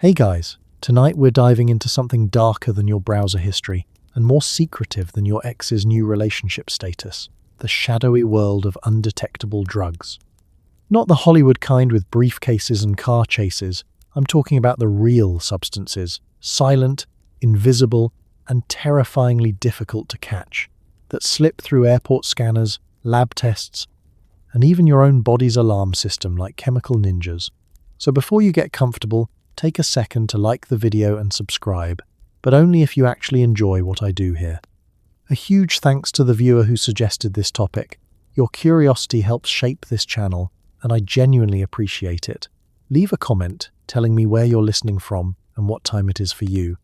Hey guys, tonight we're diving into something darker than your browser history and more secretive than your ex's new relationship status, the shadowy world of undetectable drugs. Not the Hollywood kind with briefcases and car chases. I'm talking about the real substances, silent, invisible, and terrifyingly difficult to catch, that slip through airport scanners, lab tests, and even your own body's alarm system like chemical ninjas. So before you get comfortable, take a second to like the video and subscribe, but only if you actually enjoy what I do here. A huge thanks to the viewer who suggested this topic. Your curiosity helps shape this channel, and I genuinely appreciate it. Leave a comment telling me where you're listening from and what time it is for you.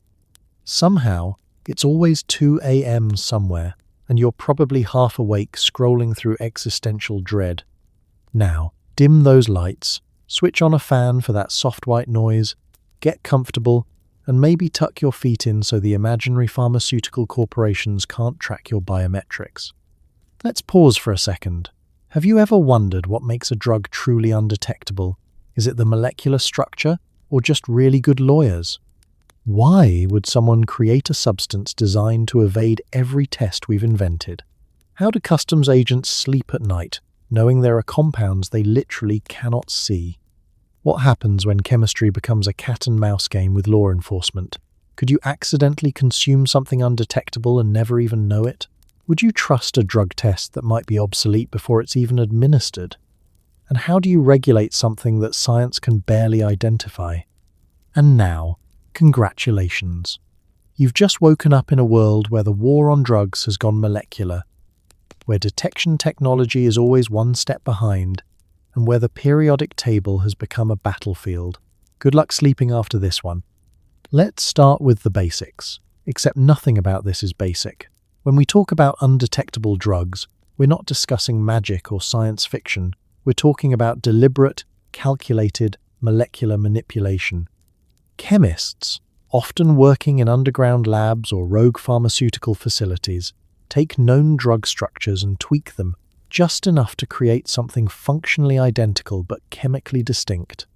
Somehow, it's always 2 a.m. somewhere, and you're probably half awake scrolling through existential dread. Now, dim those lights, switch on a fan for that soft white noise, get comfortable, and maybe tuck your feet in so the imaginary pharmaceutical corporations can't track your biometrics. Let's pause for a second. Have you ever wondered what makes a drug truly undetectable? Is it the molecular structure or just really good lawyers? Why would someone create a substance designed to evade every test we've invented? How do customs agents sleep at night, knowing there are compounds they literally cannot see? What happens when chemistry becomes a cat and mouse game with law enforcement? Could you accidentally consume something undetectable and never even know it? Would you trust a drug test that might be obsolete before it's even administered? And how do you regulate something that science can barely identify? And now, congratulations. You've just woken up in a world where the war on drugs has gone molecular, where detection technology is always one step behind, and where the periodic table has become a battlefield. Good luck sleeping after this one. Let's start with the basics, except nothing about this is basic. When we talk about undetectable drugs, we're not discussing magic or science fiction. We're talking about deliberate, calculated, molecular manipulation. Chemists, often working in underground labs or rogue pharmaceutical facilities, take known drug structures and tweak them just enough to create something functionally identical but chemically distinct.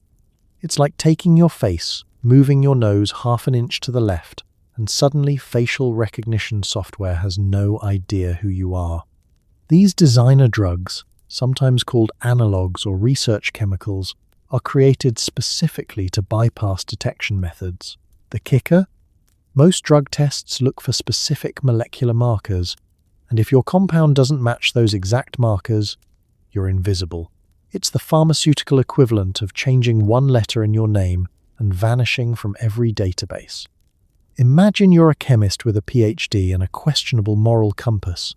It's like taking your face, moving your nose half an inch to the left, and suddenly facial recognition software has no idea who you are. These designer drugs, sometimes called analogs or research chemicals, are created specifically to bypass detection methods. The kicker? Most drug tests look for specific molecular markers, and if your compound doesn't match those exact markers, you're invisible. It's the pharmaceutical equivalent of changing one letter in your name and vanishing from every database. Imagine you're a chemist with a PhD and a questionable moral compass.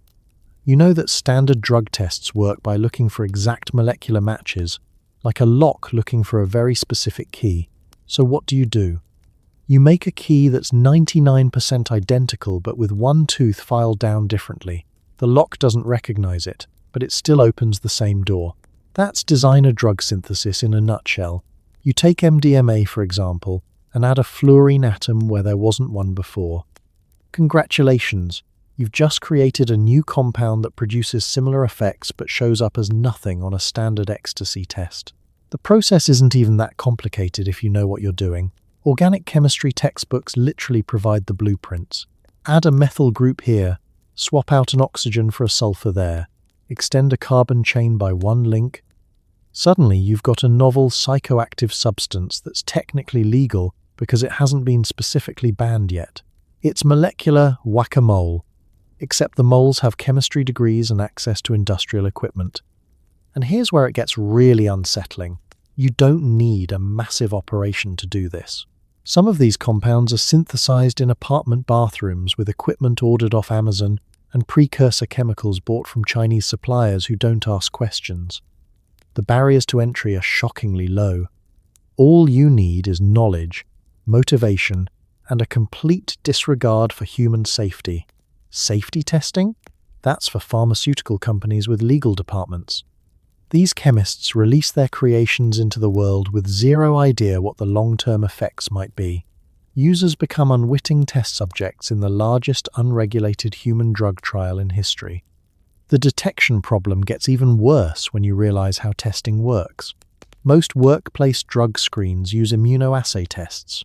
You know that standard drug tests work by looking for exact molecular matches, like a lock looking for a very specific key. So what do? You make a key that's 99% identical but with one tooth filed down differently. The lock doesn't recognize it, but it still opens the same door. That's designer drug synthesis in a nutshell. You take MDMA, for example, and add a fluorine atom where there wasn't one before. Congratulations, you've just created a new compound that produces similar effects but shows up as nothing on a standard ecstasy test. The process isn't even that complicated if you know what you're doing. Organic chemistry textbooks literally provide the blueprints. Add a methyl group here, swap out an oxygen for a sulfur there, extend a carbon chain by one link. Suddenly you've got a novel psychoactive substance that's technically legal because it hasn't been specifically banned yet. It's molecular whack-a-mole, except the moles have chemistry degrees and access to industrial equipment. And here's where it gets really unsettling. You don't need a massive operation to do this. Some of these compounds are synthesized in apartment bathrooms with equipment ordered off Amazon and precursor chemicals bought from Chinese suppliers who don't ask questions. The barriers to entry are shockingly low. All you need is knowledge, motivation, and a complete disregard for human safety. Safety testing? That's for pharmaceutical companies with legal departments. These chemists release their creations into the world with zero idea what the long-term effects might be. Users become unwitting test subjects in the largest unregulated human drug trial in history. The detection problem gets even worse when you realize how testing works. Most workplace drug screens use immunoassay tests,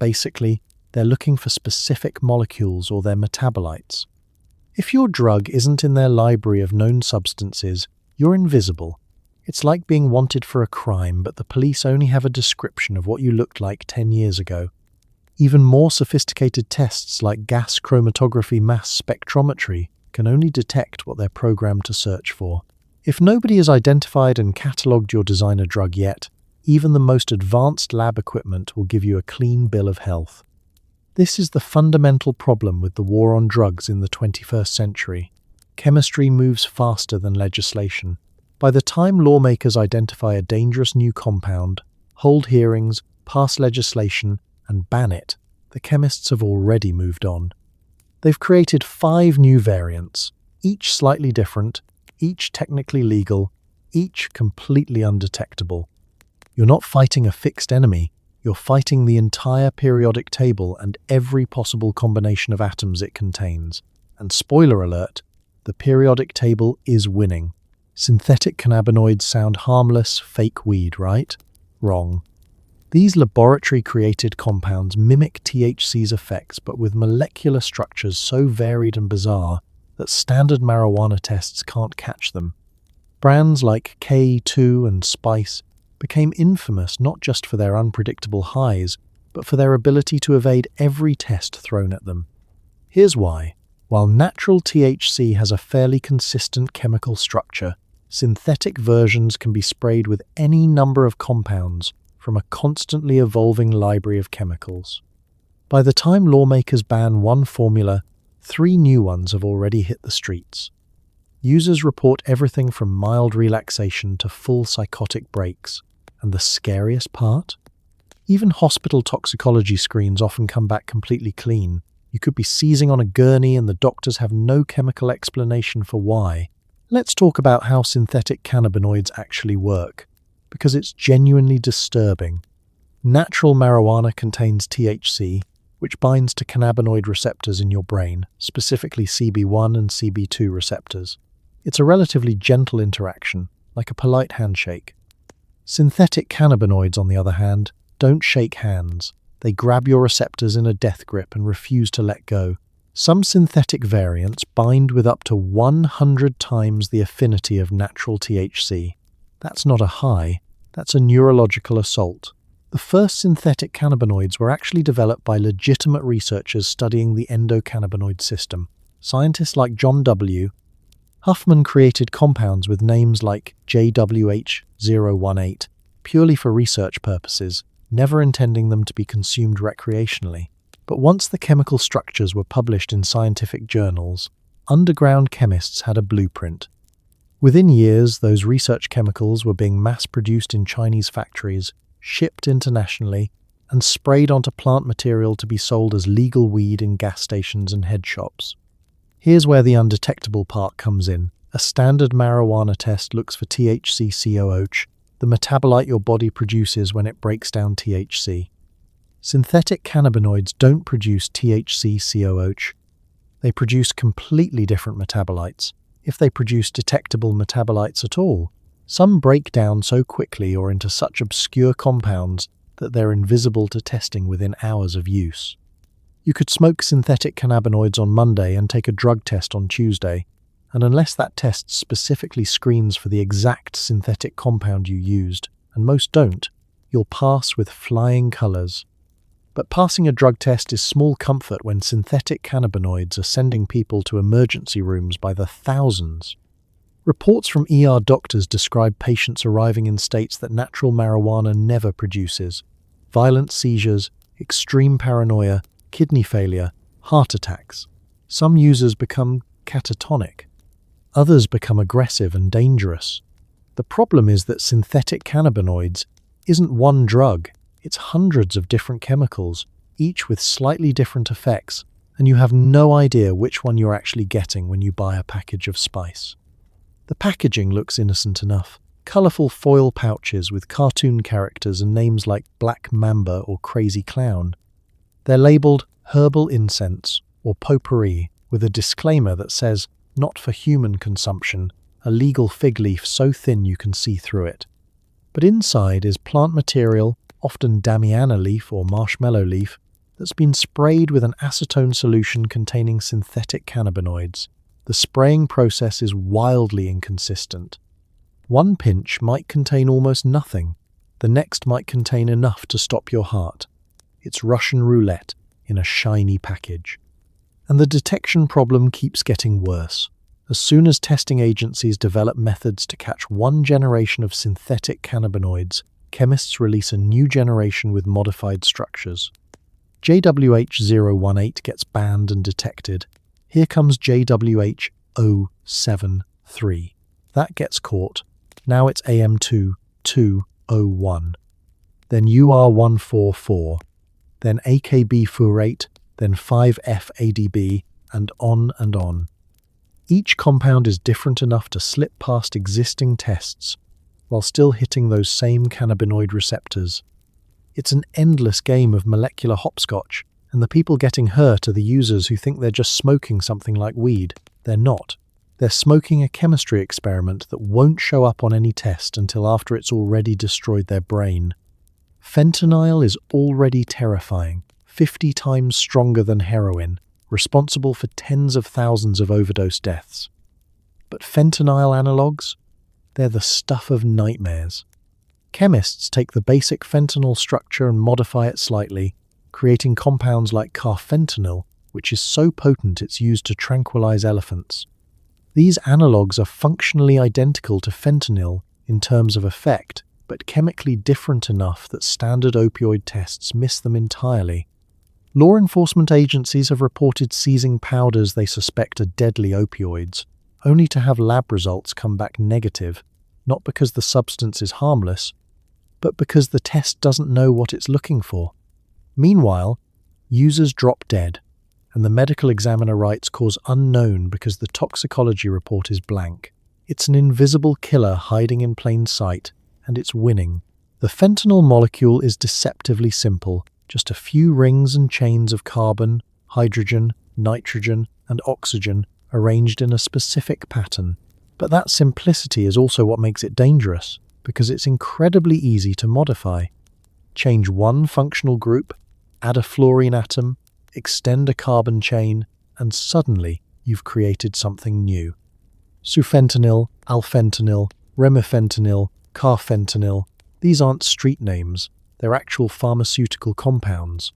Basically, they're looking for specific molecules or their metabolites. If your drug isn't in their library of known substances, you're invisible. It's like being wanted for a crime, but the police only have a description of what you looked like 10 years ago. Even more sophisticated tests like gas chromatography mass spectrometry can only detect what they're programmed to search for. If nobody has identified and catalogued your designer drug yet, even the most advanced lab equipment will give you a clean bill of health. This is the fundamental problem with the war on drugs in the 21st century. Chemistry moves faster than legislation. By the time lawmakers identify a dangerous new compound, hold hearings, pass legislation, and ban it, the chemists have already moved on. They've created 5 new variants, each slightly different, each technically legal, each completely undetectable. You're not fighting a fixed enemy, you're fighting the entire periodic table and every possible combination of atoms it contains. And spoiler alert, the periodic table is winning. Synthetic cannabinoids sound harmless, fake weed, right? Wrong. These laboratory-created compounds mimic THC's effects, but with molecular structures so varied and bizarre that standard marijuana tests can't catch them. Brands like K2 and Spice became infamous not just for their unpredictable highs, but for their ability to evade every test thrown at them. Here's why. While natural THC has a fairly consistent chemical structure, synthetic versions can be sprayed with any number of compounds from a constantly evolving library of chemicals. By the time lawmakers ban one formula, 3 new ones have already hit the streets. Users report everything from mild relaxation to full psychotic breaks. And the scariest part? Even hospital toxicology screens often come back completely clean. You could be seizing on a gurney and the doctors have no chemical explanation for why. Let's talk about how synthetic cannabinoids actually work, because it's genuinely disturbing. Natural marijuana contains THC, which binds to cannabinoid receptors in your brain, specifically CB1 and CB2 receptors. It's a relatively gentle interaction, like a polite handshake. Synthetic cannabinoids, on the other hand, don't shake hands. They grab your receptors in a death grip and refuse to let go. Some synthetic variants bind with up to 100 times the affinity of natural THC. That's not a high, that's a neurological assault. The first synthetic cannabinoids were actually developed by legitimate researchers studying the endocannabinoid system. Scientists like John W. Huffman created compounds with names like JWH018 purely for research purposes, never intending them to be consumed recreationally. But once the chemical structures were published in scientific journals, underground chemists had a blueprint. Within years, those research chemicals were being mass-produced in Chinese factories, shipped internationally, and sprayed onto plant material to be sold as legal weed in gas stations and head shops. Here's where the undetectable part comes in. A standard marijuana test looks for THC-COH, the metabolite your body produces when it breaks down THC. Synthetic cannabinoids don't produce THC-COH. They produce completely different metabolites, if they produce detectable metabolites at all. Some break down so quickly or into such obscure compounds that they're invisible to testing within hours of use. You could smoke synthetic cannabinoids on Monday and take a drug test on Tuesday, and unless that test specifically screens for the exact synthetic compound you used, and most don't, you'll pass with flying colours. But passing a drug test is small comfort when synthetic cannabinoids are sending people to emergency rooms by the thousands. Reports from ER doctors describe patients arriving in states that natural marijuana never produces: violent seizures, extreme paranoia, kidney failure, heart attacks. Some users become catatonic. Others become aggressive and dangerous. The problem is that synthetic cannabinoids isn't one drug, it's hundreds of different chemicals, each with slightly different effects, and you have no idea which one you're actually getting when you buy a package of Spice. The packaging looks innocent enough. Colourful foil pouches with cartoon characters and names like Black Mamba or Crazy Clown. They're labelled herbal incense or potpourri with a disclaimer that says, "Not for human consumption," a legal fig leaf so thin you can see through it. But inside is plant material, often Damiana leaf or marshmallow leaf, that's been sprayed with an acetone solution containing synthetic cannabinoids. The spraying process is wildly inconsistent. One pinch might contain almost nothing, the next might contain enough to stop your heart. It's Russian roulette in a shiny package. And the detection problem keeps getting worse. As soon as testing agencies develop methods to catch one generation of synthetic cannabinoids, chemists release a new generation with modified structures. JWH018 gets banned and detected. Here comes JWH073. That gets caught. Now it's AM2201. Then UR144. Then AKB furate. Then 5FADB, and on and on. Each compound is different enough to slip past existing tests, while still hitting those same cannabinoid receptors. It's an endless game of molecular hopscotch, and the people getting hurt are the users who think they're just smoking something like weed. They're not. They're smoking a chemistry experiment that won't show up on any test until after it's already destroyed their brain. Fentanyl is already terrifying. 50 times stronger than heroin, responsible for tens of thousands of overdose deaths. But fentanyl analogues? They're the stuff of nightmares. Chemists take the basic fentanyl structure and modify it slightly, creating compounds like Carfentanil, which is so potent it's used to tranquilize elephants. These analogues are functionally identical to fentanyl in terms of effect, but chemically different enough that standard opioid tests miss them entirely. Law enforcement agencies have reported seizing powders they suspect are deadly opioids, only to have lab results come back negative, not because the substance is harmless, but because the test doesn't know what it's looking for. Meanwhile, users drop dead, and the medical examiner writes cause unknown because the toxicology report is blank. It's an invisible killer hiding in plain sight, and it's winning. The fentanyl molecule is deceptively simple. Just a few rings and chains of carbon, hydrogen, nitrogen, and oxygen arranged in a specific pattern. But that simplicity is also what makes it dangerous, because it's incredibly easy to modify. Change one functional group, add a fluorine atom, extend a carbon chain, and suddenly you've created something new. Sufentanil, alfentanil, remifentanil, carfentanil, these aren't street names. They're actual pharmaceutical compounds,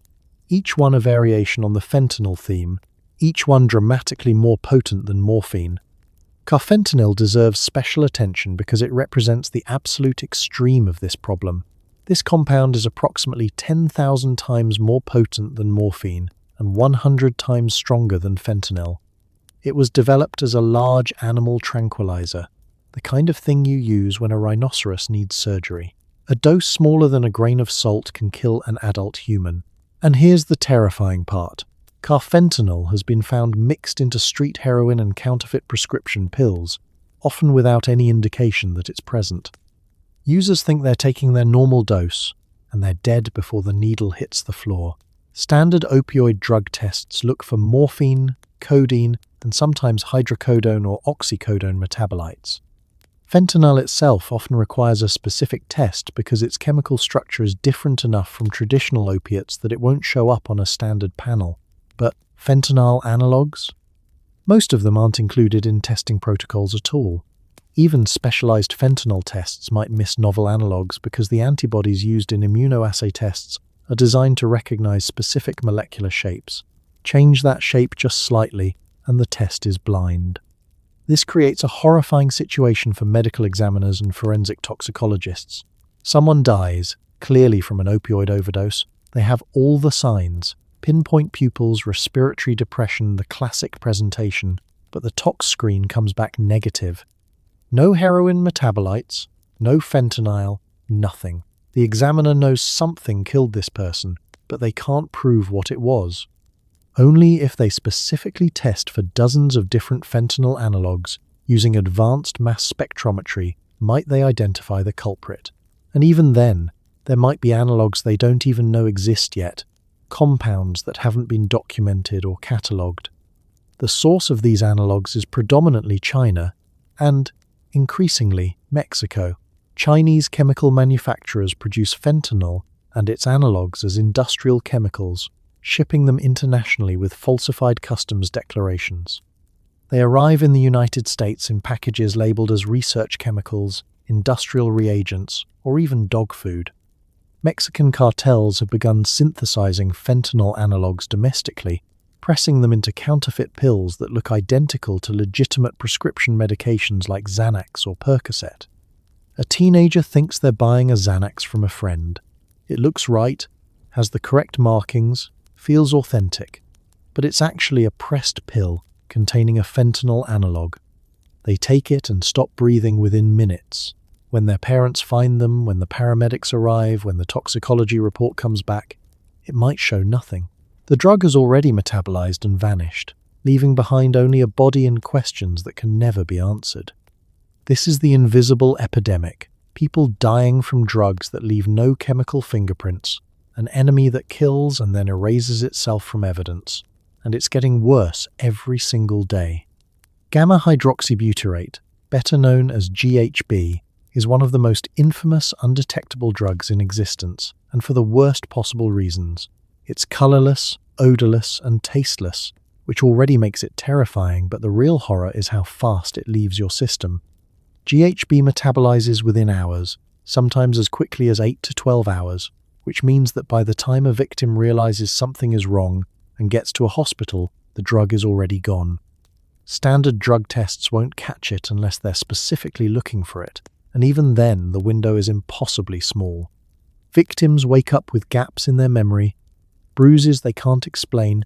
each one a variation on the fentanyl theme, each one dramatically more potent than morphine. Carfentanil deserves special attention because it represents the absolute extreme of this problem. This compound is approximately 10,000 times more potent than morphine and 100 times stronger than fentanyl. It was developed as a large animal tranquilizer, the kind of thing you use when a rhinoceros needs surgery. A dose smaller than a grain of salt can kill an adult human. And here's the terrifying part. Carfentanil has been found mixed into street heroin and counterfeit prescription pills, often without any indication that it's present. Users think they're taking their normal dose, and they're dead before the needle hits the floor. Standard opioid drug tests look for morphine, codeine, and sometimes hydrocodone or oxycodone metabolites. Fentanyl itself often requires a specific test because its chemical structure is different enough from traditional opiates that it won't show up on a standard panel. But fentanyl analogues? Most of them aren't included in testing protocols at all. Even specialized fentanyl tests might miss novel analogues because the antibodies used in immunoassay tests are designed to recognize specific molecular shapes. Change that shape just slightly, and the test is blind. This creates a horrifying situation for medical examiners and forensic toxicologists. Someone dies, clearly from an opioid overdose. They have all the signs: pinpoint pupils, respiratory depression, the classic presentation, but the tox screen comes back negative. No heroin metabolites, no fentanyl, nothing. The examiner knows something killed this person, but they can't prove what it was. Only if they specifically test for dozens of different fentanyl analogues using advanced mass spectrometry might they identify the culprit. And even then, there might be analogues they don't even know exist yet, compounds that haven't been documented or catalogued. The source of these analogues is predominantly China and, increasingly, Mexico. Chinese chemical manufacturers produce fentanyl and its analogues as industrial chemicals, shipping them internationally with falsified customs declarations. They arrive in the United States in packages labeled as research chemicals, industrial reagents, or even dog food. Mexican cartels have begun synthesizing fentanyl analogues domestically, pressing them into counterfeit pills that look identical to legitimate prescription medications like Xanax or Percocet. A teenager thinks they're buying a Xanax from a friend. It looks right, has the correct markings, feels authentic, but it's actually a pressed pill containing a fentanyl analogue. They take it and stop breathing within minutes. When their parents find them, when the paramedics arrive, when the toxicology report comes back, it might show nothing. The drug has already metabolized and vanished, leaving behind only a body and questions that can never be answered. This is the invisible epidemic, people dying from drugs that leave no chemical fingerprints, an enemy that kills and then erases itself from evidence, and it's getting worse every single day. Gamma hydroxybutyrate, better known as GHB, is one of the most infamous undetectable drugs in existence, and for the worst possible reasons. It's colorless, odorless, and tasteless, which already makes it terrifying, but the real horror is how fast it leaves your system. GHB metabolizes within hours, sometimes as quickly as 8 to 12 hours, which means that by the time a victim realizes something is wrong and gets to a hospital, the drug is already gone. Standard drug tests won't catch it unless they're specifically looking for it, and even then the window is impossibly small. Victims wake up with gaps in their memory, bruises they can't explain,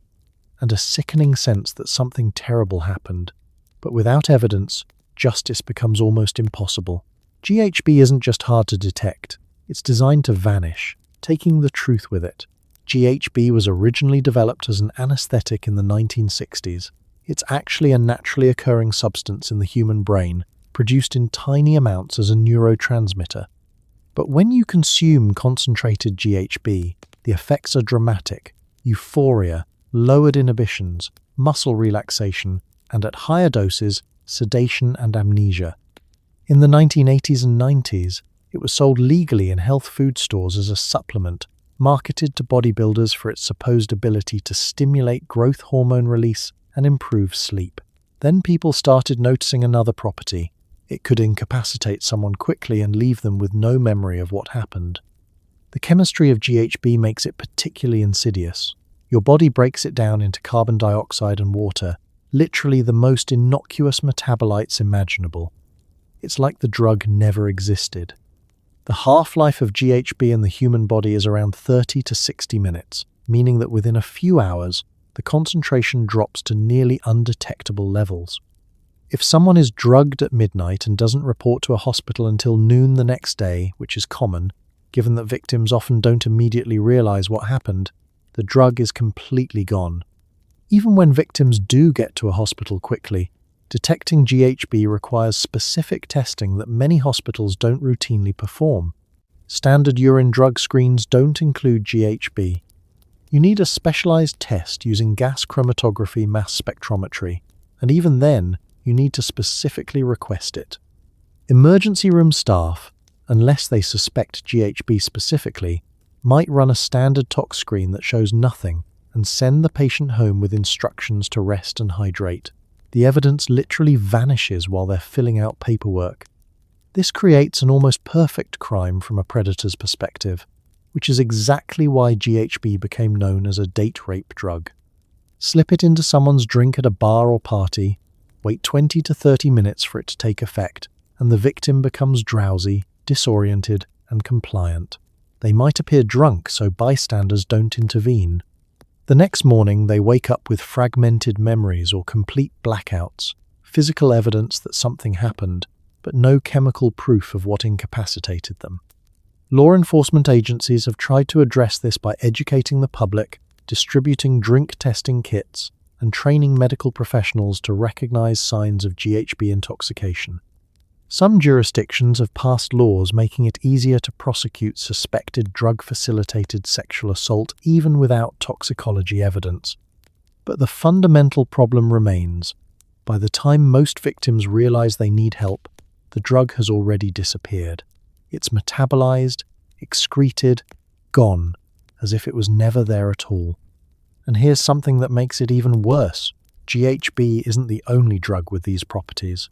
and a sickening sense that something terrible happened. But without evidence, justice becomes almost impossible. GHB isn't just hard to detect, it's designed to vanish, taking the truth with it. GHB was originally developed as an anesthetic in the 1960s. It's actually a naturally occurring substance in the human brain, produced in tiny amounts as a neurotransmitter. But when you consume concentrated GHB, the effects are dramatic: euphoria, lowered inhibitions, muscle relaxation, and at higher doses, sedation and amnesia. In the 1980s and 90s, it was sold legally in health food stores as a supplement, marketed to bodybuilders for its supposed ability to stimulate growth hormone release and improve sleep. Then people started noticing another property. It could incapacitate someone quickly and leave them with no memory of what happened. The chemistry of GHB makes it particularly insidious. Your body breaks it down into carbon dioxide and water, literally the most innocuous metabolites imaginable. It's like the drug never existed. The half-life of GHB in the human body is around 30 to 60 minutes, meaning that within a few hours, the concentration drops to nearly undetectable levels. If someone is drugged at midnight and doesn't report to a hospital until noon the next day, which is common, given that victims often don't immediately realize what happened, the drug is completely gone. Even when victims do get to a hospital quickly, detecting GHB requires specific testing that many hospitals don't routinely perform. Standard urine drug screens don't include GHB. You need a specialized test using gas chromatography mass spectrometry, and even then, you need to specifically request it. Emergency room staff, unless they suspect GHB specifically, might run a standard tox screen that shows nothing and send the patient home with instructions to rest and hydrate. The evidence literally vanishes while they're filling out paperwork. This creates an almost perfect crime from a predator's perspective, which is exactly why GHB became known as a date rape drug. Slip it into someone's drink at a bar or party, wait 20 to 30 minutes for it to take effect, and the victim becomes drowsy, disoriented, and compliant. They might appear drunk so bystanders don't intervene. The next morning, they wake up with fragmented memories or complete blackouts, physical evidence that something happened, but no chemical proof of what incapacitated them. Law enforcement agencies have tried to address this by educating the public, distributing drink testing kits, and training medical professionals to recognize signs of GHB intoxication. Some jurisdictions have passed laws making it easier to prosecute suspected drug-facilitated sexual assault even without toxicology evidence. But the fundamental problem remains. By the time most victims realize they need help, the drug has already disappeared. It's metabolized, excreted, gone, as if it was never there at all. And here's something that makes it even worse. GHB isn't the only drug with these properties.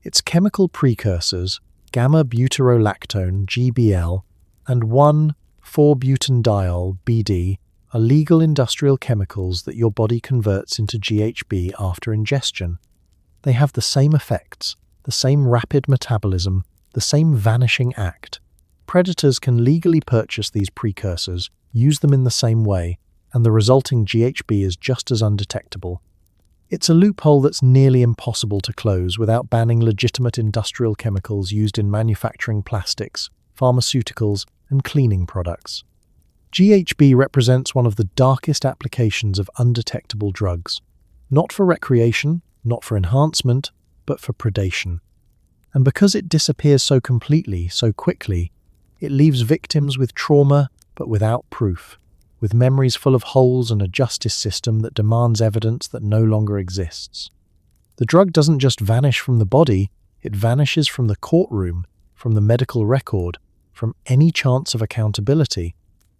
Its chemical precursors, gamma-butyrolactone, GBL, and 1,4-butanediol, BD, are legal industrial chemicals that your body converts into GHB after ingestion. They have the same effects, the same rapid metabolism, the same vanishing act. Predators can legally purchase these precursors, use them in the same way, and the resulting GHB is just as undetectable. It's a loophole that's nearly impossible to close without banning legitimate industrial chemicals used in manufacturing plastics, pharmaceuticals, and cleaning products. GHB represents one of the darkest applications of undetectable drugs, not for recreation, not for enhancement, but for predation. And because it disappears so completely, so quickly, it leaves victims with trauma but without proof, with memories full of holes and a justice system that demands evidence that no longer exists. The drug doesn't just vanish from the body, it vanishes from the courtroom, from the medical record, from any chance of accountability,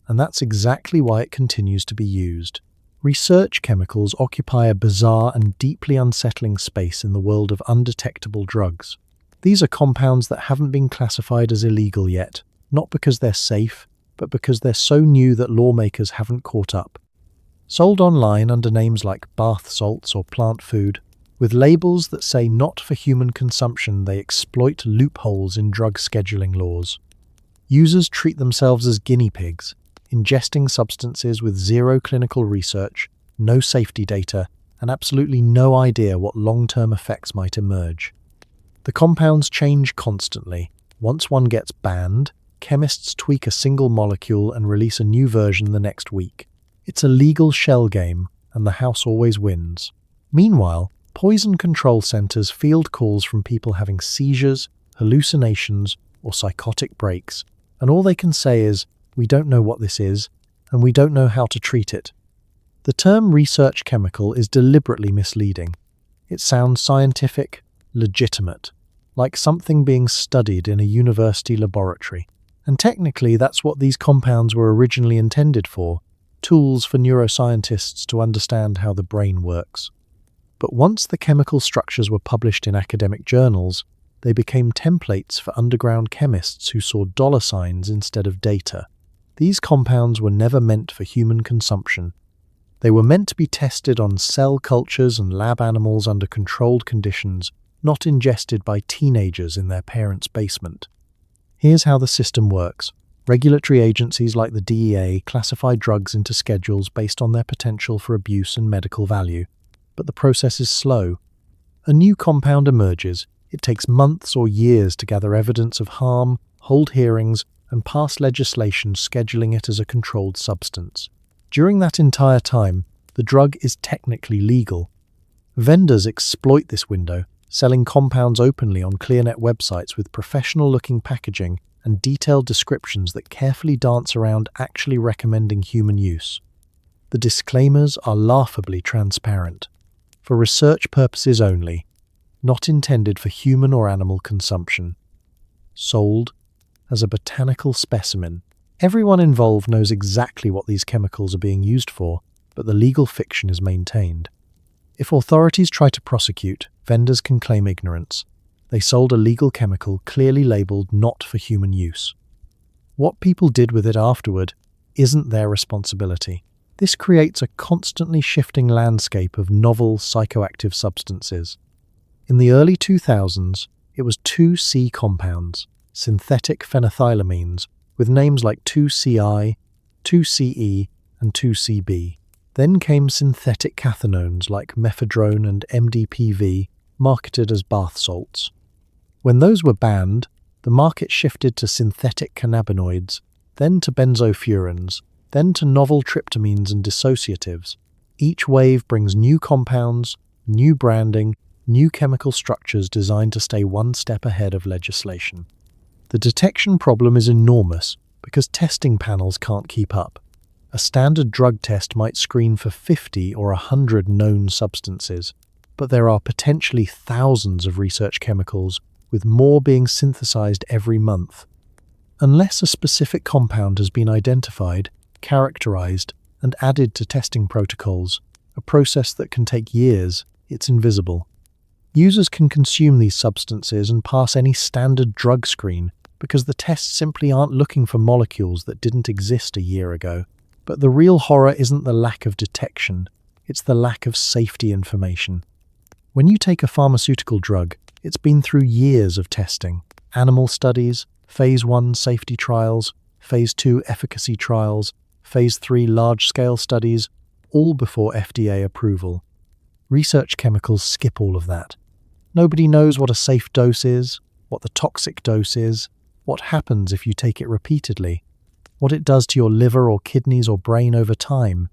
and that's exactly why it continues to be used. Research chemicals occupy a bizarre and deeply unsettling space in the world of undetectable drugs. These are compounds that haven't been classified as illegal yet, not because they're safe, but because they're so new that lawmakers haven't caught up. Sold online under names like bath salts or plant food, with labels that say not for human consumption, they exploit loopholes in drug scheduling laws. Users treat themselves as guinea pigs, ingesting substances with zero clinical research, no safety data, and absolutely no idea what long-term effects might emerge. The compounds change constantly. Once one gets banned, chemists tweak a single molecule and release a new version the next week. It's a legal shell game, and the house always wins. Meanwhile, poison control centers field calls from people having seizures, hallucinations, or psychotic breaks, and all they can say is, "We don't know what this is, and we don't know how to treat it." The term research chemical is deliberately misleading. It sounds scientific, legitimate, like something being studied in a university laboratory. And technically, that's what these compounds were originally intended for, tools for neuroscientists to understand how the brain works. But once the chemical structures were published in academic journals, they became templates for underground chemists who saw dollar signs instead of data. These compounds were never meant for human consumption. They were meant to be tested on cell cultures and lab animals under controlled conditions, not ingested by teenagers in their parents' basement. Here's how the system works. Regulatory agencies like the DEA classify drugs into schedules based on their potential for abuse and medical value. But the process is slow. A new compound emerges. It takes months or years to gather evidence of harm, hold hearings, and pass legislation scheduling it as a controlled substance. During that entire time, the drug is technically legal. Vendors exploit this window, selling compounds openly on ClearNet websites with professional-looking packaging and detailed descriptions that carefully dance around actually recommending human use. The disclaimers are laughably transparent. For research purposes only, not intended for human or animal consumption. Sold as a botanical specimen. Everyone involved knows exactly what these chemicals are being used for, but the legal fiction is maintained. If authorities try to prosecute, vendors can claim ignorance. They sold a legal chemical clearly labeled not for human use. What people did with it afterward isn't their responsibility. This creates a constantly shifting landscape of novel psychoactive substances. In the early 2000s, it was 2C compounds, synthetic phenethylamines, with names like 2CI, 2CE, and 2CB. Then came synthetic cathinones like mephedrone and MDPV, marketed as bath salts. When those were banned, the market shifted to synthetic cannabinoids, then to benzofurans, then to novel tryptamines and dissociatives. Each wave brings new compounds, new branding, new chemical structures designed to stay one step ahead of legislation. The detection problem is enormous because testing panels can't keep up. A standard drug test might screen for 50 or 100 known substances, but there are potentially thousands of research chemicals, with more being synthesized every month. Unless a specific compound has been identified, characterized, and added to testing protocols, a process that can take years. It's invisible. Users can consume these substances and pass any standard drug screen because the tests simply aren't looking for molecules that didn't exist a year ago. But the real horror isn't the lack of detection, it's the lack of safety information. When you take a pharmaceutical drug, it's been through years of testing. Animal studies, Phase 1 safety trials, Phase 2 efficacy trials, Phase 3 large-scale studies, all before FDA approval. Research chemicals skip all of that. Nobody knows what a safe dose is, what the toxic dose is, what happens if you take it repeatedly, what it does to your liver or kidneys or brain over time.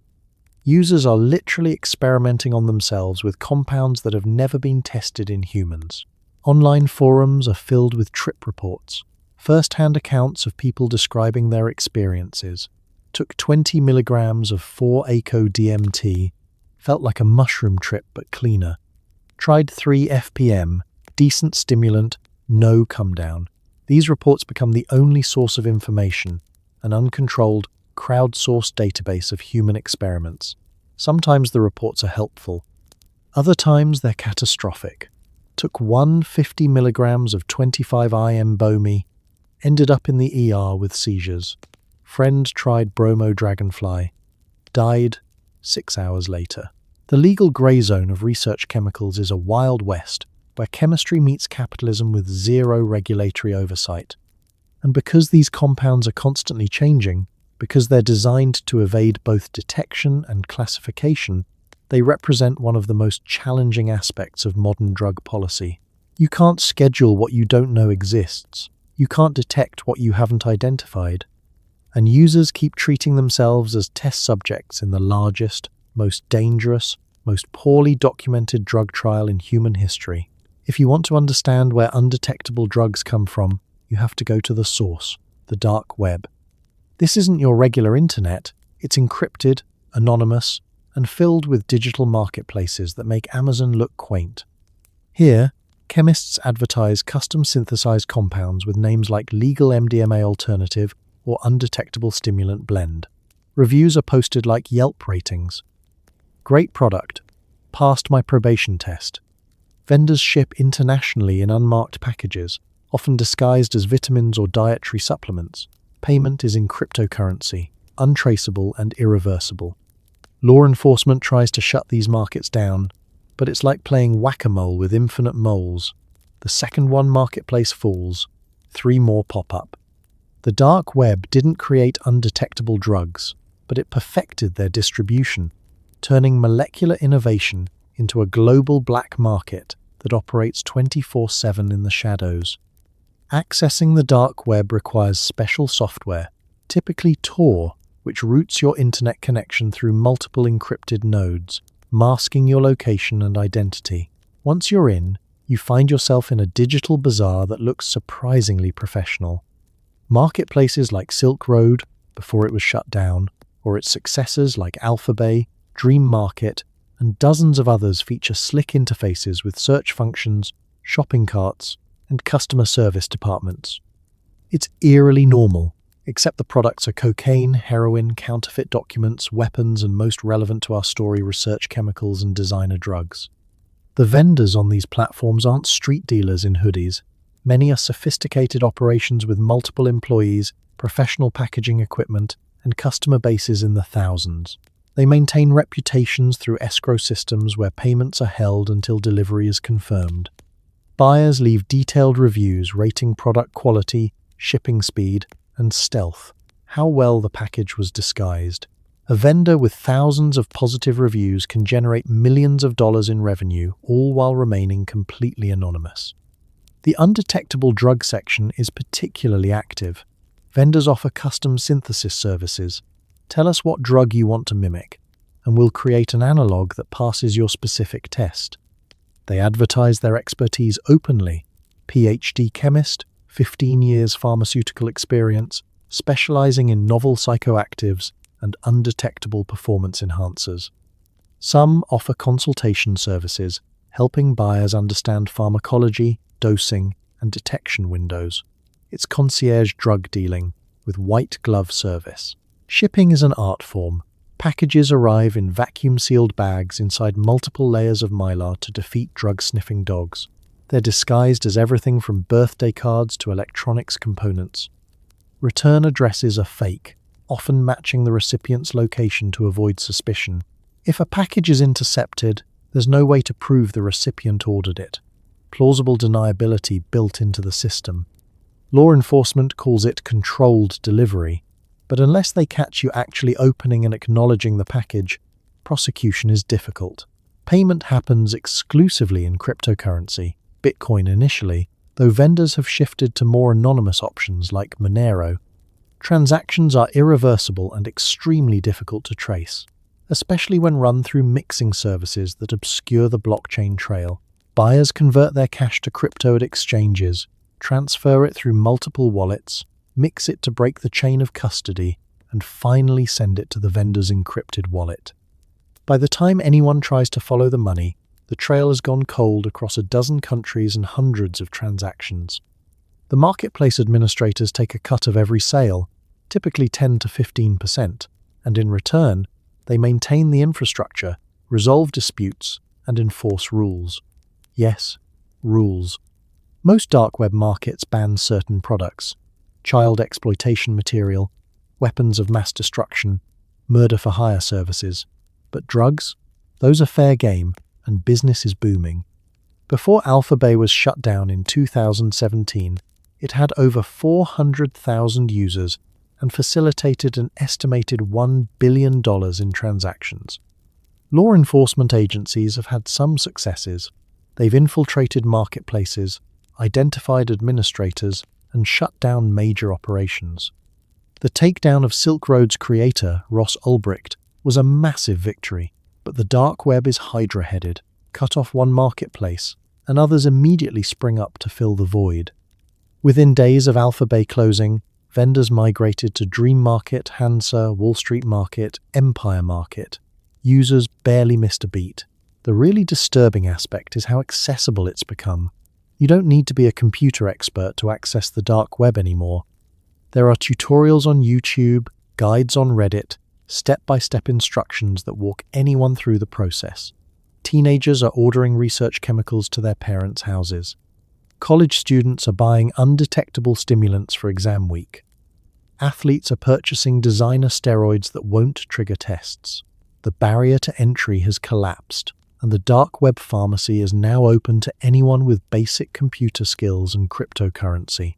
Users are literally experimenting on themselves with compounds that have never been tested in humans. Online forums are filled with trip reports, first-hand accounts of people describing their experiences. Took 20 milligrams of 4-ACO-DMT, felt like a mushroom trip but cleaner. Tried 3 FPM, decent stimulant, no come down. These reports become the only source of information, an uncontrolled, crowdsourced database of human experiments. Sometimes the reports are helpful. Other times they're catastrophic. Took 150 milligrams of 25-IM-Bomi, ended up in the ER with seizures. Friend tried bromo dragonfly, died 6 hours later. The legal grey zone of research chemicals is a wild west where chemistry meets capitalism with zero regulatory oversight. And because these compounds are constantly changing, because they're designed to evade both detection and classification, they represent one of the most challenging aspects of modern drug policy. You can't schedule what you don't know exists. You can't detect what you haven't identified. And users keep treating themselves as test subjects in the largest, most dangerous, most poorly documented drug trial in human history. If you want to understand where undetectable drugs come from, you have to go to the source, the dark web. This isn't your regular internet. It's encrypted, anonymous, and filled with digital marketplaces that make Amazon look quaint. Here, chemists advertise custom-synthesized compounds with names like legal MDMA alternative or undetectable stimulant blend. Reviews are posted like Yelp ratings. Great product. Passed my probation test. Vendors ship internationally in unmarked packages, often disguised as vitamins or dietary supplements. Payment is in cryptocurrency, untraceable and irreversible. Law enforcement tries to shut these markets down, but it's like playing whack-a-mole with infinite moles. The second one marketplace falls, 3 more pop up. The dark web didn't create undetectable drugs, but it perfected their distribution, turning molecular innovation into a global black market that operates 24/7 in the shadows. Accessing the dark web requires special software, typically Tor, which routes your internet connection through multiple encrypted nodes, masking your location and identity. Once you're in, you find yourself in a digital bazaar that looks surprisingly professional. Marketplaces like Silk Road, before it was shut down, or its successors like Alphabay, Dream Market, and dozens of others feature slick interfaces with search functions, shopping carts, and customer service departments. It's eerily normal, except the products are cocaine, heroin, counterfeit documents, weapons, and most relevant to our story, research chemicals and designer drugs. The vendors on these platforms aren't street dealers in hoodies. Many are sophisticated operations with multiple employees, professional packaging equipment, and customer bases in the thousands. They maintain reputations through escrow systems where payments are held until delivery is confirmed. Buyers leave detailed reviews rating product quality, shipping speed, and stealth, how well the package was disguised. A vendor with thousands of positive reviews can generate millions of dollars in revenue, all while remaining completely anonymous. The undetectable drug section is particularly active. Vendors offer custom synthesis services. Tell us what drug you want to mimic, and we'll create an analog that passes your specific test. They advertise their expertise openly. PhD chemist, 15 years pharmaceutical experience, specializing in novel psychoactives and undetectable performance enhancers. Some offer consultation services, helping buyers understand pharmacology, dosing, and detection windows. It's concierge drug dealing with white glove service. Shipping is an art form. Packages arrive in vacuum-sealed bags inside multiple layers of mylar to defeat drug-sniffing dogs. They're disguised as everything from birthday cards to electronics components. Return addresses are fake, often matching the recipient's location to avoid suspicion. If a package is intercepted, there's no way to prove the recipient ordered it. Plausible deniability built into the system. Law enforcement calls it controlled delivery, but unless they catch you actually opening and acknowledging the package, prosecution is difficult. Payment happens exclusively in cryptocurrency, Bitcoin initially, though vendors have shifted to more anonymous options like Monero. Transactions are irreversible and extremely difficult to trace, especially when run through mixing services that obscure the blockchain trail. Buyers convert their cash to crypto at exchanges, transfer it through multiple wallets, mix it to break the chain of custody, and finally send it to the vendor's encrypted wallet. By the time anyone tries to follow the money, the trail has gone cold across a dozen countries and hundreds of transactions. The marketplace administrators take a cut of every sale, typically 10 to 15%, and in return, they maintain the infrastructure, resolve disputes, and enforce rules. Yes, rules. Most dark web markets ban certain products: child exploitation material, weapons of mass destruction, murder-for-hire services. But drugs? Those are fair game, and business is booming. Before Alphabay was shut down in 2017, it had over 400,000 users and facilitated an estimated $1 billion in transactions. Law enforcement agencies have had some successes. They've infiltrated marketplaces, identified administrators, and shut down major operations. The takedown of Silk Road's creator, Ross Ulbricht, was a massive victory, but the dark web is hydra-headed. Cut off one marketplace, and others immediately spring up to fill the void. Within days of Alphabay closing, vendors migrated to Dream Market, Hansa, Wall Street Market, Empire Market. Users barely missed a beat. The really disturbing aspect is how accessible it's become. You don't need to be a computer expert to access the dark web anymore. There are tutorials on YouTube, guides on Reddit, step-by-step instructions that walk anyone through the process. Teenagers are ordering research chemicals to their parents' houses. College students are buying undetectable stimulants for exam week. Athletes are purchasing designer steroids that won't trigger tests. The barrier to entry has collapsed, and the dark web pharmacy is now open to anyone with basic computer skills and cryptocurrency.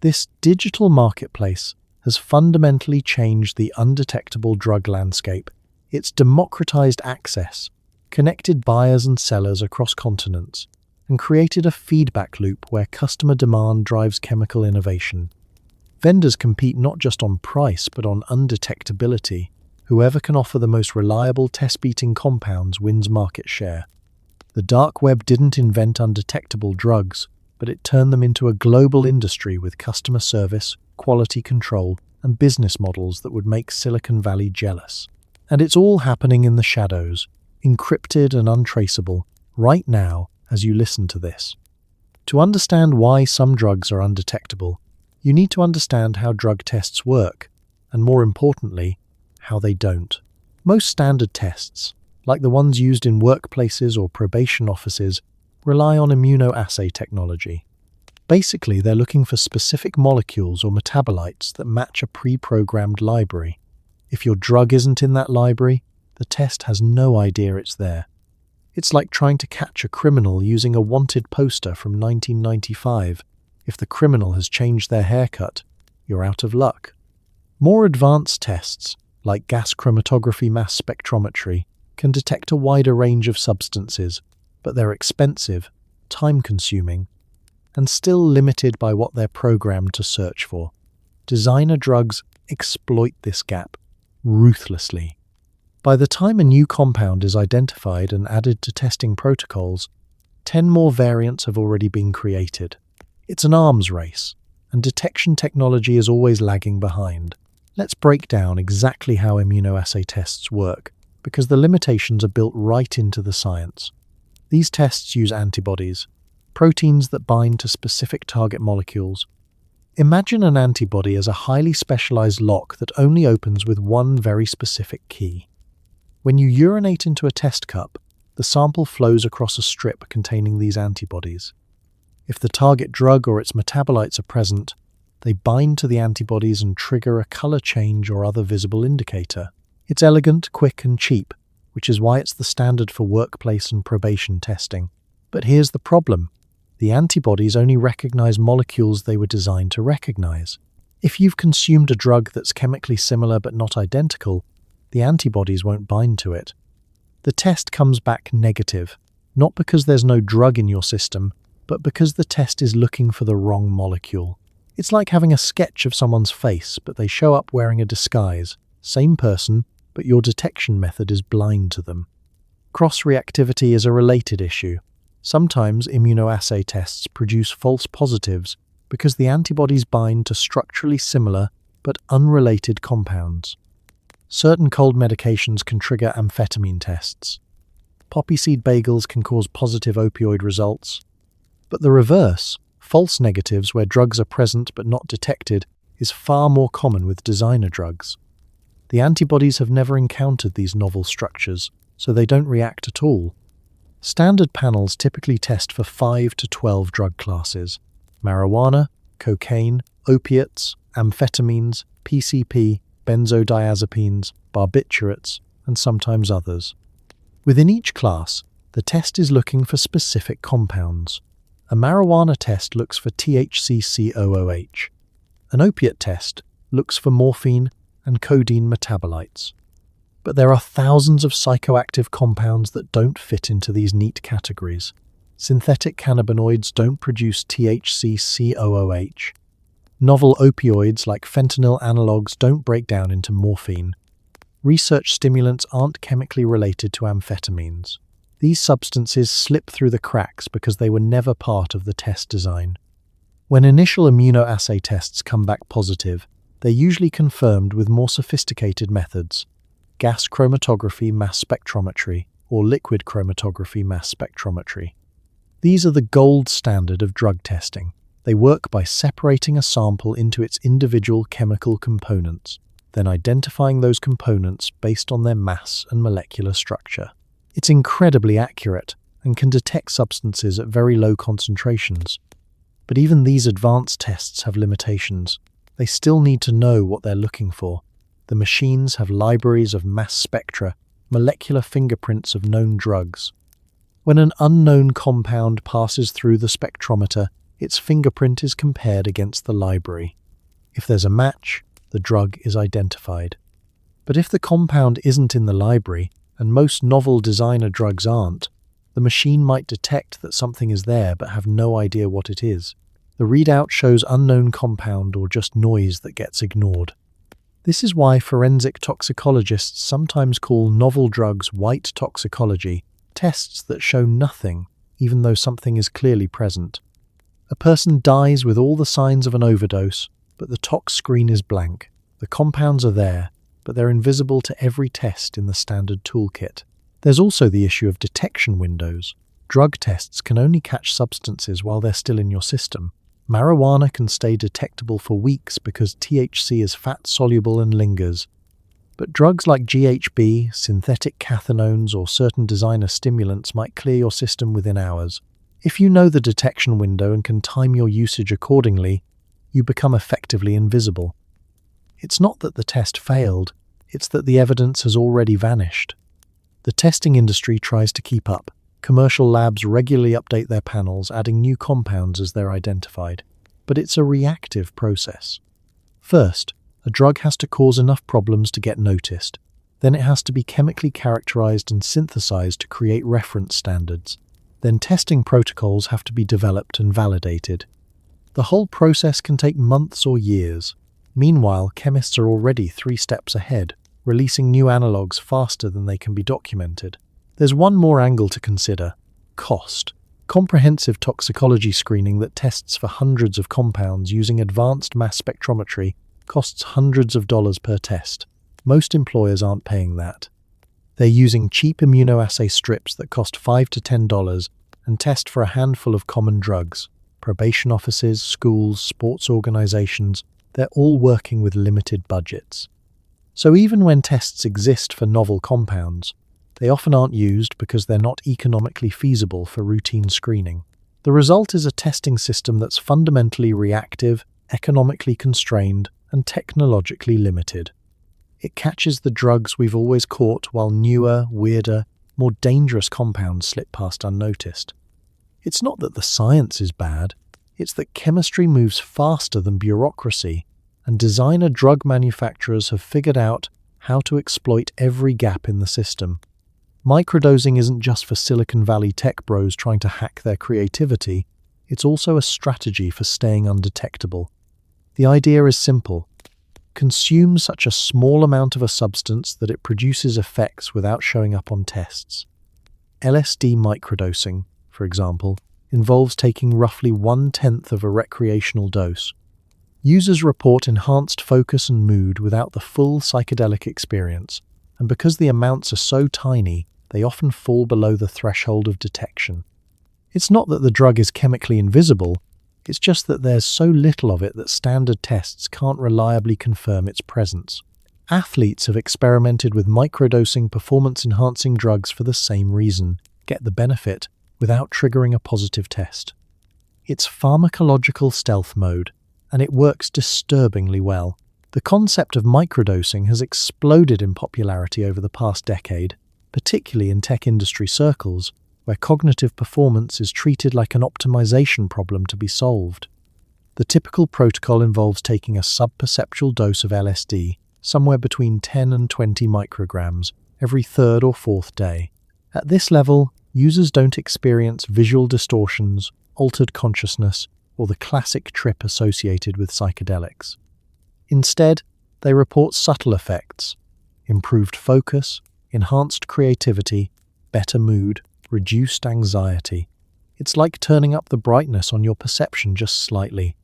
This digital marketplace has fundamentally changed the undetectable drug landscape. It's democratized access, connected buyers and sellers across continents, and created a feedback loop where customer demand drives chemical innovation. Vendors compete not just on price but on undetectability. Whoever can offer the most reliable test-beating compounds wins market share. The dark web didn't invent undetectable drugs, but it turned them into a global industry with customer service, quality control, and business models that would make Silicon Valley jealous. And it's all happening in the shadows, encrypted and untraceable, right now as you listen to this. To understand why some drugs are undetectable, you need to understand how drug tests work, and more importantly, how they don't. Most standard tests, like the ones used in workplaces or probation offices, rely on immunoassay technology. Basically, they're looking for specific molecules or metabolites that match a pre-programmed library. If your drug isn't in that library, the test has no idea it's there. It's like trying to catch a criminal using a wanted poster from 1995. If the criminal has changed their haircut, you're out of luck. More advanced tests, like gas chromatography mass spectrometry, can detect a wider range of substances, but they're expensive, time-consuming, and still limited by what they're programmed to search for. Designer drugs exploit this gap ruthlessly. By the time a new compound is identified and added to testing protocols, 10 more variants have already been created. It's an arms race, and detection technology is always lagging behind. Let's break down exactly how immunoassay tests work, because the limitations are built right into the science. These tests use antibodies, proteins that bind to specific target molecules. Imagine an antibody as a highly specialized lock that only opens with one very specific key. When you urinate into a test cup, the sample flows across a strip containing these antibodies. If the target drug or its metabolites are present, they bind to the antibodies and trigger a color change or other visible indicator. It's elegant, quick, and cheap, which is why it's the standard for workplace and probation testing. But here's the problem. The antibodies only recognize molecules they were designed to recognize. If you've consumed a drug that's chemically similar but not identical, the antibodies won't bind to it. The test comes back negative, not because there's no drug in your system, but because the test is looking for the wrong molecule. It's like having a sketch of someone's face, but they show up wearing a disguise. Same person, but your detection method is blind to them. Cross-reactivity is a related issue. Sometimes immunoassay tests produce false positives because the antibodies bind to structurally similar but unrelated compounds. Certain cold medications can trigger amphetamine tests. Poppy seed bagels can cause positive opioid results. But the reverse, false negatives where drugs are present but not detected, is far more common with designer drugs. The antibodies have never encountered these novel structures, so they don't react at all. Standard panels typically test for 5 to 12 drug classes: marijuana, cocaine, opiates, amphetamines, PCP, benzodiazepines, barbiturates, and sometimes others. Within each class, the test is looking for specific compounds. A marijuana test looks for THC-COOH. An opiate test looks for morphine and codeine metabolites. But there are thousands of psychoactive compounds that don't fit into these neat categories. Synthetic cannabinoids don't produce THC-COOH. Novel opioids like fentanyl analogs don't break down into morphine. Research stimulants aren't chemically related to amphetamines. These substances slip through the cracks because they were never part of the test design. When initial immunoassay tests come back positive, they're usually confirmed with more sophisticated methods: gas chromatography mass spectrometry or liquid chromatography mass spectrometry. These are the gold standard of drug testing. They work by separating a sample into its individual chemical components, then identifying those components based on their mass and molecular structure. It's incredibly accurate and can detect substances at very low concentrations. But even these advanced tests have limitations. They still need to know what they're looking for. The machines have libraries of mass spectra, molecular fingerprints of known drugs. When an unknown compound passes through the spectrometer, its fingerprint is compared against the library. If there's a match, the drug is identified. But if the compound isn't in the library, and most novel designer drugs aren't, the machine might detect that something is there but have no idea what it is. The readout shows unknown compound or just noise that gets ignored. This is why forensic toxicologists sometimes call novel drugs white toxicology, tests that show nothing, even though something is clearly present. A person dies with all the signs of an overdose, but the tox screen is blank. The compounds are there, but they're invisible to every test in the standard toolkit. There's also the issue of detection windows. Drug tests can only catch substances while they're still in your system. Marijuana can stay detectable for weeks because THC is fat-soluble and lingers. But drugs like GHB, synthetic cathinones, or certain designer stimulants might clear your system within hours. If you know the detection window and can time your usage accordingly, you become effectively invisible. It's not that the test failed, it's that the evidence has already vanished. The testing industry tries to keep up. Commercial labs regularly update their panels, adding new compounds as they're identified. But it's a reactive process. First, a drug has to cause enough problems to get noticed. Then it has to be chemically characterized and synthesized to create reference standards. Then testing protocols have to be developed and validated. The whole process can take months or years. Meanwhile, chemists are already 3 steps ahead, releasing new analogs faster than they can be documented. There's one more angle to consider: cost. Comprehensive toxicology screening that tests for hundreds of compounds using advanced mass spectrometry costs hundreds of dollars per test. Most employers aren't paying that. They're using cheap immunoassay strips that cost $5 to $10 and test for a handful of common drugs. Probation offices, schools, sports organizations, they're all working with limited budgets. So even when tests exist for novel compounds, they often aren't used because they're not economically feasible for routine screening. The result is a testing system that's fundamentally reactive, economically constrained, and technologically limited. It catches the drugs we've always caught while newer, weirder, more dangerous compounds slip past unnoticed. It's not that the science is bad, it's that chemistry moves faster than bureaucracy, and designer drug manufacturers have figured out how to exploit every gap in the system. Microdosing isn't just for Silicon Valley tech bros trying to hack their creativity, it's also a strategy for staying undetectable. The idea is simple. Consume such a small amount of a substance that it produces effects without showing up on tests. LSD microdosing, for example, involves taking roughly 1/10 of a recreational dose. Users report enhanced focus and mood without the full psychedelic experience, and because the amounts are so tiny, they often fall below the threshold of detection. It's not that the drug is chemically invisible, it's just that there's so little of it that standard tests can't reliably confirm its presence. Athletes have experimented with microdosing performance-enhancing drugs for the same reason, get the benefit without triggering a positive test. It's pharmacological stealth mode, and it works disturbingly well. The concept of microdosing has exploded in popularity over the past decade, particularly in tech industry circles, where cognitive performance is treated like an optimization problem to be solved. The typical protocol involves taking a subperceptual dose of LSD, somewhere between 10 and 20 micrograms, every third or fourth day. At this level, users don't experience visual distortions, altered consciousness, or the classic trip associated with psychedelics. Instead, they report subtle effects: improved focus, enhanced creativity, better mood, reduced anxiety. It's like turning up the brightness on your perception just slightly.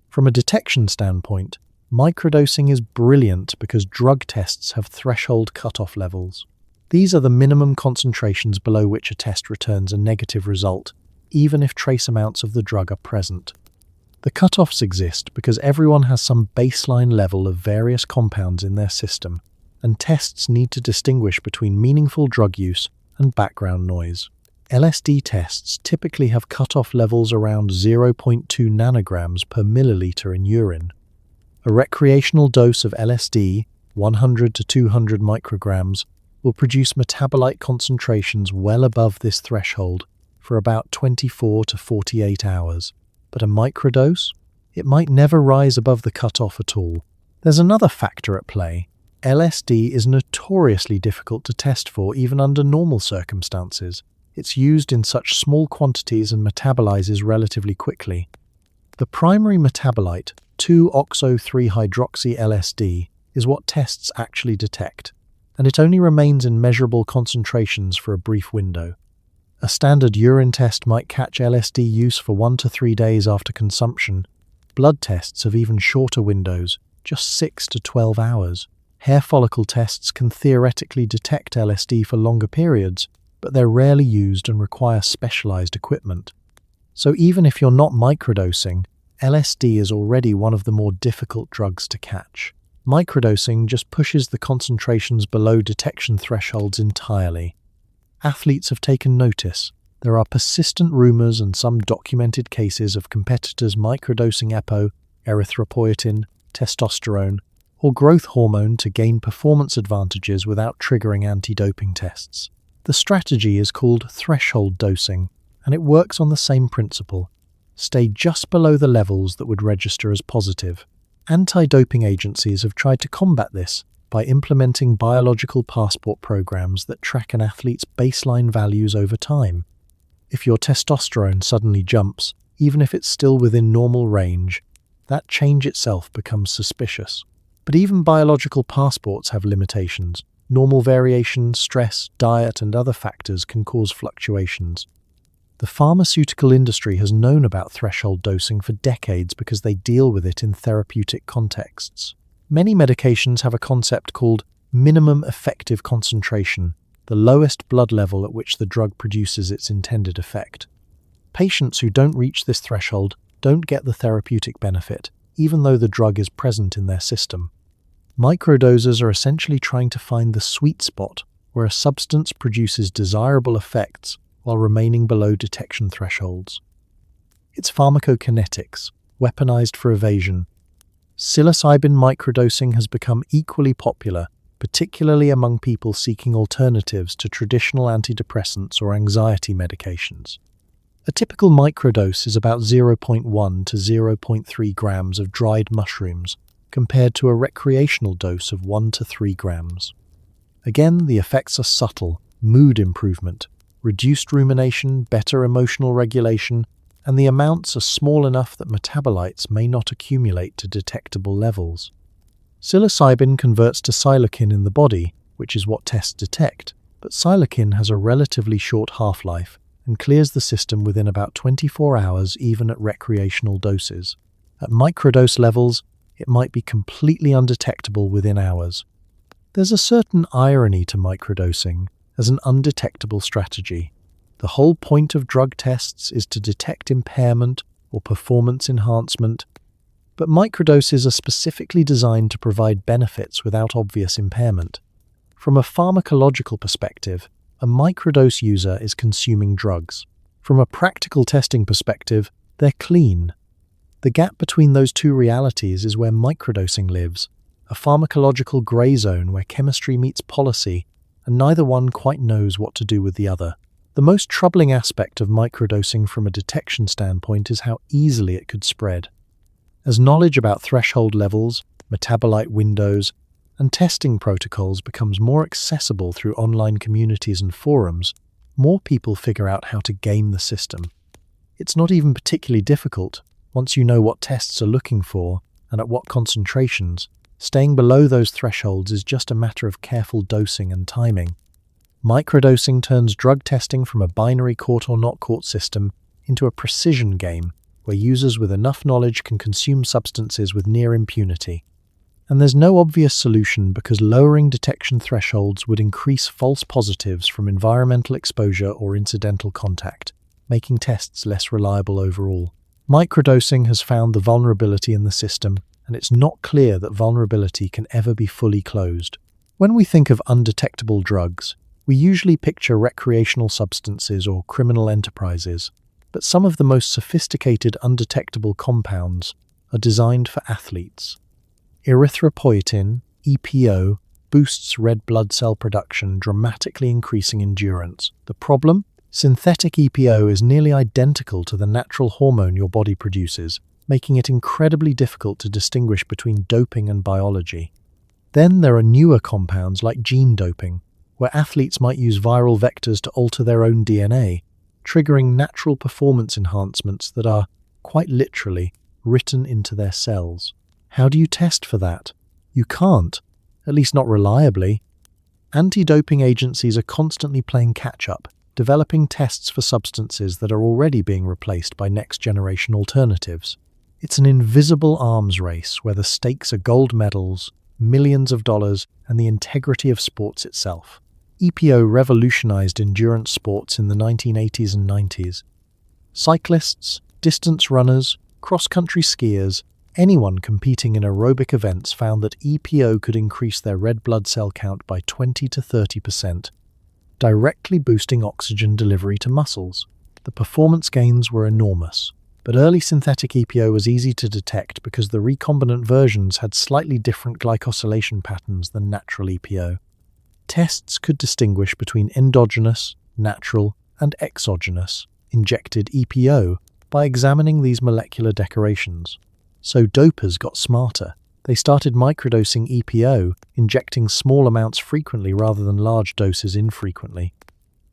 From a detection standpoint, microdosing is brilliant because drug tests have threshold cutoff levels. These are the minimum concentrations below which a test returns a negative result, even if trace amounts of the drug are present. The cutoffs exist because everyone has some baseline level of various compounds in their system, and tests need to distinguish between meaningful drug use and background noise. LSD tests typically have cutoff levels around 0.2 nanograms per milliliter in urine. A recreational dose of LSD, 100 to 200 micrograms, will produce metabolite concentrations well above this threshold for about 24 to 48 hours. But a microdose? It might never rise above the cutoff at all. There's another factor at play. LSD is notoriously difficult to test for even under normal circumstances. It's used in such small quantities and metabolizes relatively quickly. The primary metabolite, 2-oxo-3-hydroxy-LSD, is what tests actually detect, and it only remains in measurable concentrations for a brief window. A standard urine test might catch LSD use for 1 to 3 days after consumption. Blood tests have even shorter windows, just 6 to 12 hours. Hair follicle tests can theoretically detect LSD for longer periods, but they're rarely used and require specialized equipment. So even if you're not microdosing, LSD is already one of the more difficult drugs to catch. Microdosing just pushes the concentrations below detection thresholds entirely. Athletes have taken notice. There are persistent rumors and some documented cases of competitors microdosing EPO, erythropoietin, testosterone, or growth hormone to gain performance advantages without triggering anti-doping tests. The strategy is called threshold dosing, and it works on the same principle. Stay just below the levels that would register as positive. Anti-doping agencies have tried to combat this by implementing biological passport programs that track an athlete's baseline values over time. If your testosterone suddenly jumps, even if it's still within normal range, that change itself becomes suspicious. But even biological passports have limitations. Normal variation, stress, diet, and other factors can cause fluctuations. The pharmaceutical industry has known about threshold dosing for decades because they deal with it in therapeutic contexts. Many medications have a concept called minimum effective concentration, the lowest blood level at which the drug produces its intended effect. Patients who don't reach this threshold don't get the therapeutic benefit, even though the drug is present in their system. Microdosers are essentially trying to find the sweet spot where a substance produces desirable effects while remaining below detection thresholds. It's pharmacokinetics, weaponized for evasion. Psilocybin microdosing has become equally popular, particularly among people seeking alternatives to traditional antidepressants or anxiety medications. A typical microdose is about 0.1 to 0.3 grams of dried mushrooms, compared to a recreational dose of 1 to 3 grams. Again, the effects are subtle: mood improvement, reduced rumination, better emotional regulation, and the amounts are small enough that metabolites may not accumulate to detectable levels. Psilocybin converts to silocaine in the body, which is what tests detect, but silocaine has a relatively short half-life and clears the system within about 24 hours even at recreational doses. At microdose levels, it might be completely undetectable within hours. There's a certain irony to microdosing as an undetectable strategy. The whole point of drug tests is to detect impairment or performance enhancement, but microdoses are specifically designed to provide benefits without obvious impairment. From a pharmacological perspective, a microdose user is consuming drugs. From a practical testing perspective, they're clean. The gap between those two realities is where microdosing lives, a pharmacological grey zone where chemistry meets policy, and neither one quite knows what to do with the other. The most troubling aspect of microdosing from a detection standpoint is how easily it could spread. As knowledge about threshold levels, metabolite windows, and testing protocols becomes more accessible through online communities and forums, more people figure out how to game the system. It's not even particularly difficult. Once you know what tests are looking for and at what concentrations, staying below those thresholds is just a matter of careful dosing and timing. Microdosing turns drug testing from a binary caught or not caught system into a precision game where users with enough knowledge can consume substances with near impunity. And there's no obvious solution because lowering detection thresholds would increase false positives from environmental exposure or incidental contact, making tests less reliable overall. Microdosing has found the vulnerability in the system, and it's not clear that vulnerability can ever be fully closed. When we think of undetectable drugs, we usually picture recreational substances or criminal enterprises, but some of the most sophisticated undetectable compounds are designed for athletes. Erythropoietin, EPO, boosts red blood cell production, dramatically increasing endurance. The problem? Synthetic EPO is nearly identical to the natural hormone your body produces, making it incredibly difficult to distinguish between doping and biology. Then there are newer compounds like gene doping, where athletes might use viral vectors to alter their own DNA, triggering natural performance enhancements that are, quite literally, written into their cells. How do you test for that? You can't, at least not reliably. Anti-doping agencies are constantly playing catch-up, developing tests for substances that are already being replaced by next-generation alternatives. It's an invisible arms race where the stakes are gold medals, millions of dollars, and the integrity of sports itself. EPO revolutionized endurance sports in the 1980s and 90s. Cyclists, distance runners, cross-country skiers, anyone competing in aerobic events found that EPO could increase their red blood cell count by 20 to 30%, directly boosting oxygen delivery to muscles. The performance gains were enormous, but early synthetic EPO was easy to detect because the recombinant versions had slightly different glycosylation patterns than natural EPO. Tests could distinguish between endogenous, natural, and exogenous injected EPO by examining these molecular decorations. So dopers got smarter. They started microdosing EPO, injecting small amounts frequently rather than large doses infrequently.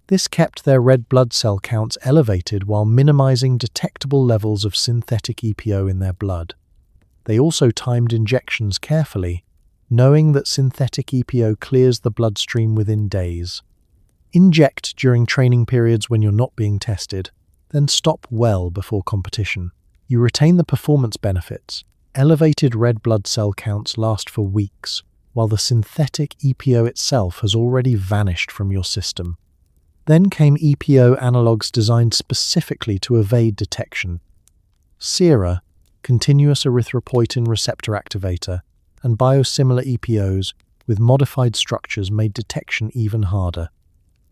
This kept their red blood cell counts elevated while minimizing detectable levels of synthetic EPO in their blood. They also timed injections carefully, knowing that synthetic EPO clears the bloodstream within days. Inject during training periods when you're not being tested, then stop well before competition. You retain the performance benefits. Elevated red blood cell counts last for weeks, while the synthetic EPO itself has already vanished from your system. Then came EPO analogs designed specifically to evade detection. SERA, continuous erythropoietin receptor activator, and biosimilar EPOs with modified structures made detection even harder.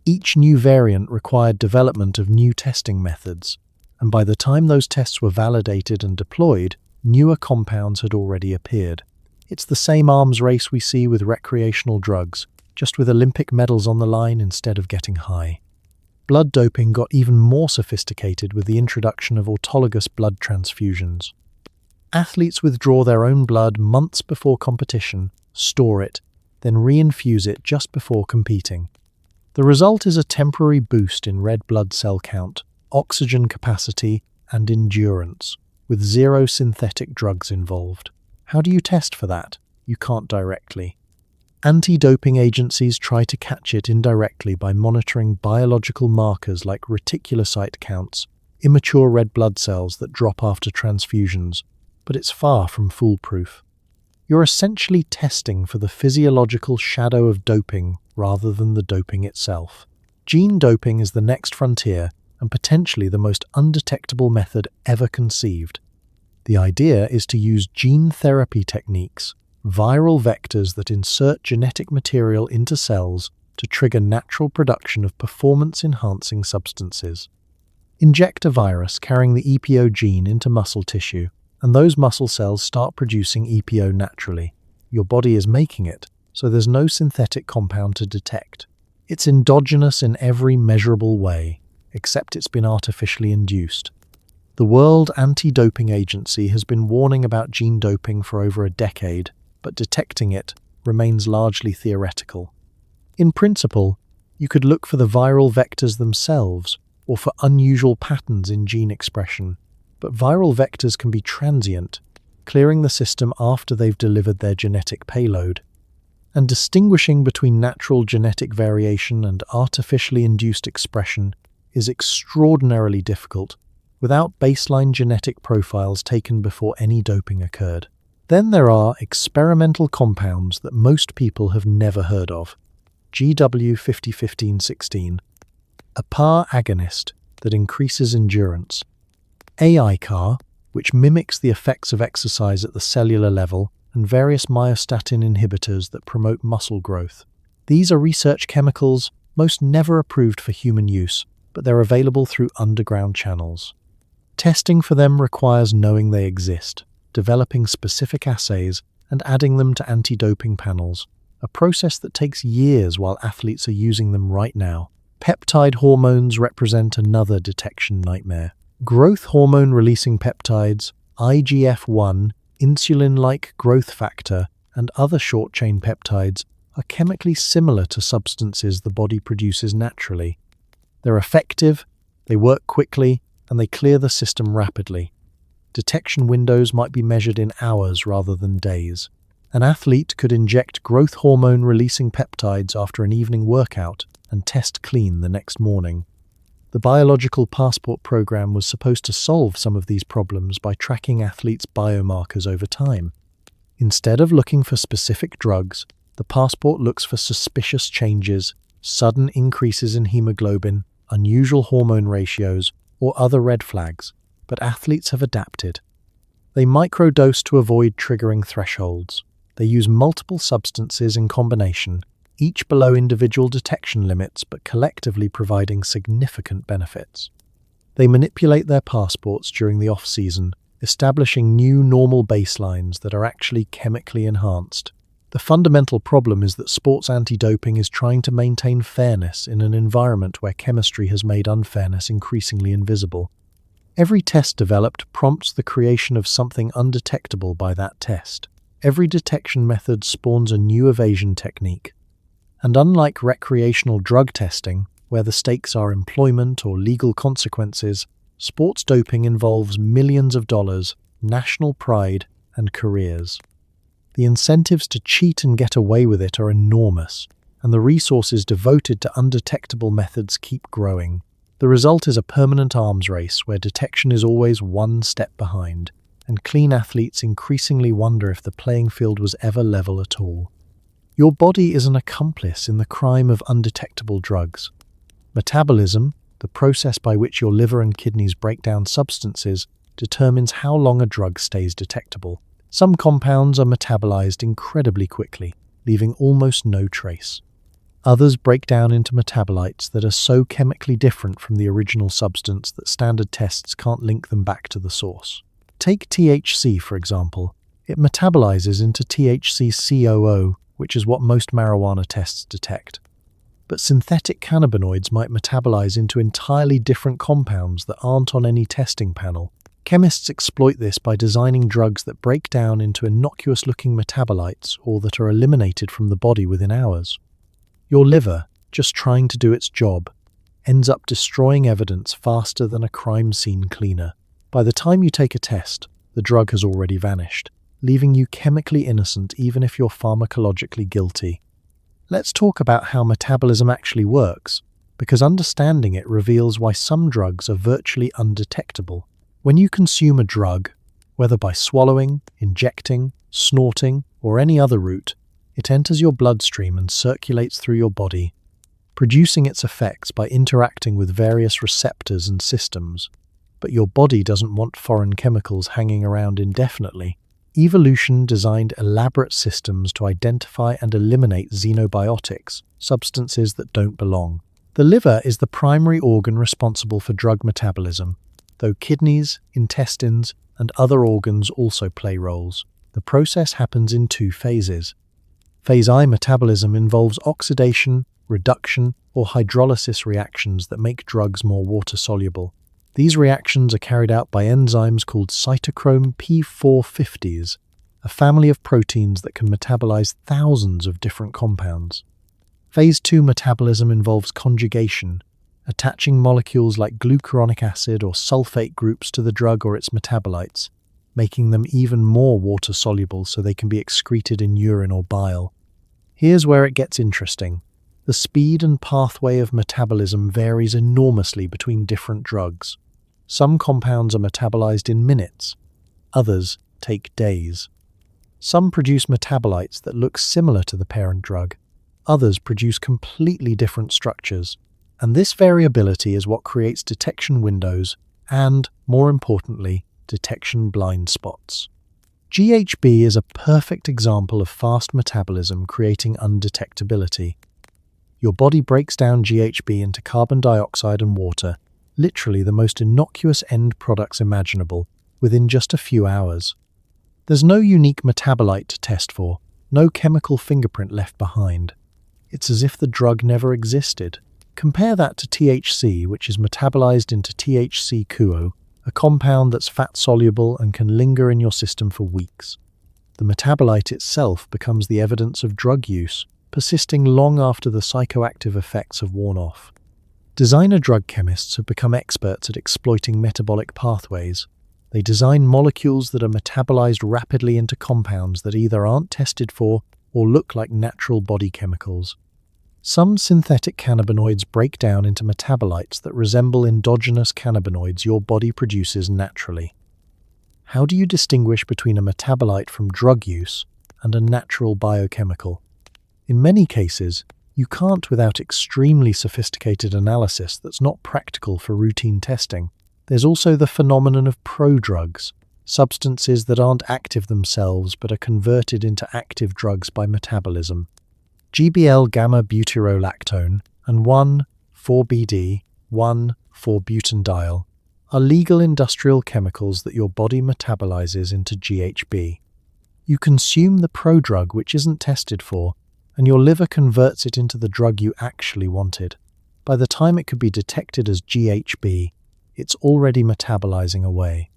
Each new variant required development of new testing methods, and by the time those tests were validated and deployed, newer compounds had already appeared. It's the same arms race we see with recreational drugs, just with Olympic medals on the line instead of getting high. Blood doping got even more sophisticated with the introduction of autologous blood transfusions. Athletes withdraw their own blood months before competition, store it, then reinfuse it just before competing. The result is a temporary boost in red blood cell count, oxygen capacity, and endurance, with zero synthetic drugs involved. How do you test for that? You can't directly. Anti-doping agencies try to catch it indirectly by monitoring biological markers like reticulocyte counts, immature red blood cells that drop after transfusions, but it's far from foolproof. You're essentially testing for the physiological shadow of doping rather than the doping itself. Gene doping is the next frontier and potentially the most undetectable method ever conceived. The idea is to use gene therapy techniques, viral vectors that insert genetic material into cells to trigger natural production of performance-enhancing substances. Inject a virus carrying the EPO gene into muscle tissue, and those muscle cells start producing EPO naturally. Your body is making it, so there's no synthetic compound to detect. It's endogenous in every measurable way, except it's been artificially induced. The World Anti-Doping Agency has been warning about gene doping for over a decade, but detecting it remains largely theoretical. In principle, you could look for the viral vectors themselves or for unusual patterns in gene expression, but viral vectors can be transient, clearing the system after they've delivered their genetic payload. And distinguishing between natural genetic variation and artificially induced expression is extraordinarily difficult without baseline genetic profiles taken before any doping occurred. Then there are experimental compounds that most people have never heard of. GW501516, a PAR agonist that increases endurance. AI-CAR, which mimics the effects of exercise at the cellular level, and various myostatin inhibitors that promote muscle growth. These are research chemicals, most never approved for human use, but they're available through underground channels. Testing for them requires knowing they exist, developing specific assays, and adding them to anti-doping panels, a process that takes years while athletes are using them right now. Peptide hormones represent another detection nightmare. Growth hormone-releasing peptides, IGF-1, insulin-like growth factor, and other short-chain peptides are chemically similar to substances the body produces naturally. They're effective, they work quickly, and they clear the system rapidly. Detection windows might be measured in hours rather than days. An athlete could inject growth hormone-releasing peptides after an evening workout and test clean the next morning. The Biological Passport program was supposed to solve some of these problems by tracking athletes' biomarkers over time. Instead of looking for specific drugs, the passport looks for suspicious changes, sudden increases in hemoglobin, unusual hormone ratios, or other red flags, but athletes have adapted. They microdose to avoid triggering thresholds. They use multiple substances in combination, each below individual detection limits but collectively providing significant benefits. They manipulate their passports during the off-season, establishing new normal baselines that are actually chemically enhanced. The fundamental problem is that sports anti-doping is trying to maintain fairness in an environment where chemistry has made unfairness increasingly invisible. Every test developed prompts the creation of something undetectable by that test. Every detection method spawns a new evasion technique. And unlike recreational drug testing, where the stakes are employment or legal consequences, sports doping involves millions of dollars, national pride, and careers. The incentives to cheat and get away with it are enormous, and the resources devoted to undetectable methods keep growing. The result is a permanent arms race where detection is always one step behind, and clean athletes increasingly wonder if the playing field was ever level at all. Your body is an accomplice in the crime of undetectable drugs. Metabolism, the process by which your liver and kidneys break down substances, determines how long a drug stays detectable. Some compounds are metabolized incredibly quickly, leaving almost no trace. Others break down into metabolites that are so chemically different from the original substance that standard tests can't link them back to the source. Take THC, for example. It metabolizes into THC-COO, which is what most marijuana tests detect. But synthetic cannabinoids might metabolize into entirely different compounds that aren't on any testing panel. Chemists exploit this by designing drugs that break down into innocuous-looking metabolites or that are eliminated from the body within hours. Your liver, just trying to do its job, ends up destroying evidence faster than a crime scene cleaner. By the time you take a test, the drug has already vanished, leaving you chemically innocent even if you're pharmacologically guilty. Let's talk about how metabolism actually works, because understanding it reveals why some drugs are virtually undetectable. When you consume a drug, whether by swallowing, injecting, snorting, or any other route, it enters your bloodstream and circulates through your body, producing its effects by interacting with various receptors and systems. But your body doesn't want foreign chemicals hanging around indefinitely. Evolution designed elaborate systems to identify and eliminate xenobiotics, substances that don't belong. The liver is the primary organ responsible for drug metabolism, though kidneys, intestines, and other organs also play roles. The process happens in two phases. Phase I metabolism involves oxidation, reduction, or hydrolysis reactions that make drugs more water-soluble. These reactions are carried out by enzymes called cytochrome P450s, a family of proteins that can metabolize thousands of different compounds. Phase II metabolism involves conjugation, attaching molecules like glucuronic acid or sulfate groups to the drug or its metabolites, making them even more water-soluble so they can be excreted in urine or bile. Here's where it gets interesting. The speed and pathway of metabolism varies enormously between different drugs. Some compounds are metabolized in minutes, others take days. Some produce metabolites that look similar to the parent drug, others produce completely different structures, and this variability is what creates detection windows and, more importantly, detection blind spots. GHB is a perfect example of fast metabolism creating undetectability. Your body breaks down GHB into carbon dioxide and water, literally the most innocuous end products imaginable, within just a few hours. There's no unique metabolite to test for, no chemical fingerprint left behind. It's as if the drug never existed. Compare that to THC, which is metabolized into THC-CoO, a compound that's fat-soluble and can linger in your system for weeks. The metabolite itself becomes the evidence of drug use, persisting long after the psychoactive effects have worn off. Designer drug chemists have become experts at exploiting metabolic pathways. They design molecules that are metabolized rapidly into compounds that either aren't tested for or look like natural body chemicals. Some synthetic cannabinoids break down into metabolites that resemble endogenous cannabinoids your body produces naturally. How do you distinguish between a metabolite from drug use and a natural biochemical? In many cases, you can't without extremely sophisticated analysis that's not practical for routine testing. There's also the phenomenon of prodrugs, substances that aren't active themselves but are converted into active drugs by metabolism. GBL gamma-butyrolactone and 1,4-BD, 1,4-butanediol are legal industrial chemicals that your body metabolizes into GHB. You consume the prodrug which isn't tested for, and your liver converts it into the drug you actually wanted. By the time it could be detected as GHB, it's already metabolizing away.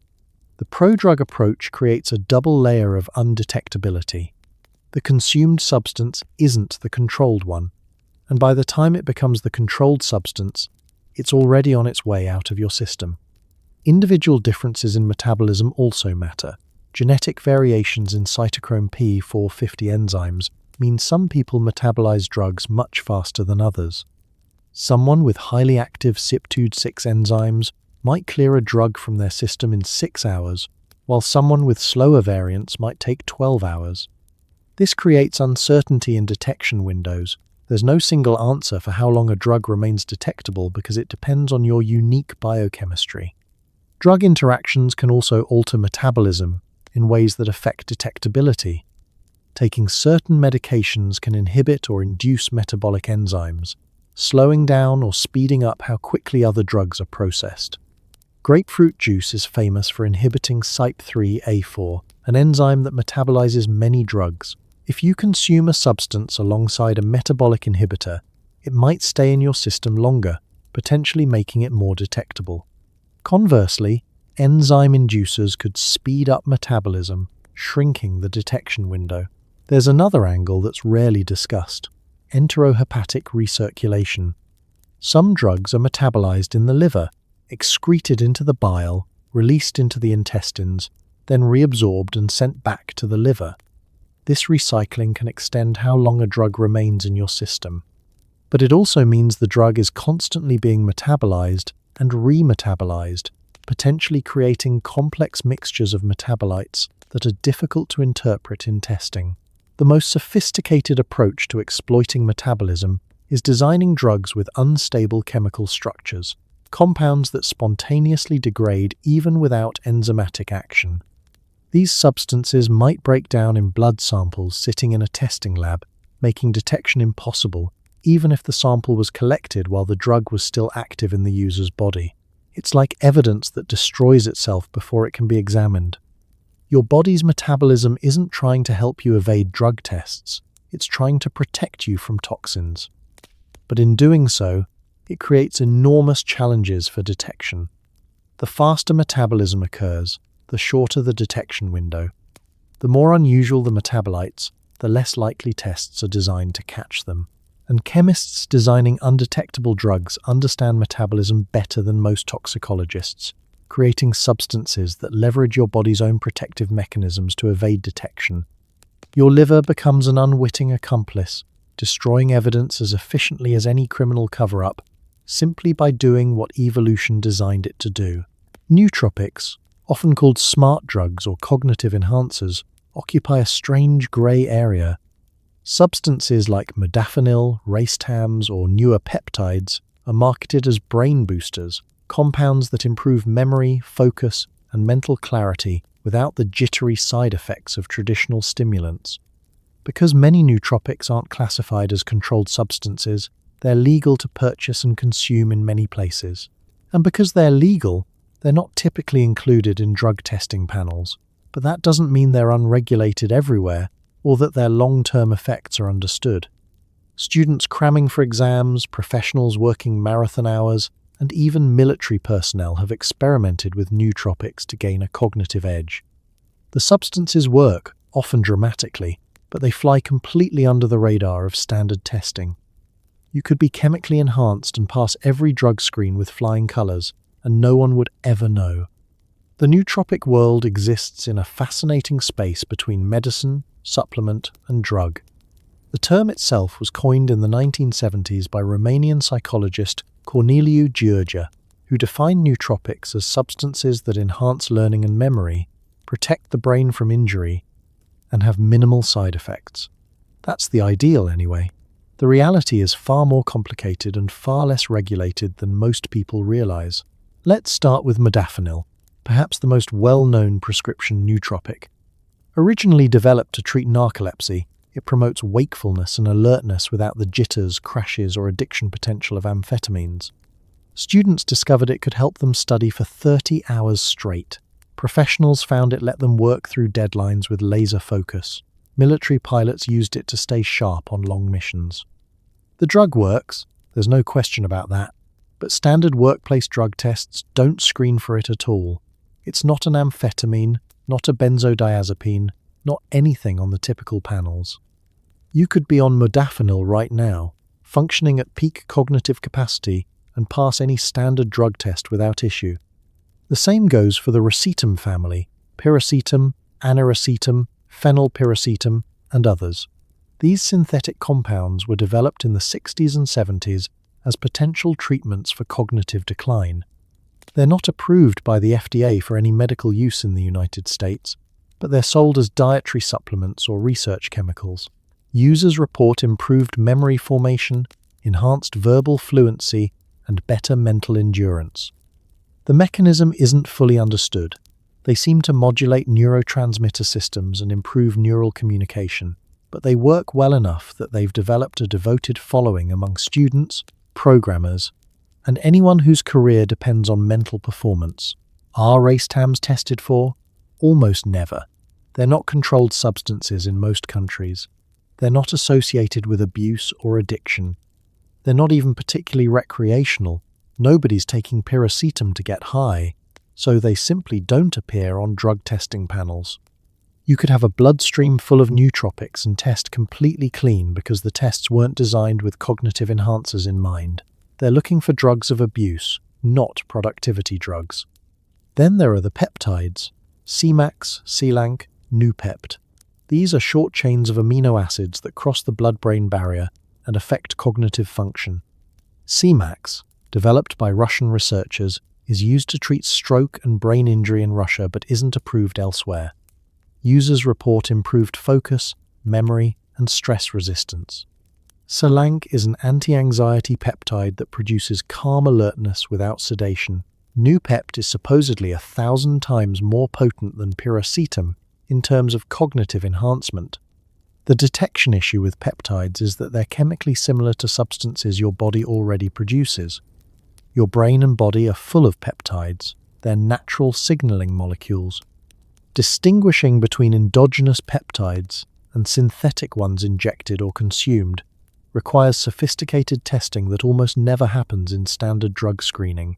The prodrug approach creates a double layer of undetectability. The consumed substance isn't the controlled one, and by the time it becomes the controlled substance, it's already on its way out of your system. Individual differences in metabolism also matter. Genetic variations in cytochrome P450 enzymes mean some people metabolize drugs much faster than others. Someone with highly active CYP2D6 enzymes might clear a drug from their system in 6 hours, while someone with slower variants might take 12 hours. This creates uncertainty in detection windows. There's no single answer for how long a drug remains detectable because it depends on your unique biochemistry. Drug interactions can also alter metabolism in ways that affect detectability. Taking certain medications can inhibit or induce metabolic enzymes, slowing down or speeding up how quickly other drugs are processed. Grapefruit juice is famous for inhibiting CYP3A4, an enzyme that metabolizes many drugs. If you consume a substance alongside a metabolic inhibitor, it might stay in your system longer, potentially making it more detectable. Conversely, enzyme inducers could speed up metabolism, shrinking the detection window. There's another angle that's rarely discussed: enterohepatic recirculation. Some drugs are metabolized in the liver, excreted into the bile, released into the intestines, then reabsorbed and sent back to the liver. This recycling can extend how long a drug remains in your system. But it also means the drug is constantly being metabolized and remetabolized, potentially creating complex mixtures of metabolites that are difficult to interpret in testing. The most sophisticated approach to exploiting metabolism is designing drugs with unstable chemical structures, compounds that spontaneously degrade even without enzymatic action. These substances might break down in blood samples sitting in a testing lab, making detection impossible, even if the sample was collected while the drug was still active in the user's body. It's like evidence that destroys itself before it can be examined. Your body's metabolism isn't trying to help you evade drug tests, it's trying to protect you from toxins. But in doing so, it creates enormous challenges for detection. The faster metabolism occurs, the shorter the detection window. The more unusual the metabolites, the less likely tests are designed to catch them. And chemists designing undetectable drugs understand metabolism better than most toxicologists, creating substances that leverage your body's own protective mechanisms to evade detection. Your liver becomes an unwitting accomplice, destroying evidence as efficiently as any criminal cover-up, simply by doing what evolution designed it to do. Nootropics, often called smart drugs or cognitive enhancers, occupy a strange grey area. Substances like modafinil, racetams, or newer peptides are marketed as brain boosters, compounds that improve memory, focus, and mental clarity without the jittery side effects of traditional stimulants. Because many nootropics aren't classified as controlled substances, they're legal to purchase and consume in many places. And because they're legal, they're not typically included in drug testing panels. But that doesn't mean they're unregulated everywhere, or that their long-term effects are understood. Students cramming for exams, professionals working marathon hours, and even military personnel have experimented with nootropics to gain a cognitive edge. The substances work, often dramatically, but they fly completely under the radar of standard testing. You could be chemically enhanced and pass every drug screen with flying colours, and no one would ever know. The nootropic world exists in a fascinating space between medicine, supplement, and drug. The term itself was coined in the 1970s by Romanian psychologist Corneliu Giurgia, who defined nootropics as substances that enhance learning and memory, protect the brain from injury, and have minimal side effects. That's the ideal, anyway. The reality is far more complicated and far less regulated than most people realize. Let's start with modafinil, perhaps the most well-known prescription nootropic. Originally developed to treat narcolepsy, it promotes wakefulness and alertness without the jitters, crashes, or addiction potential of amphetamines. Students discovered it could help them study for 30 hours straight. Professionals found it let them work through deadlines with laser focus. Military pilots used it to stay sharp on long missions. The drug works, there's no question about that, but standard workplace drug tests don't screen for it at all. It's not an amphetamine, not a benzodiazepine, not anything on the typical panels. You could be on modafinil right now, functioning at peak cognitive capacity, and pass any standard drug test without issue. The same goes for the racetam family, piracetam, aniracetam, phenylpiracetam, and others. These synthetic compounds were developed in the 60s and 70s as potential treatments for cognitive decline. They're not approved by the FDA for any medical use in the United States, but they're sold as dietary supplements or research chemicals. Users report improved memory formation, enhanced verbal fluency, and better mental endurance. The mechanism isn't fully understood. They seem to modulate neurotransmitter systems and improve neural communication, but they work well enough that they've developed a devoted following among students, programmers, and anyone whose career depends on mental performance. Are racetams tested for? Almost never. They're not controlled substances in most countries. They're not associated with abuse or addiction. They're not even particularly recreational. Nobody's taking piracetam to get high, so they simply don't appear on drug testing panels. You could have a bloodstream full of nootropics and test completely clean because the tests weren't designed with cognitive enhancers in mind. They're looking for drugs of abuse, not productivity drugs. Then there are the peptides, Cmax, Clank, Noopept. These are short chains of amino acids that cross the blood-brain barrier and affect cognitive function. Cmax, developed by Russian researchers, is used to treat stroke and brain injury in Russia but isn't approved elsewhere. Users report improved focus, memory, and stress resistance. Clank is an anti-anxiety peptide that produces calm alertness without sedation. Noopept is supposedly 1,000 times more potent than piracetam in terms of cognitive enhancement. The detection issue with peptides is that they're chemically similar to substances your body already produces. Your brain and body are full of peptides. They're natural signaling molecules. Distinguishing between endogenous peptides and synthetic ones injected or consumed requires sophisticated testing that almost never happens in standard drug screening.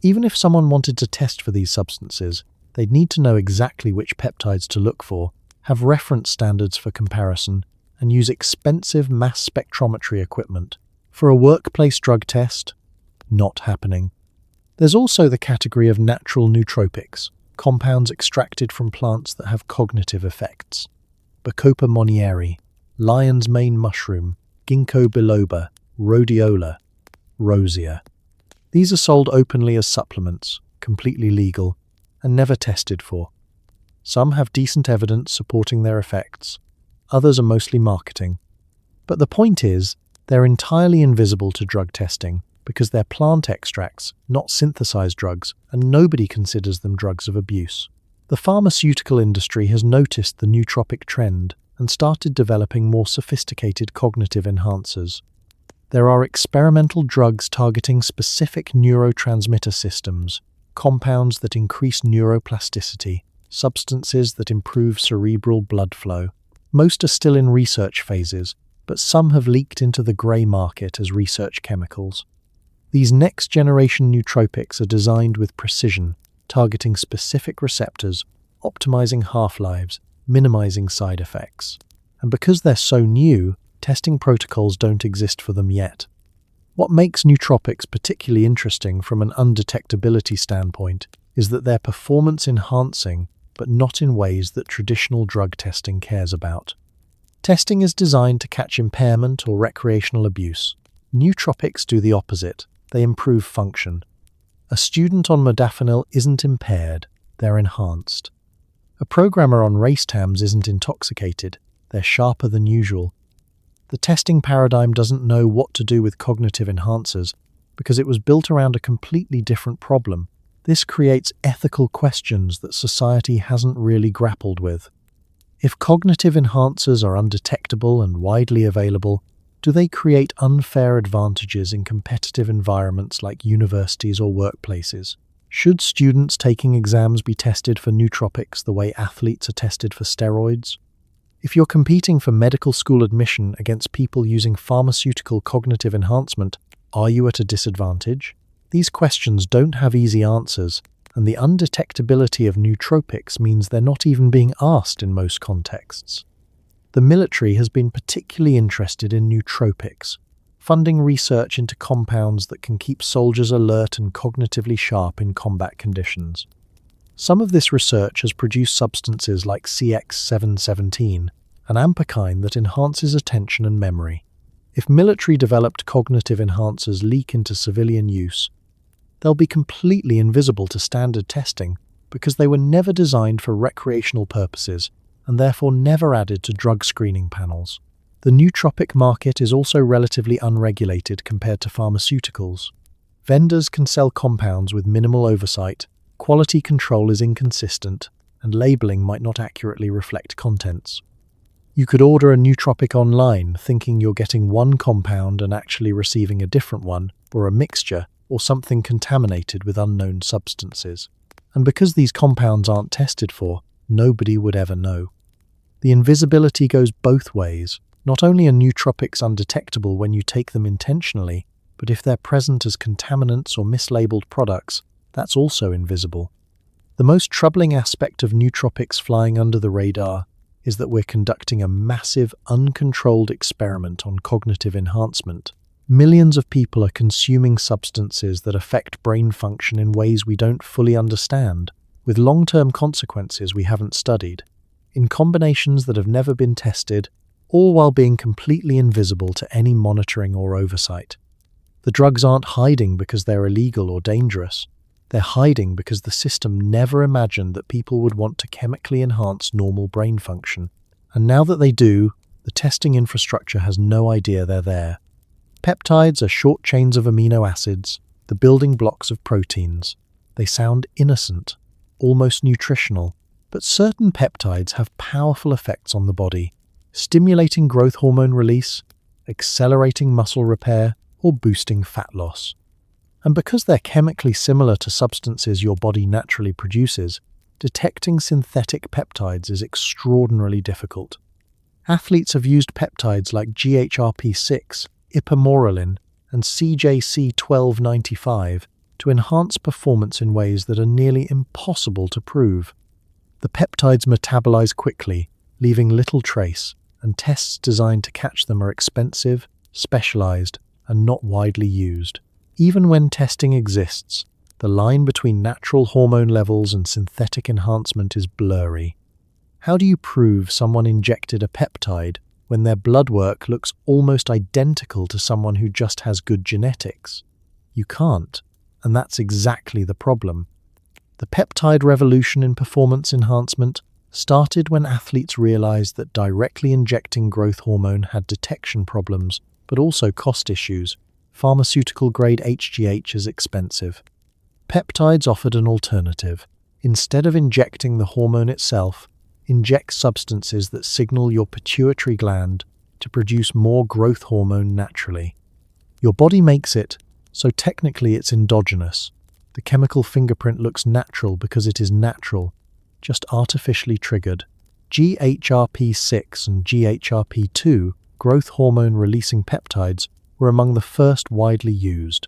Even if someone wanted to test for these substances, they'd need to know exactly which peptides to look for, have reference standards for comparison, and use expensive mass spectrometry equipment. For a workplace drug test, not happening. There's also the category of natural nootropics, compounds extracted from plants that have cognitive effects. Bacopa monnieri, lion's mane mushroom, ginkgo biloba, rhodiola, rosea. These are sold openly as supplements, completely legal, and never tested for. Some have decent evidence supporting their effects, others are mostly marketing. But the point is, they're entirely invisible to drug testing because they're plant extracts, not synthesized drugs, and nobody considers them drugs of abuse. The pharmaceutical industry has noticed the nootropic trend and started developing more sophisticated cognitive enhancers. There are experimental drugs targeting specific neurotransmitter systems, compounds that increase neuroplasticity, substances that improve cerebral blood flow. Most are still in research phases, but some have leaked into the grey market as research chemicals. These next-generation nootropics are designed with precision, targeting specific receptors, optimizing half-lives, minimizing side effects. And because they're so new, testing protocols don't exist for them yet. What makes nootropics particularly interesting from an undetectability standpoint is that they're performance-enhancing, but not in ways that traditional drug testing cares about. Testing is designed to catch impairment or recreational abuse. Nootropics do the opposite. They improve function. A student on modafinil isn't impaired, they're enhanced. A programmer on racetams isn't intoxicated, they're sharper than usual. The testing paradigm doesn't know what to do with cognitive enhancers because it was built around a completely different problem. This creates ethical questions that society hasn't really grappled with. If cognitive enhancers are undetectable and widely available, do they create unfair advantages in competitive environments like universities or workplaces? Should students taking exams be tested for nootropics the way athletes are tested for steroids? If you're competing for medical school admission against people using pharmaceutical cognitive enhancement, are you at a disadvantage? These questions don't have easy answers, and the undetectability of nootropics means they're not even being asked in most contexts. The military has been particularly interested in nootropics, funding research into compounds that can keep soldiers alert and cognitively sharp in combat conditions. Some of this research has produced substances like CX-717, an ampakine that enhances attention and memory. If military-developed cognitive enhancers leak into civilian use, they'll be completely invisible to standard testing because they were never designed for recreational purposes and therefore never added to drug screening panels. The nootropic market is also relatively unregulated compared to pharmaceuticals. Vendors can sell compounds with minimal oversight, quality control is inconsistent, and labeling might not accurately reflect contents. You could order a nootropic online thinking you're getting one compound and actually receiving a different one, or a mixture, or something contaminated with unknown substances. And because these compounds aren't tested for, nobody would ever know. The invisibility goes both ways. Not only are nootropics undetectable when you take them intentionally, but if they're present as contaminants or mislabeled products, that's also invisible. The most troubling aspect of nootropics flying under the radar is that we're conducting a massive, uncontrolled experiment on cognitive enhancement. Millions of people are consuming substances that affect brain function in ways we don't fully understand, with long-term consequences we haven't studied, in combinations that have never been tested, all while being completely invisible to any monitoring or oversight. The drugs aren't hiding because they're illegal or dangerous. They're hiding because the system never imagined that people would want to chemically enhance normal brain function. And now that they do, the testing infrastructure has no idea they're there. Peptides are short chains of amino acids, the building blocks of proteins. They sound innocent, almost nutritional, but certain peptides have powerful effects on the body, stimulating growth hormone release, accelerating muscle repair, or boosting fat loss. And because they're chemically similar to substances your body naturally produces, detecting synthetic peptides is extraordinarily difficult. Athletes have used peptides like GHRP6, ipamorelin, and CJC1295 to enhance performance in ways that are nearly impossible to prove. The peptides metabolize quickly, leaving little trace, and tests designed to catch them are expensive, specialized, and not widely used. Even when testing exists, the line between natural hormone levels and synthetic enhancement is blurry. How do you prove someone injected a peptide when their blood work looks almost identical to someone who just has good genetics? You can't, and that's exactly the problem. The peptide revolution in performance enhancement started when athletes realized that directly injecting growth hormone had detection problems, but also cost issues. Pharmaceutical-grade HGH is expensive. Peptides offered an alternative. Instead of injecting the hormone itself, inject substances that signal your pituitary gland to produce more growth hormone naturally. Your body makes it, so technically it's endogenous. The chemical fingerprint looks natural because it is natural, just artificially triggered. GHRP6 and GHRP2, growth hormone-releasing peptides, were among the first widely used.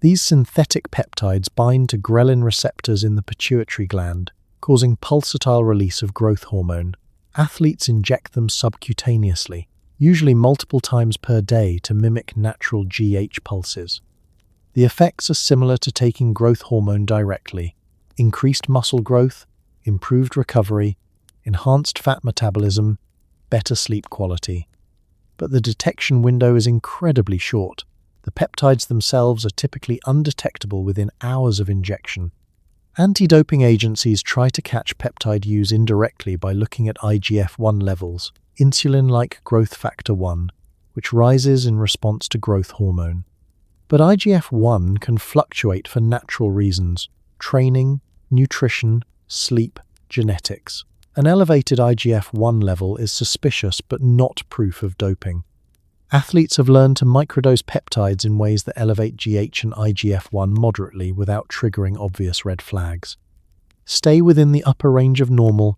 These synthetic peptides bind to ghrelin receptors in the pituitary gland, causing pulsatile release of growth hormone. Athletes inject them subcutaneously, usually multiple times per day to mimic natural GH pulses. The effects are similar to taking growth hormone directly: increased muscle growth, improved recovery, enhanced fat metabolism, better sleep quality. But the detection window is incredibly short. The peptides themselves are typically undetectable within hours of injection. Anti-doping agencies try to catch peptide use indirectly by looking at IGF-1 levels, insulin-like growth factor 1, which rises in response to growth hormone. But IGF-1 can fluctuate for natural reasons: training, nutrition, sleep, genetics. An elevated IGF-1 level is suspicious but not proof of doping. Athletes have learned to microdose peptides in ways that elevate GH and IGF-1 moderately without triggering obvious red flags. Stay within the upper range of normal,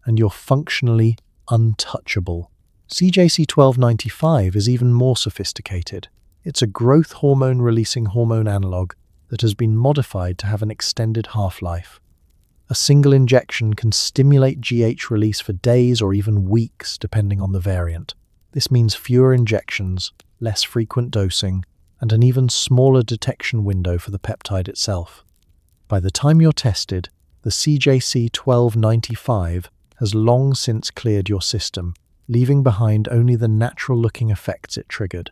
and you're functionally untouchable. CJC1295 is even more sophisticated. It's a growth hormone-releasing hormone analog that has been modified to have an extended half-life. A single injection can stimulate GH release for days or even weeks, depending on the variant. This means fewer injections, less frequent dosing, and an even smaller detection window for the peptide itself. By the time you're tested, the CJC1295 has long since cleared your system, leaving behind only the natural-looking effects it triggered.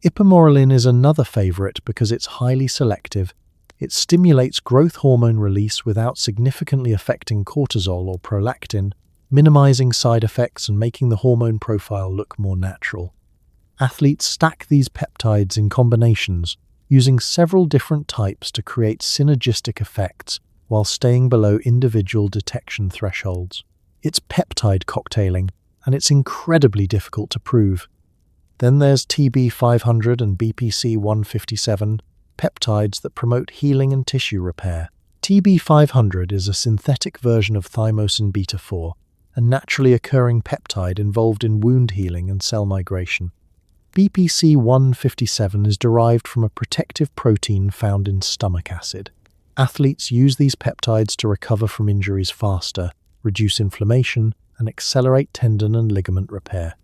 Ipamorelin is another favorite because it's highly selective. It stimulates growth hormone release without significantly affecting cortisol or prolactin, minimizing side effects and making the hormone profile look more natural. Athletes stack these peptides in combinations, using several different types to create synergistic effects while staying below individual detection thresholds. It's peptide cocktailing, and it's incredibly difficult to prove. Then there's TB500 and BPC157, peptides that promote healing and tissue repair. TB500 is a synthetic version of thymosin beta-4, a naturally occurring peptide involved in wound healing and cell migration. BPC157 is derived from a protective protein found in stomach acid. Athletes use these peptides to recover from injuries faster, reduce inflammation, and accelerate tendon and ligament repair.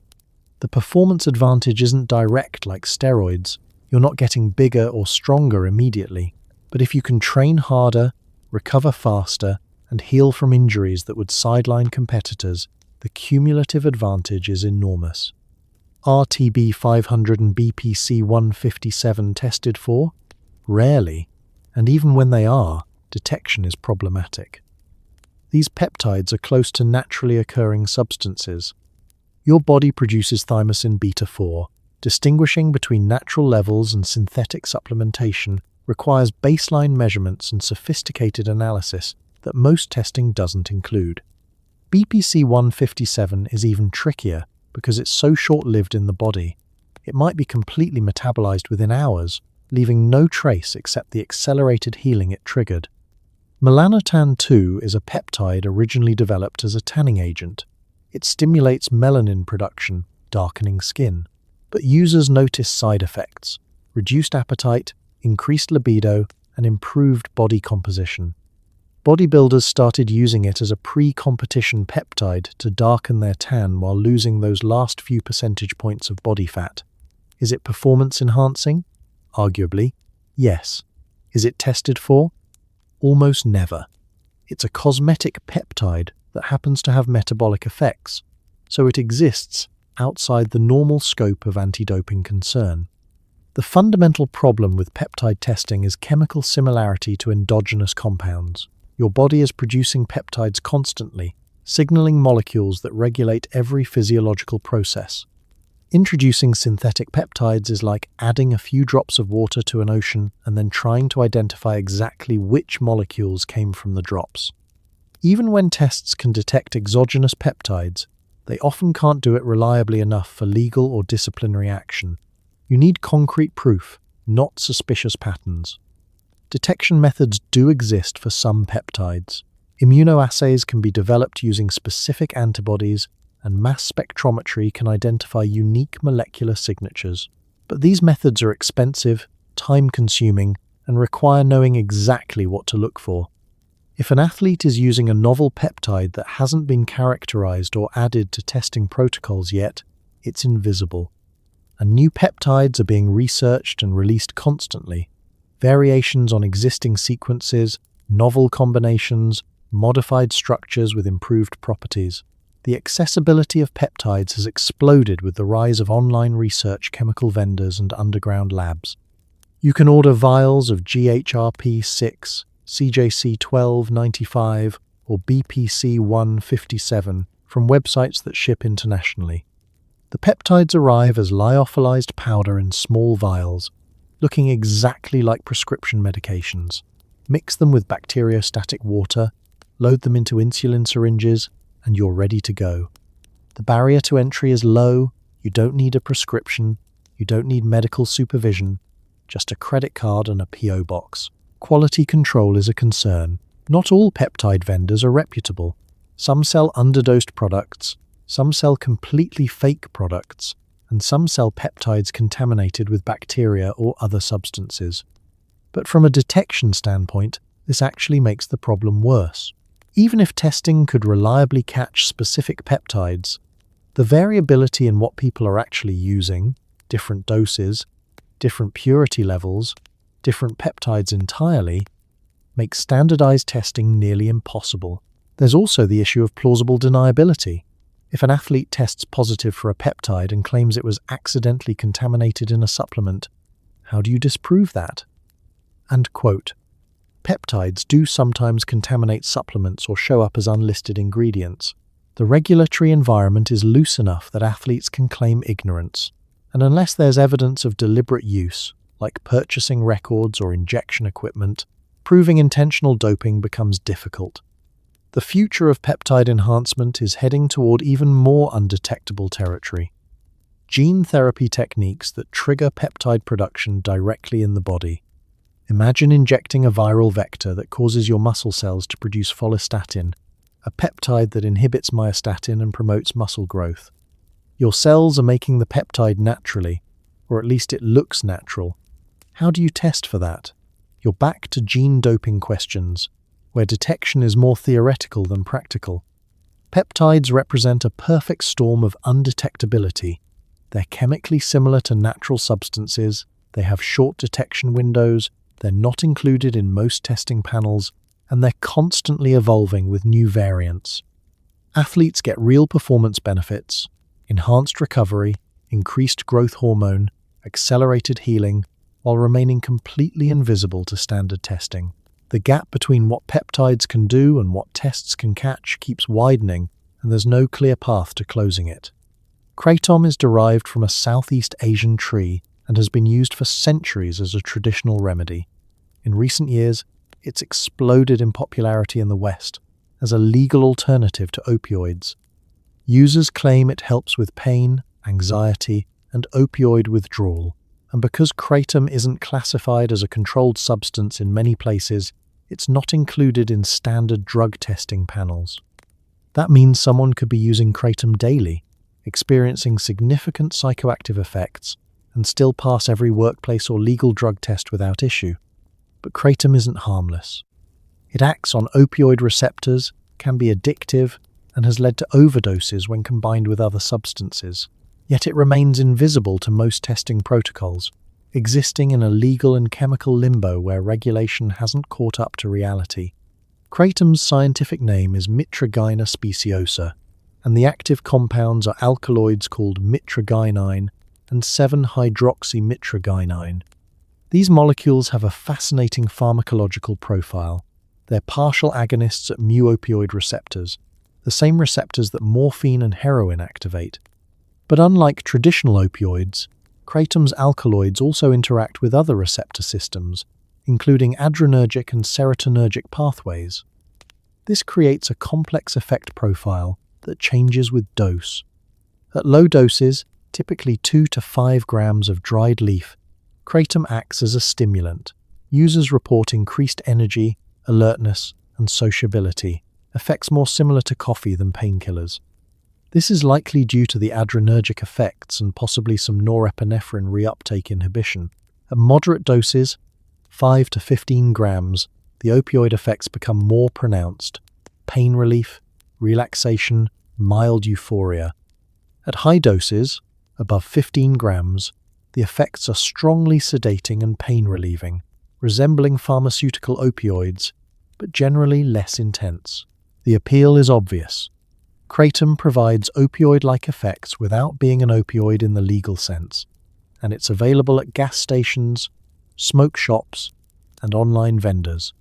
The performance advantage isn't direct like steroids. You're not getting bigger or stronger immediately. But if you can train harder, recover faster, and heal from injuries that would sideline competitors, the cumulative advantage is enormous. Are TB500 and BPC157 tested for? Rarely, and even when they are, detection is problematic. These peptides are close to naturally occurring substances. Your body produces thymosin beta-4. Distinguishing between natural levels and synthetic supplementation requires baseline measurements and sophisticated analysis that most testing doesn't include. BPC157 is even trickier because it's so short-lived in the body. It might be completely metabolized within hours, leaving no trace except the accelerated healing it triggered. Melanotan-2 is a peptide originally developed as a tanning agent. It stimulates melanin production, darkening skin. But users notice side effects: reduced appetite, increased libido, and improved body composition. Bodybuilders started using it as a pre-competition peptide to darken their tan while losing those last few percentage points of body fat. Is it performance enhancing? Arguably, yes. Is it tested for? Almost never. It's a cosmetic peptide that happens to have metabolic effects, so it exists outside the normal scope of anti-doping concern. The fundamental problem with peptide testing is chemical similarity to endogenous compounds. Your body is producing peptides constantly, signaling molecules that regulate every physiological process. Introducing synthetic peptides is like adding a few drops of water to an ocean and then trying to identify exactly which molecules came from the drops. Even when tests can detect exogenous peptides, they often can't do it reliably enough for legal or disciplinary action. You need concrete proof, not suspicious patterns. Detection methods do exist for some peptides. Immunoassays can be developed using specific antibodies, and mass spectrometry can identify unique molecular signatures. But these methods are expensive, time-consuming, and require knowing exactly what to look for. If an athlete is using a novel peptide that hasn't been characterized or added to testing protocols yet, it's invisible. And new peptides are being researched and released constantly. Variations on existing sequences, novel combinations, modified structures with improved properties. The accessibility of peptides has exploded with the rise of online research, chemical vendors, and underground labs. You can order vials of GHRP6, CJC1295, or BPC157 from websites that ship internationally. The peptides arrive as lyophilized powder in small vials, looking exactly like prescription medications. Mix them with bacteriostatic water, load them into insulin syringes, and you're ready to go. The barrier to entry is low, you don't need a prescription, you don't need medical supervision, just a credit card and a PO box. Quality control is a concern. Not all peptide vendors are reputable. Some sell underdosed products, some sell completely fake products, and some sell peptides contaminated with bacteria or other substances. But from a detection standpoint, this actually makes the problem worse. Even if testing could reliably catch specific peptides, the variability in what people are actually using, different doses, different purity levels, different peptides entirely, makes standardized testing nearly impossible. There's also the issue of plausible deniability. If an athlete tests positive for a peptide and claims it was accidentally contaminated in a supplement, how do you disprove that? And quote, peptides do sometimes contaminate supplements or show up as unlisted ingredients. The regulatory environment is loose enough that athletes can claim ignorance. And unless there's evidence of deliberate use, like purchasing records or injection equipment, proving intentional doping becomes difficult. The future of peptide enhancement is heading toward even more undetectable territory. Gene therapy techniques that trigger peptide production directly in the body. Imagine injecting a viral vector that causes your muscle cells to produce follistatin, a peptide that inhibits myostatin and promotes muscle growth. Your cells are making the peptide naturally, or at least it looks natural. How do you test for that? You're back to gene doping questions, where detection is more theoretical than practical. Peptides represent a perfect storm of undetectability. They're chemically similar to natural substances, they have short detection windows, they're not included in most testing panels, and they're constantly evolving with new variants. Athletes get real performance benefits, enhanced recovery, increased growth hormone, accelerated healing, while remaining completely invisible to standard testing. The gap between what peptides can do and what tests can catch keeps widening, and there's no clear path to closing it. Kratom is derived from a Southeast Asian tree and has been used for centuries as a traditional remedy. In recent years, it's exploded in popularity in the West as a legal alternative to opioids. Users claim it helps with pain, anxiety, and opioid withdrawal, and because kratom isn't classified as a controlled substance in many places, it's not included in standard drug testing panels. That means someone could be using kratom daily, experiencing significant psychoactive effects, and still pass every workplace or legal drug test without issue. But kratom isn't harmless. It acts on opioid receptors, can be addictive, and has led to overdoses when combined with other substances. Yet it remains invisible to most testing protocols, existing in a legal and chemical limbo where regulation hasn't caught up to reality. Kratom's scientific name is Mitragyna speciosa, and the active compounds are alkaloids called mitragynine and 7-hydroxymitragynine. These molecules have a fascinating pharmacological profile. They're partial agonists at mu-opioid receptors, the same receptors that morphine and heroin activate. But unlike traditional opioids, kratom's alkaloids also interact with other receptor systems, including adrenergic and serotonergic pathways. This creates a complex effect profile that changes with dose. At low doses, typically 2 to 5 grams of dried leaf, kratom acts as a stimulant. Users report increased energy, alertness, and sociability, effects more similar to coffee than painkillers. This is likely due to the adrenergic effects and possibly some norepinephrine reuptake inhibition. At moderate doses, 5 to 15 grams, the opioid effects become more pronounced: pain relief, relaxation, mild euphoria. At high doses, above 15 grams, the effects are strongly sedating and pain-relieving, resembling pharmaceutical opioids, but generally less intense. The appeal is obvious. Kratom provides opioid-like effects without being an opioid in the legal sense, and it's available at gas stations, smoke shops, and online vendors.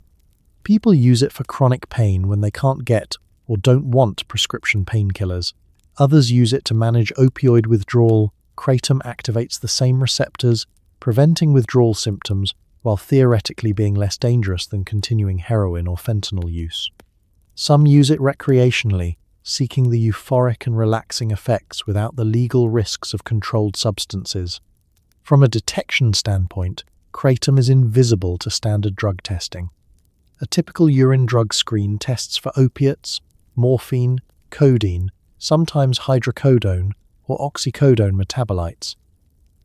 People use it for chronic pain when they can't get or don't want prescription painkillers. Others use it to manage opioid withdrawal. Kratom activates the same receptors, preventing withdrawal symptoms while theoretically being less dangerous than continuing heroin or fentanyl use. Some use it recreationally, seeking the euphoric and relaxing effects without the legal risks of controlled substances. From a detection standpoint, kratom is invisible to standard drug testing. A typical urine drug screen tests for opiates, morphine, codeine, sometimes hydrocodone, or oxycodone metabolites.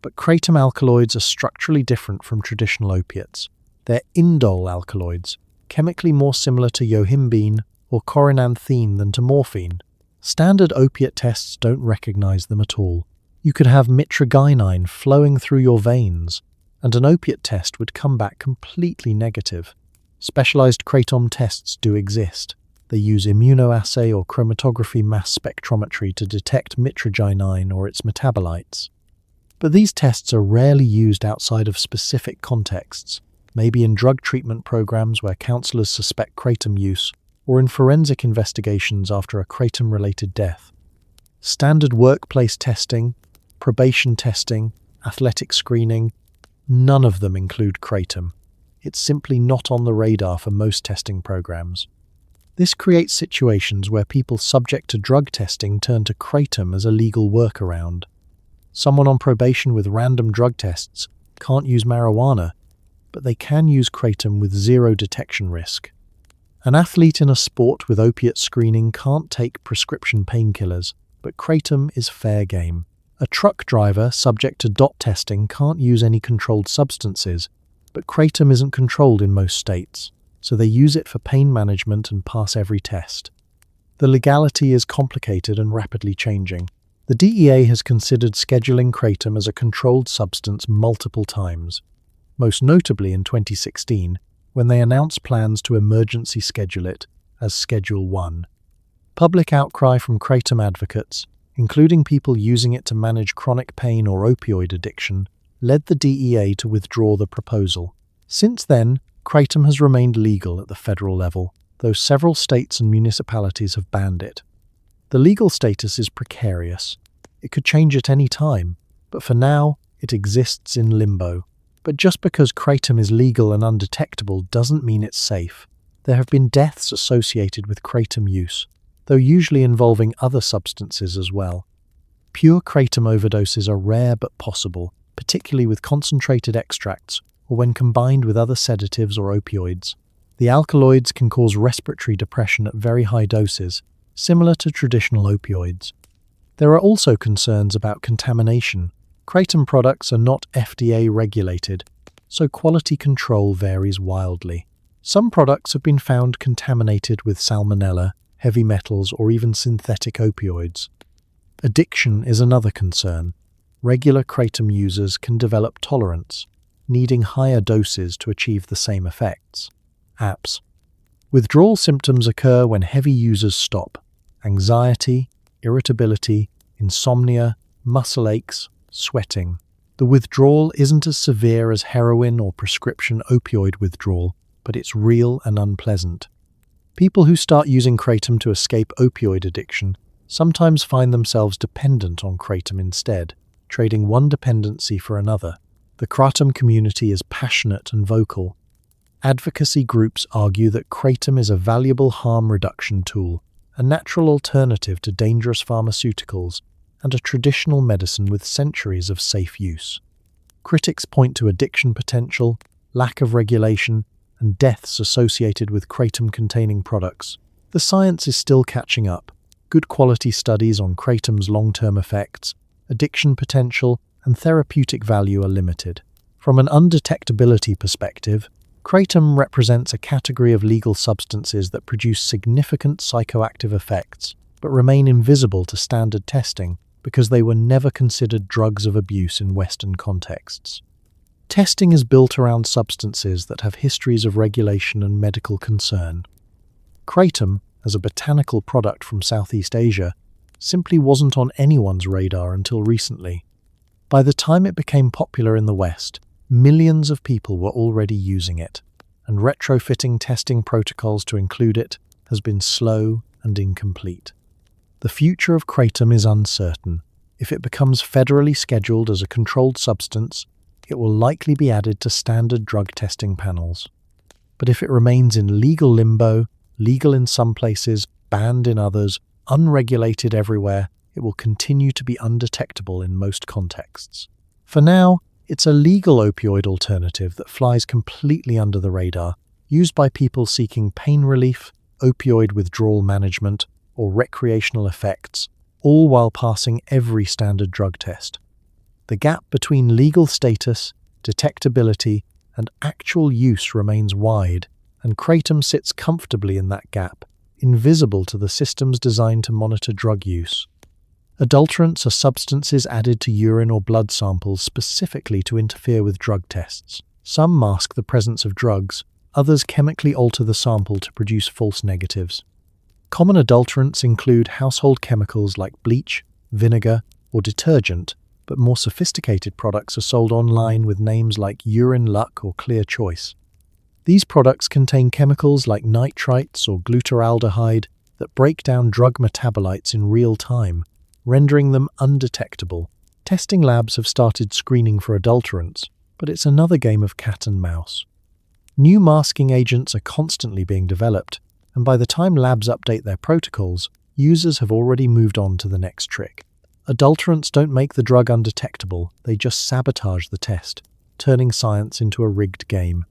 But kratom alkaloids are structurally different from traditional opiates. They're indole alkaloids, chemically more similar to yohimbine or corinanthine than to morphine. Standard opiate tests don't recognize them at all. You could have mitragynine flowing through your veins, and an opiate test would come back completely negative. Specialized kratom tests do exist. They use immunoassay or chromatography mass spectrometry to detect mitragynine or its metabolites. But these tests are rarely used outside of specific contexts, maybe in drug treatment programs where counselors suspect kratom use, or in forensic investigations after a kratom-related death. Standard workplace testing, probation testing, athletic screening, None of them include kratom. It's simply not on the radar for most testing programs. This creates situations where people subject to drug testing turn to kratom as a legal workaround. Someone on probation with random drug tests can't use marijuana, but they can use kratom with zero detection risk. An athlete in a sport with opiate screening can't take prescription painkillers, but kratom is fair game. A truck driver subject to DOT testing can't use any controlled substances, but kratom isn't controlled in most states, so they use it for pain management and pass every test. The legality is complicated and rapidly changing. The DEA has considered scheduling kratom as a controlled substance multiple times, most notably in 2016, when they announced plans to emergency schedule it as Schedule 1. Public outcry from kratom advocates, including people using it to manage chronic pain or opioid addiction, led the DEA to withdraw the proposal. Since then, kratom has remained legal at the federal level, though several states and municipalities have banned it. The legal status is precarious. It could change at any time, but for now, it exists in limbo. But just because kratom is legal and undetectable doesn't mean it's safe. There have been deaths associated with kratom use, though usually involving other substances as well. Pure kratom overdoses are rare but possible, particularly with concentrated extracts or when combined with other sedatives or opioids. The alkaloids can cause respiratory depression at very high doses, similar to traditional opioids. There are also concerns about contamination. Kratom products are not FDA regulated, so quality control varies wildly. Some products have been found contaminated with salmonella, heavy metals, or even synthetic opioids. Addiction is another concern. Regular kratom users can develop tolerance, needing higher doses to achieve the same effects. Apps. Withdrawal symptoms occur when heavy users stop. Anxiety, irritability, insomnia, muscle aches, sweating. The withdrawal isn't as severe as heroin or prescription opioid withdrawal, but it's real and unpleasant. People who start using kratom to escape opioid addiction sometimes find themselves dependent on kratom instead, trading one dependency for another. The kratom community is passionate and vocal. Advocacy groups argue that kratom is a valuable harm reduction tool, a natural alternative to dangerous pharmaceuticals, and a traditional medicine with centuries of safe use. Critics point to addiction potential, lack of regulation, and deaths associated with kratom-containing products. The science is still catching up. Good quality studies on kratom's long-term effects, addiction potential, and therapeutic value are limited. From an undetectability perspective, kratom represents a category of legal substances that produce significant psychoactive effects, but remain invisible to standard testing because they were never considered drugs of abuse in Western contexts. Testing is built around substances that have histories of regulation and medical concern. Kratom, as a botanical product from Southeast Asia, simply wasn't on anyone's radar until recently. By the time it became popular in the West, millions of people were already using it, and retrofitting testing protocols to include it has been slow and incomplete. The future of kratom is uncertain. If it becomes federally scheduled as a controlled substance, it will likely be added to standard drug testing panels. But if it remains in legal limbo, legal in some places, banned in others, unregulated everywhere, it will continue to be undetectable in most contexts. For now, it's a legal opioid alternative that flies completely under the radar, used by people seeking pain relief, opioid withdrawal management, or recreational effects, all while passing every standard drug test. The gap between legal status, detectability, and actual use remains wide, and kratom sits comfortably in that gap, invisible to the systems designed to monitor drug use. Adulterants are substances added to urine or blood samples specifically to interfere with drug tests. Some mask the presence of drugs, others chemically alter the sample to produce false negatives. Common adulterants include household chemicals like bleach, vinegar, or detergent, but more sophisticated products are sold online with names like Urine Luck or Clear Choice. These products contain chemicals like nitrites or glutaraldehyde that break down drug metabolites in real time, rendering them undetectable. Testing labs have started screening for adulterants, but it's another game of cat and mouse. New masking agents are constantly being developed, and by the time labs update their protocols, users have already moved on to the next trick. Adulterants don't make the drug undetectable, they just sabotage the test, turning science into a rigged game.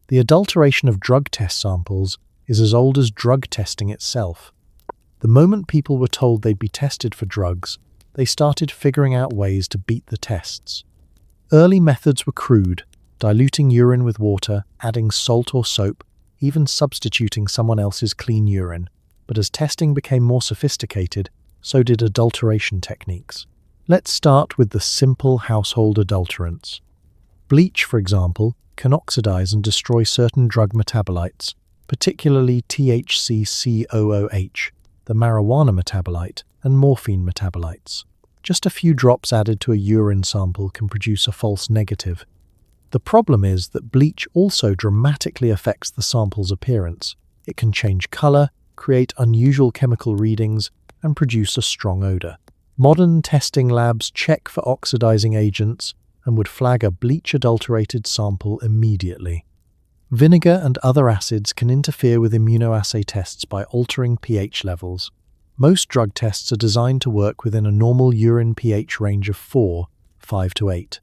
The adulteration of drug test samples is as old as drug testing itself. The moment people were told they'd be tested for drugs, they started figuring out ways to beat the tests. Early methods were crude, diluting urine with water, adding salt or soap, even substituting someone else's clean urine. But as testing became more sophisticated, so did adulteration techniques. Let's start with the simple household adulterants. Bleach, for example, can oxidize and destroy certain drug metabolites, particularly THC-COOH, the marijuana metabolite, and morphine metabolites. Just a few drops added to a urine sample can produce a false negative. The problem is that bleach also dramatically affects the sample's appearance. It can change color, create unusual chemical readings, and produce a strong odor. Modern testing labs check for oxidizing agents and would flag a bleach-adulterated sample immediately. Vinegar and other acids can interfere with immunoassay tests by altering pH levels. Most drug tests are designed to work within a normal urine pH range of 5 to 8.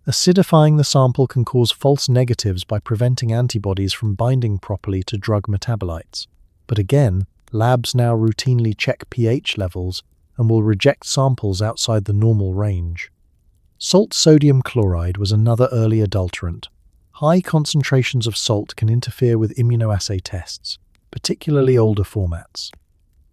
Acidifying the sample can cause false negatives by preventing antibodies from binding properly to drug metabolites. But again, labs now routinely check pH levels and will reject samples outside the normal range. Salt sodium chloride was another early adulterant. High concentrations of salt can interfere with immunoassay tests, particularly older formats.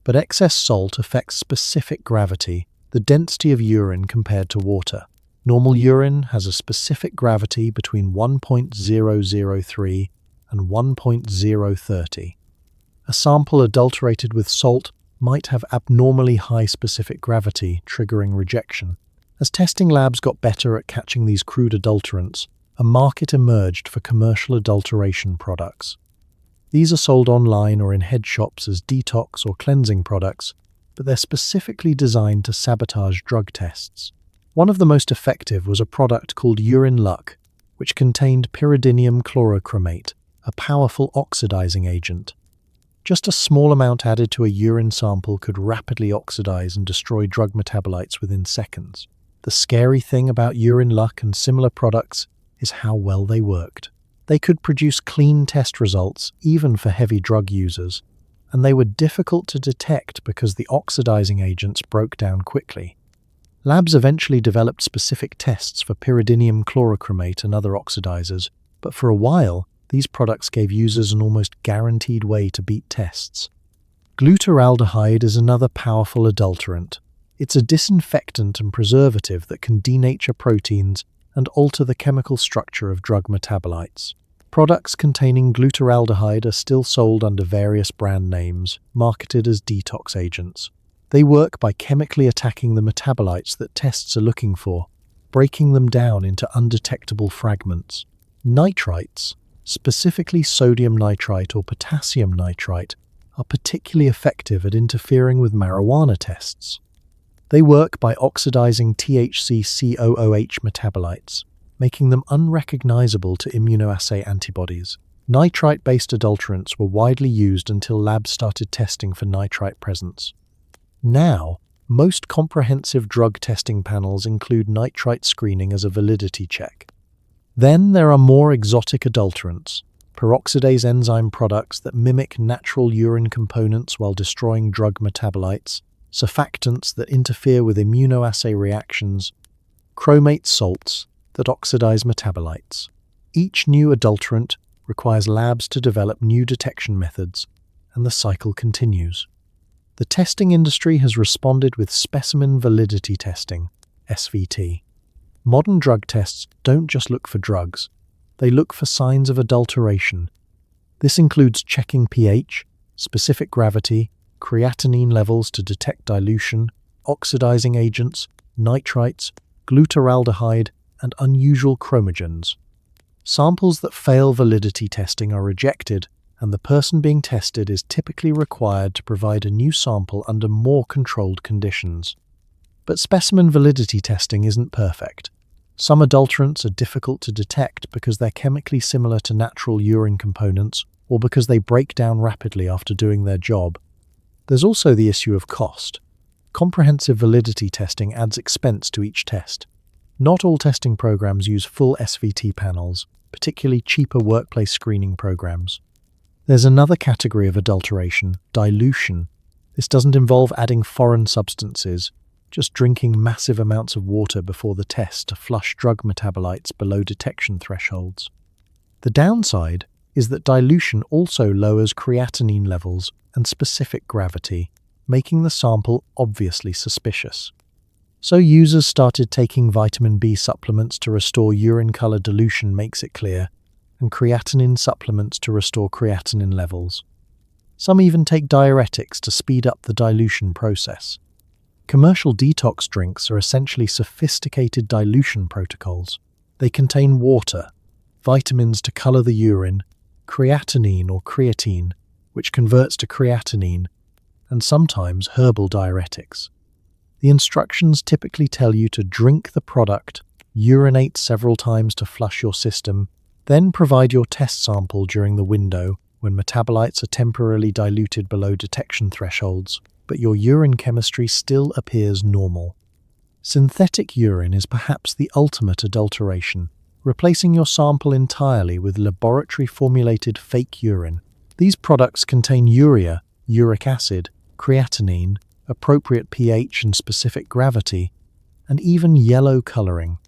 But excess salt affects specific gravity, the density of urine compared to water. Normal urine has a specific gravity between 1.003 and 1.030. A sample adulterated with salt might have abnormally high specific gravity, triggering rejection. As testing labs got better at catching these crude adulterants, a market emerged for commercial adulteration products. These are sold online or in head shops as detox or cleansing products, but they're specifically designed to sabotage drug tests. One of the most effective was a product called Urine Luck, which contained pyridinium chlorochromate, a powerful oxidizing agent. Just a small amount added to a urine sample could rapidly oxidize and destroy drug metabolites within seconds. The scary thing about Urine Luck and similar products is how well they worked. They could produce clean test results even for heavy drug users, and they were difficult to detect because the oxidizing agents broke down quickly. Labs eventually developed specific tests for pyridinium chlorochromate and other oxidizers, but for a while, these products gave users an almost guaranteed way to beat tests. Glutaraldehyde is another powerful adulterant. It's a disinfectant and preservative that can denature proteins and alter the chemical structure of drug metabolites. Products containing glutaraldehyde are still sold under various brand names, marketed as detox agents. They work by chemically attacking the metabolites that tests are looking for, breaking them down into undetectable fragments. Nitrites, specifically sodium nitrite or potassium nitrite, are particularly effective at interfering with marijuana tests. They work by oxidizing THC-COOH metabolites, making them unrecognizable to immunoassay antibodies. Nitrite-based adulterants were widely used until labs started testing for nitrite presence. Now, most comprehensive drug testing panels include nitrite screening as a validity check. Then there are more exotic adulterants, peroxidase enzyme products that mimic natural urine components while destroying drug metabolites, surfactants that interfere with immunoassay reactions, chromate salts that oxidize metabolites. Each new adulterant requires labs to develop new detection methods, and the cycle continues. The testing industry has responded with specimen validity testing, SVT. Modern drug tests don't just look for drugs, they look for signs of adulteration. This includes checking pH, specific gravity, creatinine levels to detect dilution, oxidizing agents, nitrites, glutaraldehyde, and unusual chromogens. Samples that fail validity testing are rejected, and the person being tested is typically required to provide a new sample under more controlled conditions. But specimen validity testing isn't perfect. Some adulterants are difficult to detect because they're chemically similar to natural urine components or because they break down rapidly after doing their job. There's also the issue of cost. Comprehensive validity testing adds expense to each test. Not all testing programs use full SVT panels, particularly cheaper workplace screening programs. There's another category of adulteration, dilution. This doesn't involve adding foreign substances, just drinking massive amounts of water before the test to flush drug metabolites below detection thresholds. The downside is that dilution also lowers creatinine levels and specific gravity, making the sample obviously suspicious. So users started taking vitamin B supplements to restore urine color dilution makes it clear, and creatinine supplements to restore creatinine levels. Some even take diuretics to speed up the dilution process. Commercial detox drinks are essentially sophisticated dilution protocols. They contain water, vitamins to color the urine, creatinine or creatine, which converts to creatinine, and sometimes herbal diuretics. The instructions typically tell you to drink the product, urinate several times to flush your system, then provide your test sample during the window when metabolites are temporarily diluted below detection thresholds, but your urine chemistry still appears normal. Synthetic urine is perhaps the ultimate adulteration, replacing your sample entirely with laboratory-formulated fake urine. These products contain urea, uric acid, creatinine, appropriate pH and specific gravity, and even yellow coloring.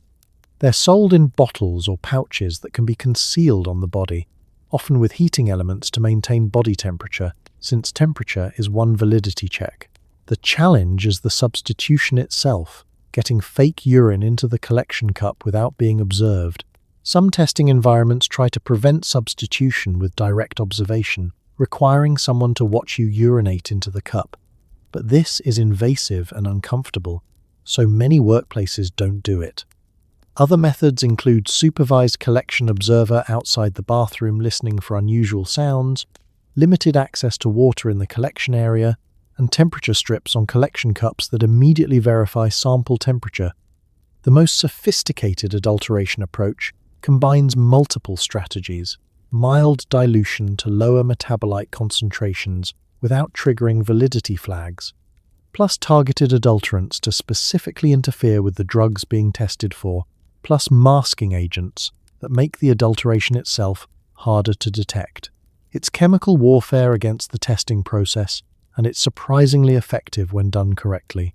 They're sold in bottles or pouches that can be concealed on the body, often with heating elements to maintain body temperature, since temperature is one validity check. The challenge is the substitution itself, getting fake urine into the collection cup without being observed. Some testing environments try to prevent substitution with direct observation, requiring someone to watch you urinate into the cup. But this is invasive and uncomfortable, so many workplaces don't do it. Other methods include supervised collection observer outside the bathroom listening for unusual sounds, limited access to water in the collection area, and temperature strips on collection cups that immediately verify sample temperature. The most sophisticated adulteration approach combines multiple strategies, mild dilution to lower metabolite concentrations without triggering validity flags, plus targeted adulterants to specifically interfere with the drugs being tested for, plus masking agents that make the adulteration itself harder to detect. It's chemical warfare against the testing process, and it's surprisingly effective when done correctly.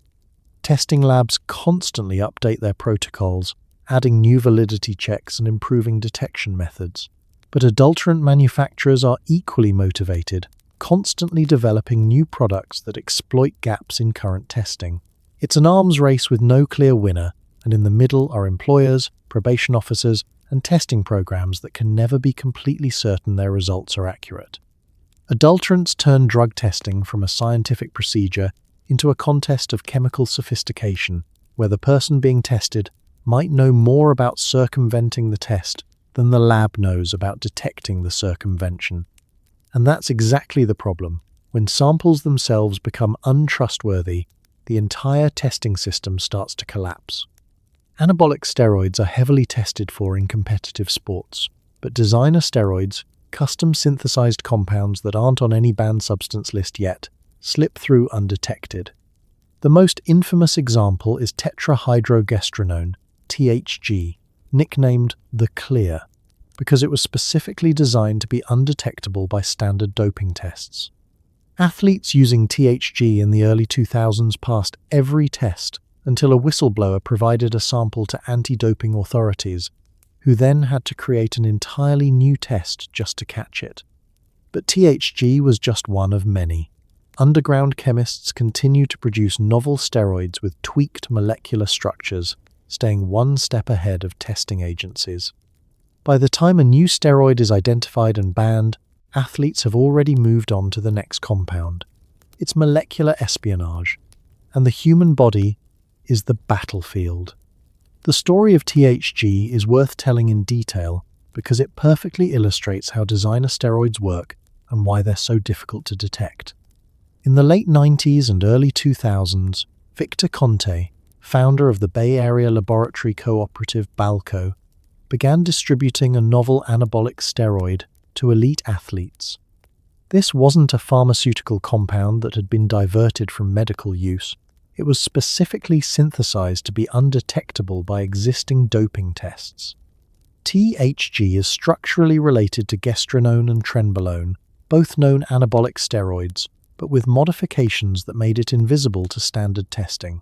Testing labs constantly update their protocols, adding new validity checks and improving detection methods. But adulterant manufacturers are equally motivated, constantly developing new products that exploit gaps in current testing. It's an arms race with no clear winner, and in the middle are employers, probation officers, and testing programs that can never be completely certain their results are accurate. Adulterants turn drug testing from a scientific procedure into a contest of chemical sophistication, where the person being tested might know more about circumventing the test than the lab knows about detecting the circumvention. And that's exactly the problem. When samples themselves become untrustworthy, the entire testing system starts to collapse. Anabolic steroids are heavily tested for in competitive sports, but designer steroids, custom synthesized compounds that aren't on any banned substance list yet, slip through undetected. The most infamous example is tetrahydrogestrinone, THG, nicknamed the Clear, because it was specifically designed to be undetectable by standard doping tests. Athletes using THG in the early 2000s passed every test until a whistleblower provided a sample to anti-doping authorities, who then had to create an entirely new test just to catch it. But THG was just one of many. Underground chemists continue to produce novel steroids with tweaked molecular structures, staying one step ahead of testing agencies. By the time a new steroid is identified and banned, athletes have already moved on to the next compound. It's molecular espionage, and the human body is the battlefield. The story of THG is worth telling in detail because it perfectly illustrates how designer steroids work and why they're so difficult to detect. In the late 90s and early 2000s, Victor Conte, founder of the Bay Area laboratory cooperative Balco, began distributing a novel anabolic steroid to elite athletes. This wasn't a pharmaceutical compound that had been diverted from medical use. It was specifically synthesized to be undetectable by existing doping tests. THG is structurally related to gestrinone and trenbolone, both known anabolic steroids, but with modifications that made it invisible to standard testing.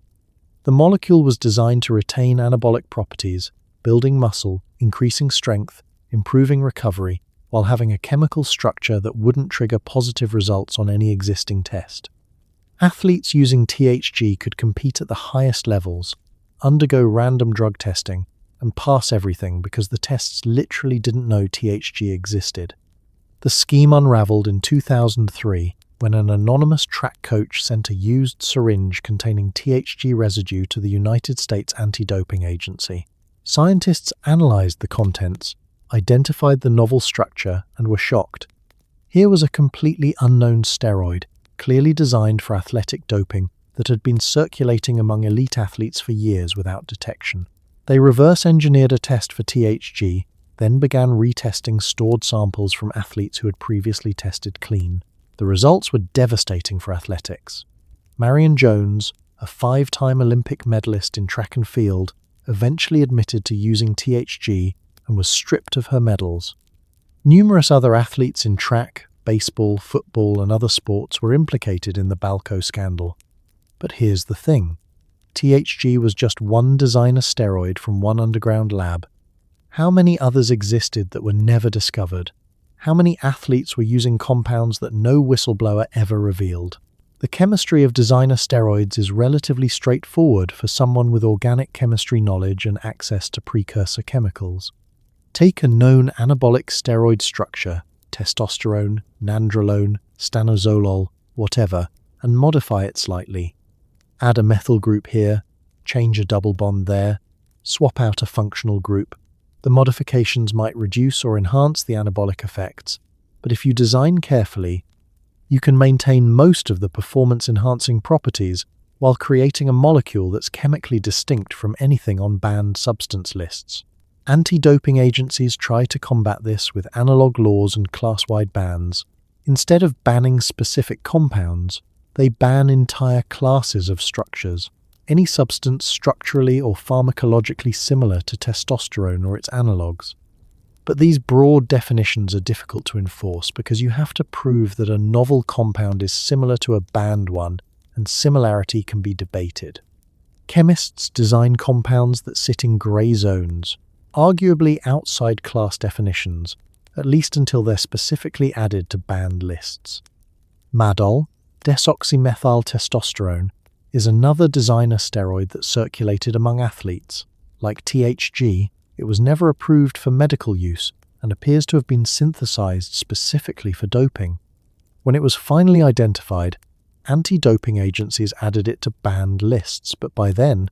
The molecule was designed to retain anabolic properties, building muscle, increasing strength, improving recovery, while having a chemical structure that wouldn't trigger positive results on any existing test. Athletes using THG could compete at the highest levels, undergo random drug testing, and pass everything because the tests literally didn't know THG existed. The scheme unraveled in 2003 when an anonymous track coach sent a used syringe containing THG residue to the United States Anti-Doping Agency. Scientists analyzed the contents, identified the novel structure, and were shocked. Here was a completely unknown steroid, clearly designed for athletic doping, that had been circulating among elite athletes for years without detection. They reverse-engineered a test for THG, then began retesting stored samples from athletes who had previously tested clean. The results were devastating for athletics. Marion Jones, a 5-time Olympic medalist in track and field, eventually admitted to using THG and was stripped of her medals. Numerous other athletes in track, baseball, football, and other sports were implicated in the Balco scandal. But here's the thing. THG was just one designer steroid from one underground lab. How many others existed that were never discovered? How many athletes were using compounds that no whistleblower ever revealed? The chemistry of designer steroids is relatively straightforward for someone with organic chemistry knowledge and access to precursor chemicals. Take a known anabolic steroid structure, testosterone, nandrolone, stanozolol, whatever, and modify it slightly. Add a methyl group here, change a double bond there, swap out a functional group. The modifications might reduce or enhance the anabolic effects, but if you design carefully, you can maintain most of the performance-enhancing properties while creating a molecule that's chemically distinct from anything on banned substance lists. Anti-doping agencies try to combat this with analog laws and class-wide bans. Instead of banning specific compounds, they ban entire classes of structures. Any substance structurally or pharmacologically similar to testosterone or its analogues. But these broad definitions are difficult to enforce because you have to prove that a novel compound is similar to a banned one, and similarity can be debated. Chemists design compounds that sit in grey zones, arguably outside class definitions, at least until they're specifically added to banned lists. Madol, desoxymethyltestosterone, is another designer steroid that circulated among athletes. Like THG, it was never approved for medical use and appears to have been synthesized specifically for doping. When it was finally identified, anti-doping agencies added it to banned lists, but by then,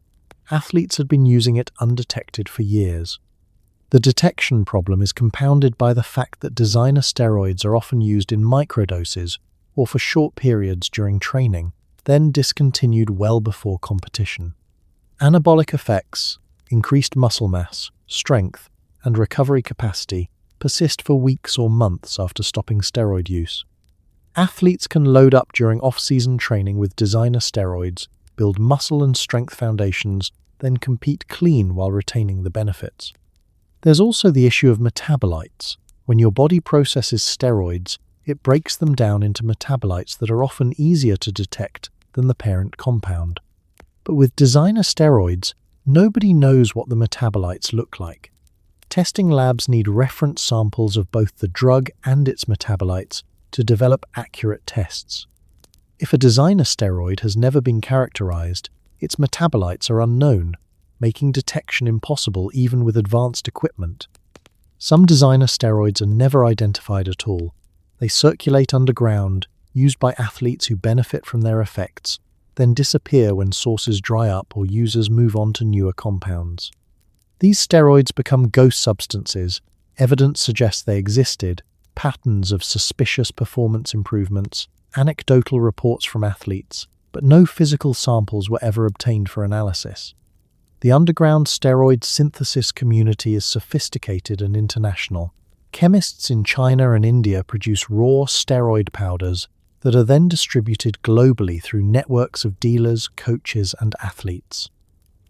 athletes had been using it undetected for years. The detection problem is compounded by the fact that designer steroids are often used in microdoses or for short periods during training, then discontinued well before competition. Anabolic effects, increased muscle mass, strength, and recovery capacity persist for weeks or months after stopping steroid use. Athletes can load up during off-season training with designer steroids, build muscle and strength foundations, then compete clean while retaining the benefits. There's also the issue of metabolites. When your body processes steroids, it breaks them down into metabolites that are often easier to detect than the parent compound. But with designer steroids, nobody knows what the metabolites look like. Testing labs need reference samples of both the drug and its metabolites to develop accurate tests. If a designer steroid has never been characterized, its metabolites are unknown, making detection impossible even with advanced equipment. Some designer steroids are never identified at all. They circulate underground, used by athletes who benefit from their effects, then disappear when sources dry up or users move on to newer compounds. These steroids become ghost substances. Evidence suggests they existed, patterns of suspicious performance improvements, anecdotal reports from athletes, but no physical samples were ever obtained for analysis. The underground steroid synthesis community is sophisticated and international. Chemists in China and India produce raw steroid powders that are then distributed globally through networks of dealers, coaches, and athletes.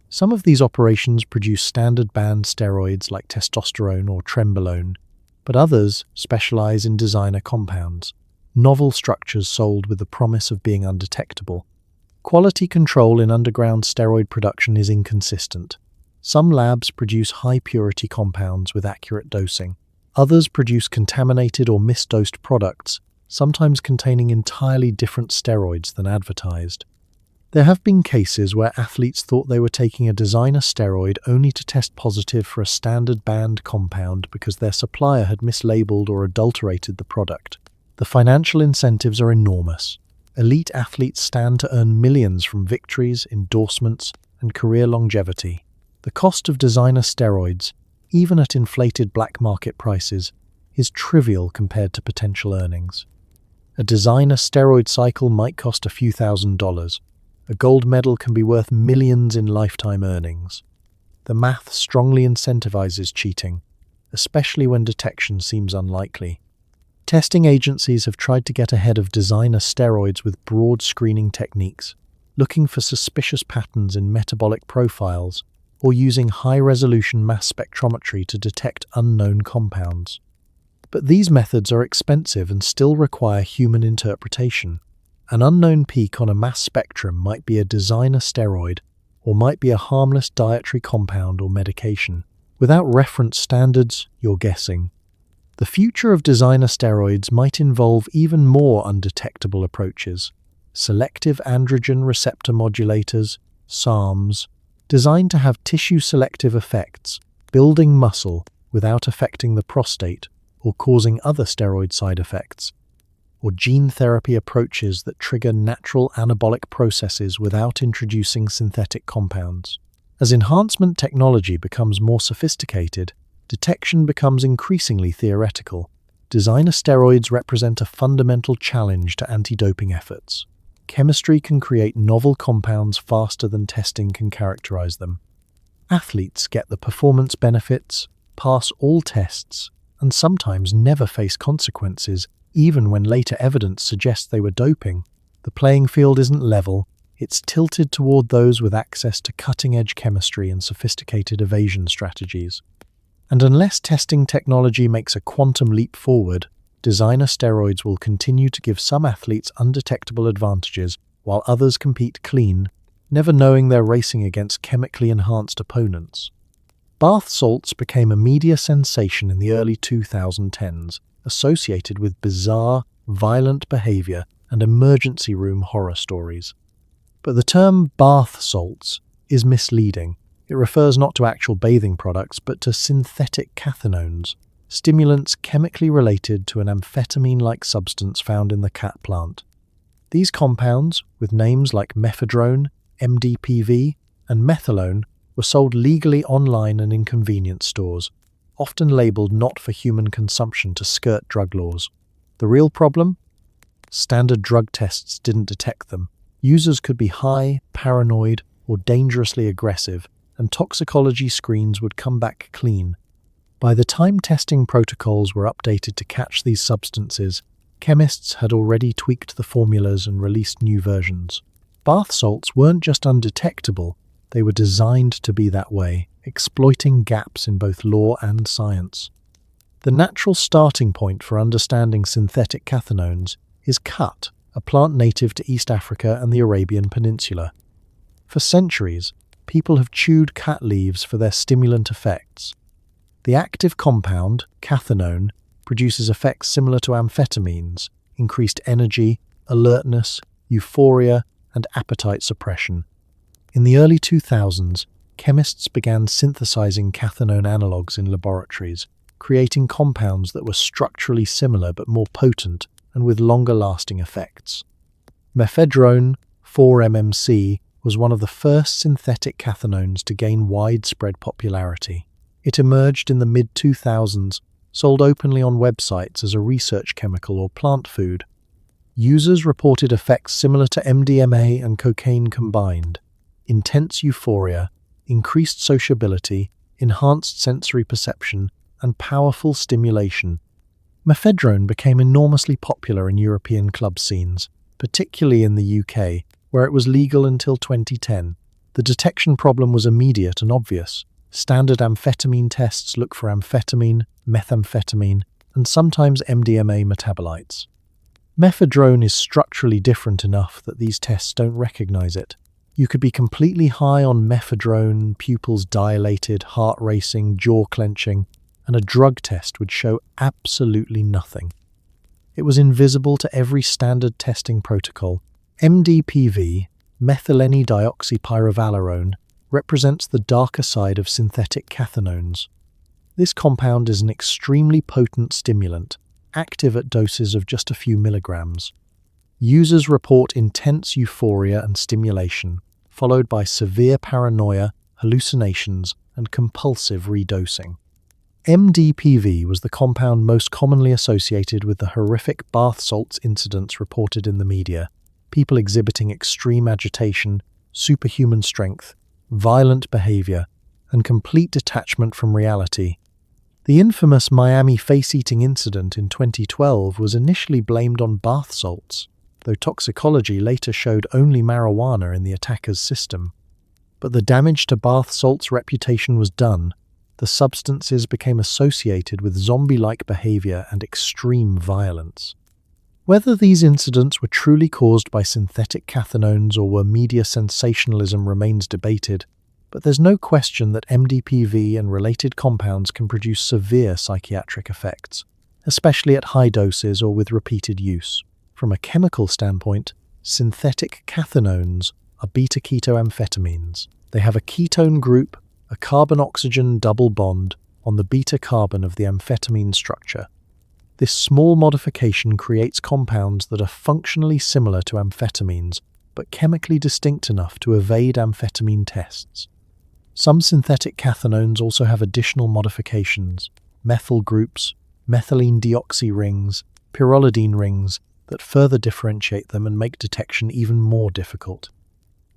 Some of these operations produce standard banned steroids like testosterone or trenbolone, but others specialize in designer compounds, novel structures sold with the promise of being undetectable. Quality control in underground steroid production is inconsistent. Some labs produce high-purity compounds with accurate dosing. Others produce contaminated or misdosed products, sometimes containing entirely different steroids than advertised. There have been cases where athletes thought they were taking a designer steroid only to test positive for a standard banned compound because their supplier had mislabeled or adulterated the product. The financial incentives are enormous. Elite athletes stand to earn millions from victories, endorsements, and career longevity. The cost of designer steroids, even at inflated black market prices, is trivial compared to potential earnings. A designer steroid cycle might cost a few $1,000s. A gold medal can be worth millions in lifetime earnings. The math strongly incentivizes cheating, especially when detection seems unlikely. Testing agencies have tried to get ahead of designer steroids with broad screening techniques, looking for suspicious patterns in metabolic profiles or using high-resolution mass spectrometry to detect unknown compounds. But these methods are expensive and still require human interpretation. An unknown peak on a mass spectrum might be a designer steroid or might be a harmless dietary compound or medication. Without reference standards, you're guessing. The future of designer steroids might involve even more undetectable approaches. Selective androgen receptor modulators, SARMs, designed to have tissue-selective effects, building muscle without affecting the prostate or causing other steroid side effects, or gene therapy approaches that trigger natural anabolic processes without introducing synthetic compounds. As enhancement technology becomes more sophisticated, detection becomes increasingly theoretical. Designer steroids represent a fundamental challenge to anti-doping efforts. Chemistry can create novel compounds faster than testing can characterize them. Athletes get the performance benefits, pass all tests, and sometimes never face consequences, even when later evidence suggests they were doping. The playing field isn't level, it's tilted toward those with access to cutting-edge chemistry and sophisticated evasion strategies. And unless testing technology makes a quantum leap forward, designer steroids will continue to give some athletes undetectable advantages while others compete clean, never knowing they're racing against chemically enhanced opponents. Bath salts became a media sensation in the early 2010s, associated with bizarre, violent behavior and emergency room horror stories. But the term bath salts is misleading. It refers not to actual bathing products, but to synthetic cathinones, stimulants chemically related to an amphetamine-like substance found in the cat plant. These compounds, with names like mephedrone, MDPV, and methylone, were sold legally online and in convenience stores, often labeled not for human consumption to skirt drug laws. The real problem? Standard drug tests didn't detect them. Users could be high, paranoid, or dangerously aggressive, and toxicology screens would come back clean. By the time testing protocols were updated to catch these substances, chemists had already tweaked the formulas and released new versions. Bath salts weren't just undetectable, they were designed to be that way, exploiting gaps in both law and science. The natural starting point for understanding synthetic cathinones is khat, a plant native to East Africa and the Arabian Peninsula. For centuries, people have chewed khat leaves for their stimulant effects. The active compound, cathinone, produces effects similar to amphetamines, increased energy, alertness, euphoria, and appetite suppression. In the early 2000s, chemists began synthesizing cathinone analogues in laboratories, creating compounds that were structurally similar but more potent and with longer-lasting effects. Mephedrone, 4-MMC, was one of the first synthetic cathinones to gain widespread popularity. It emerged in the mid-2000s, sold openly on websites as a research chemical or plant food. Users reported effects similar to MDMA and cocaine combined: intense euphoria, increased sociability, enhanced sensory perception, and powerful stimulation. Mephedrone became enormously popular in European club scenes, particularly in the UK, where it was legal until 2010. The detection problem was immediate and obvious. Standard amphetamine tests look for amphetamine, methamphetamine, and sometimes MDMA metabolites. Mephedrone is structurally different enough that these tests don't recognize it. You could be completely high on mephedrone, pupils dilated, heart racing, jaw clenching, and a drug test would show absolutely nothing. It was invisible to every standard testing protocol. MDPV, methylene-dioxypyrovalerone, represents the darker side of synthetic cathinones. This compound is an extremely potent stimulant, active at doses of just a few milligrams. Users report intense euphoria and stimulation, followed by severe paranoia, hallucinations, and compulsive redosing. MDPV was the compound most commonly associated with the horrific bath salts incidents reported in the media, people exhibiting extreme agitation, superhuman strength, violent behavior, and complete detachment from reality. The infamous Miami face-eating incident in 2012 was initially blamed on bath salts, though toxicology later showed only marijuana in the attacker's system. But the damage to bath salts' reputation was done. The substances became associated with zombie-like behavior and extreme violence. Whether these incidents were truly caused by synthetic cathinones or were media sensationalism remains debated, but there's no question that MDPV and related compounds can produce severe psychiatric effects, especially at high doses or with repeated use. From a chemical standpoint, synthetic cathinones are beta-ketoamphetamines. They have a ketone group, a carbon-oxygen double bond, on the beta carbon of the amphetamine structure. This small modification creates compounds that are functionally similar to amphetamines, but chemically distinct enough to evade amphetamine tests. Some synthetic cathinones also have additional modifications, methyl groups, methylene deoxy rings, pyrrolidine rings, that further differentiate them and make detection even more difficult.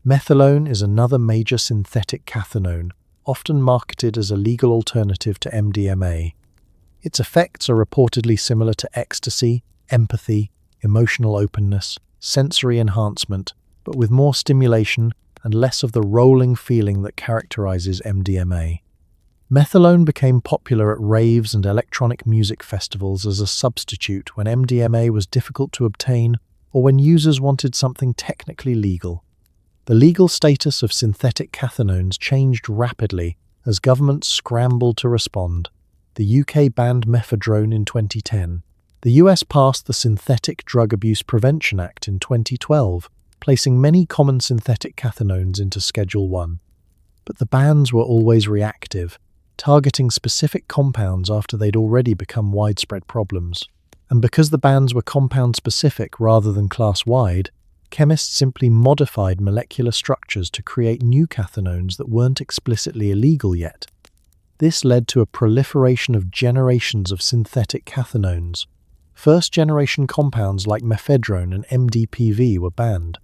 Methylone is another major synthetic cathinone, often marketed as a legal alternative to MDMA. Its effects are reportedly similar to ecstasy, empathy, emotional openness, sensory enhancement, but with more stimulation and less of the rolling feeling that characterizes MDMA. Methylone became popular at raves and electronic music festivals as a substitute when MDMA was difficult to obtain or when users wanted something technically legal. The legal status of synthetic cathinones changed rapidly as governments scrambled to respond. The UK banned mephedrone in 2010. The US passed the Synthetic Drug Abuse Prevention Act in 2012, placing many common synthetic cathinones into Schedule 1. But the bans were always reactive, targeting specific compounds after they'd already become widespread problems. And because the bans were compound-specific rather than class-wide, chemists simply modified molecular structures to create new cathinones that weren't explicitly illegal yet. This led to a proliferation of generations of synthetic cathinones. First-generation compounds like mephedrone and MDPV were banned.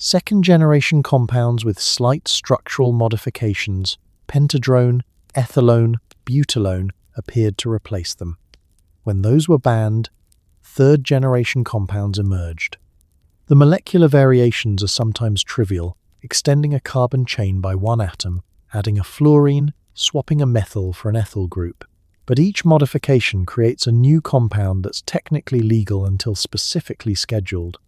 Second-generation compounds with slight structural modifications, pentadrone, ethylone, butylone, appeared to replace them. When those were banned, third-generation compounds emerged. The molecular variations are sometimes trivial, extending a carbon chain by one atom, adding a fluorine, swapping a methyl for an ethyl group. But each modification creates a new compound that's technically legal until specifically scheduled.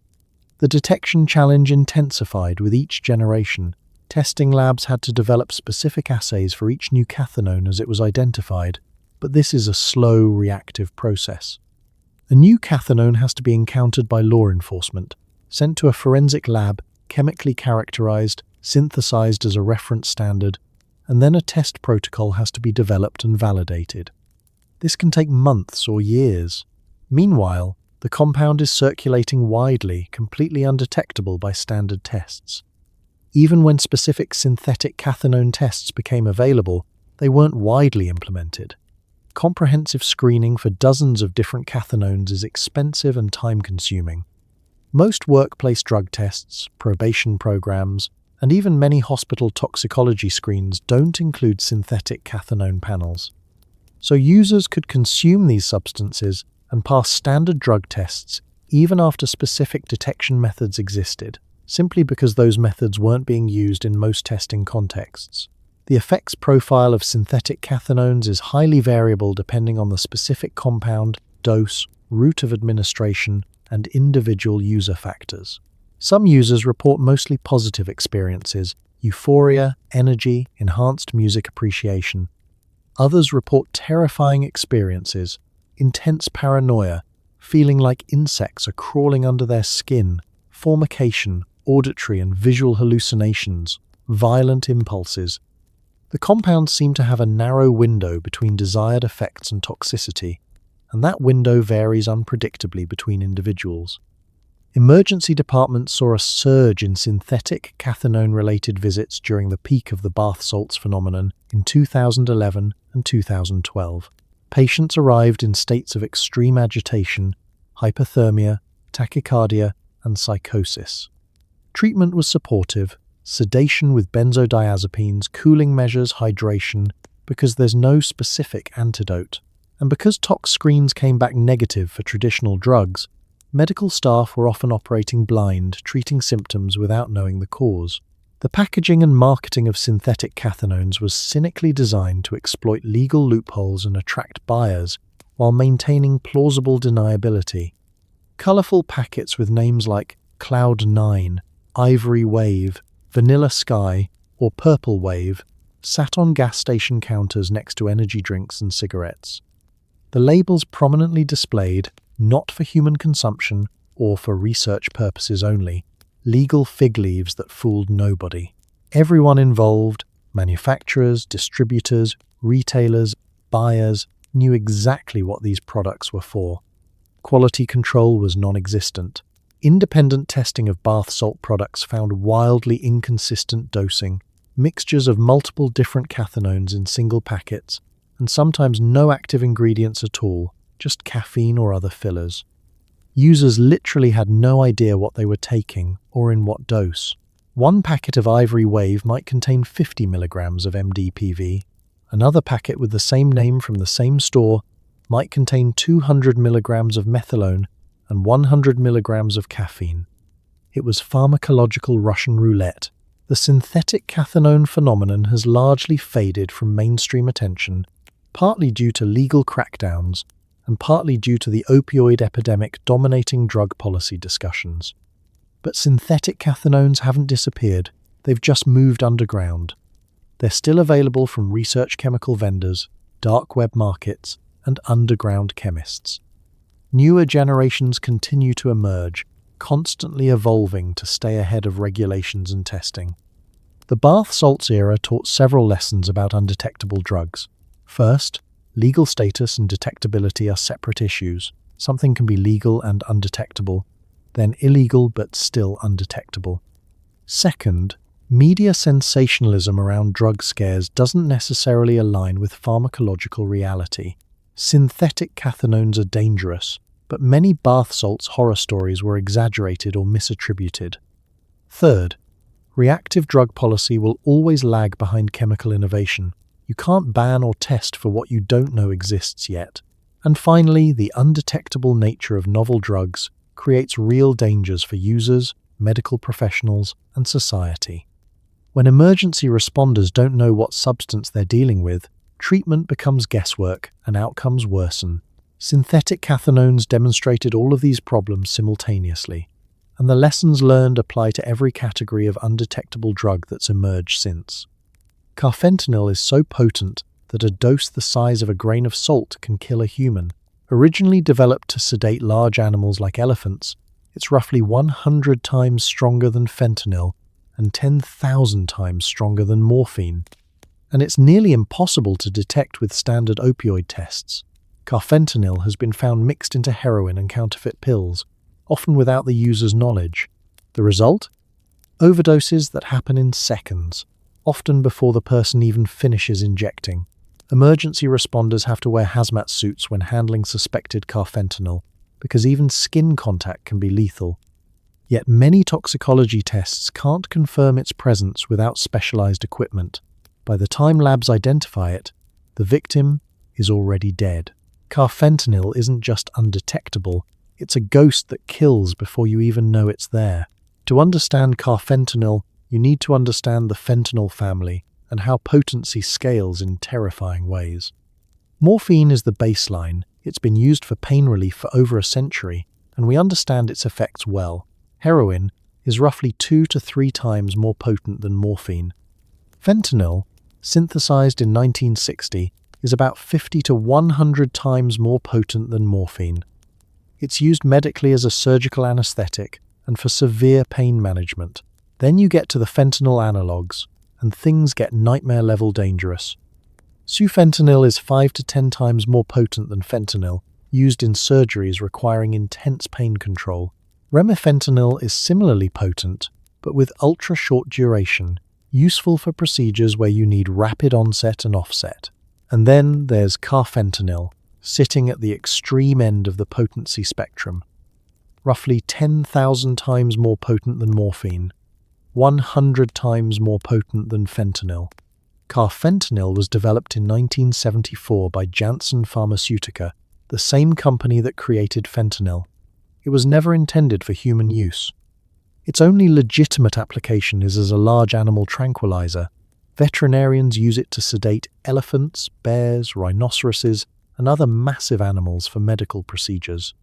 The detection challenge intensified with each generation. Testing labs had to develop specific assays for each new cathinone as it was identified, but this is a slow, reactive process. A new cathinone has to be encountered by law enforcement, sent to a forensic lab, chemically characterized, synthesized as a reference standard, and then a test protocol has to be developed and validated. This can take months or years. Meanwhile, the compound is circulating widely, completely undetectable by standard tests. Even when specific synthetic cathinone tests became available, they weren't widely implemented. Comprehensive screening for dozens of different cathinones is expensive and time-consuming. Most workplace drug tests, probation programs, and even many hospital toxicology screens don't include synthetic cathinone panels. So users could consume these substances and pass standard drug tests even after specific detection methods existed, simply because those methods weren't being used in most testing contexts. The effects profile of synthetic cathinones is highly variable depending on the specific compound, dose, route of administration, and individual user factors. Some users report mostly positive experiences: euphoria, energy, enhanced music appreciation. Others report terrifying experiences: intense paranoia, feeling like insects are crawling under their skin, formication, auditory and visual hallucinations, violent impulses. The compounds seem to have a narrow window between desired effects and toxicity, and that window varies unpredictably between individuals. Emergency departments saw a surge in synthetic cathinone-related visits during the peak of the bath salts phenomenon in 2011 and 2012. Patients arrived in states of extreme agitation, hypothermia, tachycardia, and psychosis. Treatment was supportive: sedation with benzodiazepines, cooling measures, hydration, because there's no specific antidote. And because tox screens came back negative for traditional drugs, medical staff were often operating blind, treating symptoms without knowing the cause. The packaging and marketing of synthetic cathinones was cynically designed to exploit legal loopholes and attract buyers while maintaining plausible deniability. Colorful packets with names like Cloud 9, Ivory Wave, Vanilla Sky, or Purple Wave sat on gas station counters next to energy drinks and cigarettes. The labels prominently displayed, not for human consumption or for research purposes only, legal fig leaves that fooled nobody. Everyone involved, manufacturers, distributors, retailers, buyers, knew exactly what these products were for. Quality control was non-existent. Independent testing of bath salt products found wildly inconsistent dosing, mixtures of multiple different cathinones in single packets, and sometimes no active ingredients at all, just caffeine or other fillers. Users literally had no idea what they were taking or in what dose. One packet of Ivory Wave might contain 50 milligrams of MDPV. Another packet with the same name from the same store might contain 200 milligrams of methylone and 100 milligrams of caffeine. It was pharmacological Russian roulette. The synthetic cathinone phenomenon has largely faded from mainstream attention, partly due to legal crackdowns and partly due to the opioid epidemic dominating drug policy discussions. But synthetic cathinones haven't disappeared, they've just moved underground. They're still available from research chemical vendors, dark web markets, and underground chemists. Newer generations continue to emerge, constantly evolving to stay ahead of regulations and testing. The bath salts era taught several lessons about undetectable drugs. First, legal status and detectability are separate issues. Something can be legal and undetectable, then illegal but still undetectable. Second, media sensationalism around drug scares doesn't necessarily align with pharmacological reality. Synthetic cathinones are dangerous, but many bath salts horror stories were exaggerated or misattributed. Third, reactive drug policy will always lag behind chemical innovation. You can't ban or test for what you don't know exists yet. And finally, the undetectable nature of novel drugs creates real dangers for users, medical professionals, and society. When emergency responders don't know what substance they're dealing with, treatment becomes guesswork and outcomes worsen. Synthetic cathinones demonstrated all of these problems simultaneously, and the lessons learned apply to every category of undetectable drug that's emerged since. Carfentanil is so potent that a dose the size of a grain of salt can kill a human. Originally developed to sedate large animals like elephants, it's roughly 100 times stronger than fentanyl and 10,000 times stronger than morphine. And it's nearly impossible to detect with standard opioid tests. Carfentanil has been found mixed into heroin and counterfeit pills, often without the user's knowledge. The result? Overdoses that happen in seconds, often before the person even finishes injecting. Emergency responders have to wear hazmat suits when handling suspected carfentanil, because even skin contact can be lethal. Yet many toxicology tests can't confirm its presence without specialized equipment. By the time labs identify it, the victim is already dead. Carfentanil isn't just undetectable, it's a ghost that kills before you even know it's there. To understand carfentanil, you need to understand the fentanyl family and how potency scales in terrifying ways. Morphine is the baseline. It's been used for pain relief for over a century, and we understand its effects well. Heroin is roughly 2 to 3 times more potent than morphine. Fentanyl, synthesized in 1960, is about 50 to 100 times more potent than morphine. It's used medically as a surgical anesthetic and for severe pain management. Then you get to the fentanyl analogues, and things get nightmare-level dangerous. Sufentanil is 5 to 10 times more potent than fentanyl, used in surgeries requiring intense pain control. Remifentanil is similarly potent, but with ultra-short duration, useful for procedures where you need rapid onset and offset. And then there's carfentanil, sitting at the extreme end of the potency spectrum. Roughly 10,000 times more potent than morphine, 100 times more potent than fentanyl. Carfentanil was developed in 1974 by Janssen Pharmaceutica, the same company that created fentanyl. It was never intended for human use. Its only legitimate application is as a large animal tranquilizer. Veterinarians use it to sedate elephants, bears, rhinoceroses, and other massive animals for medical procedures.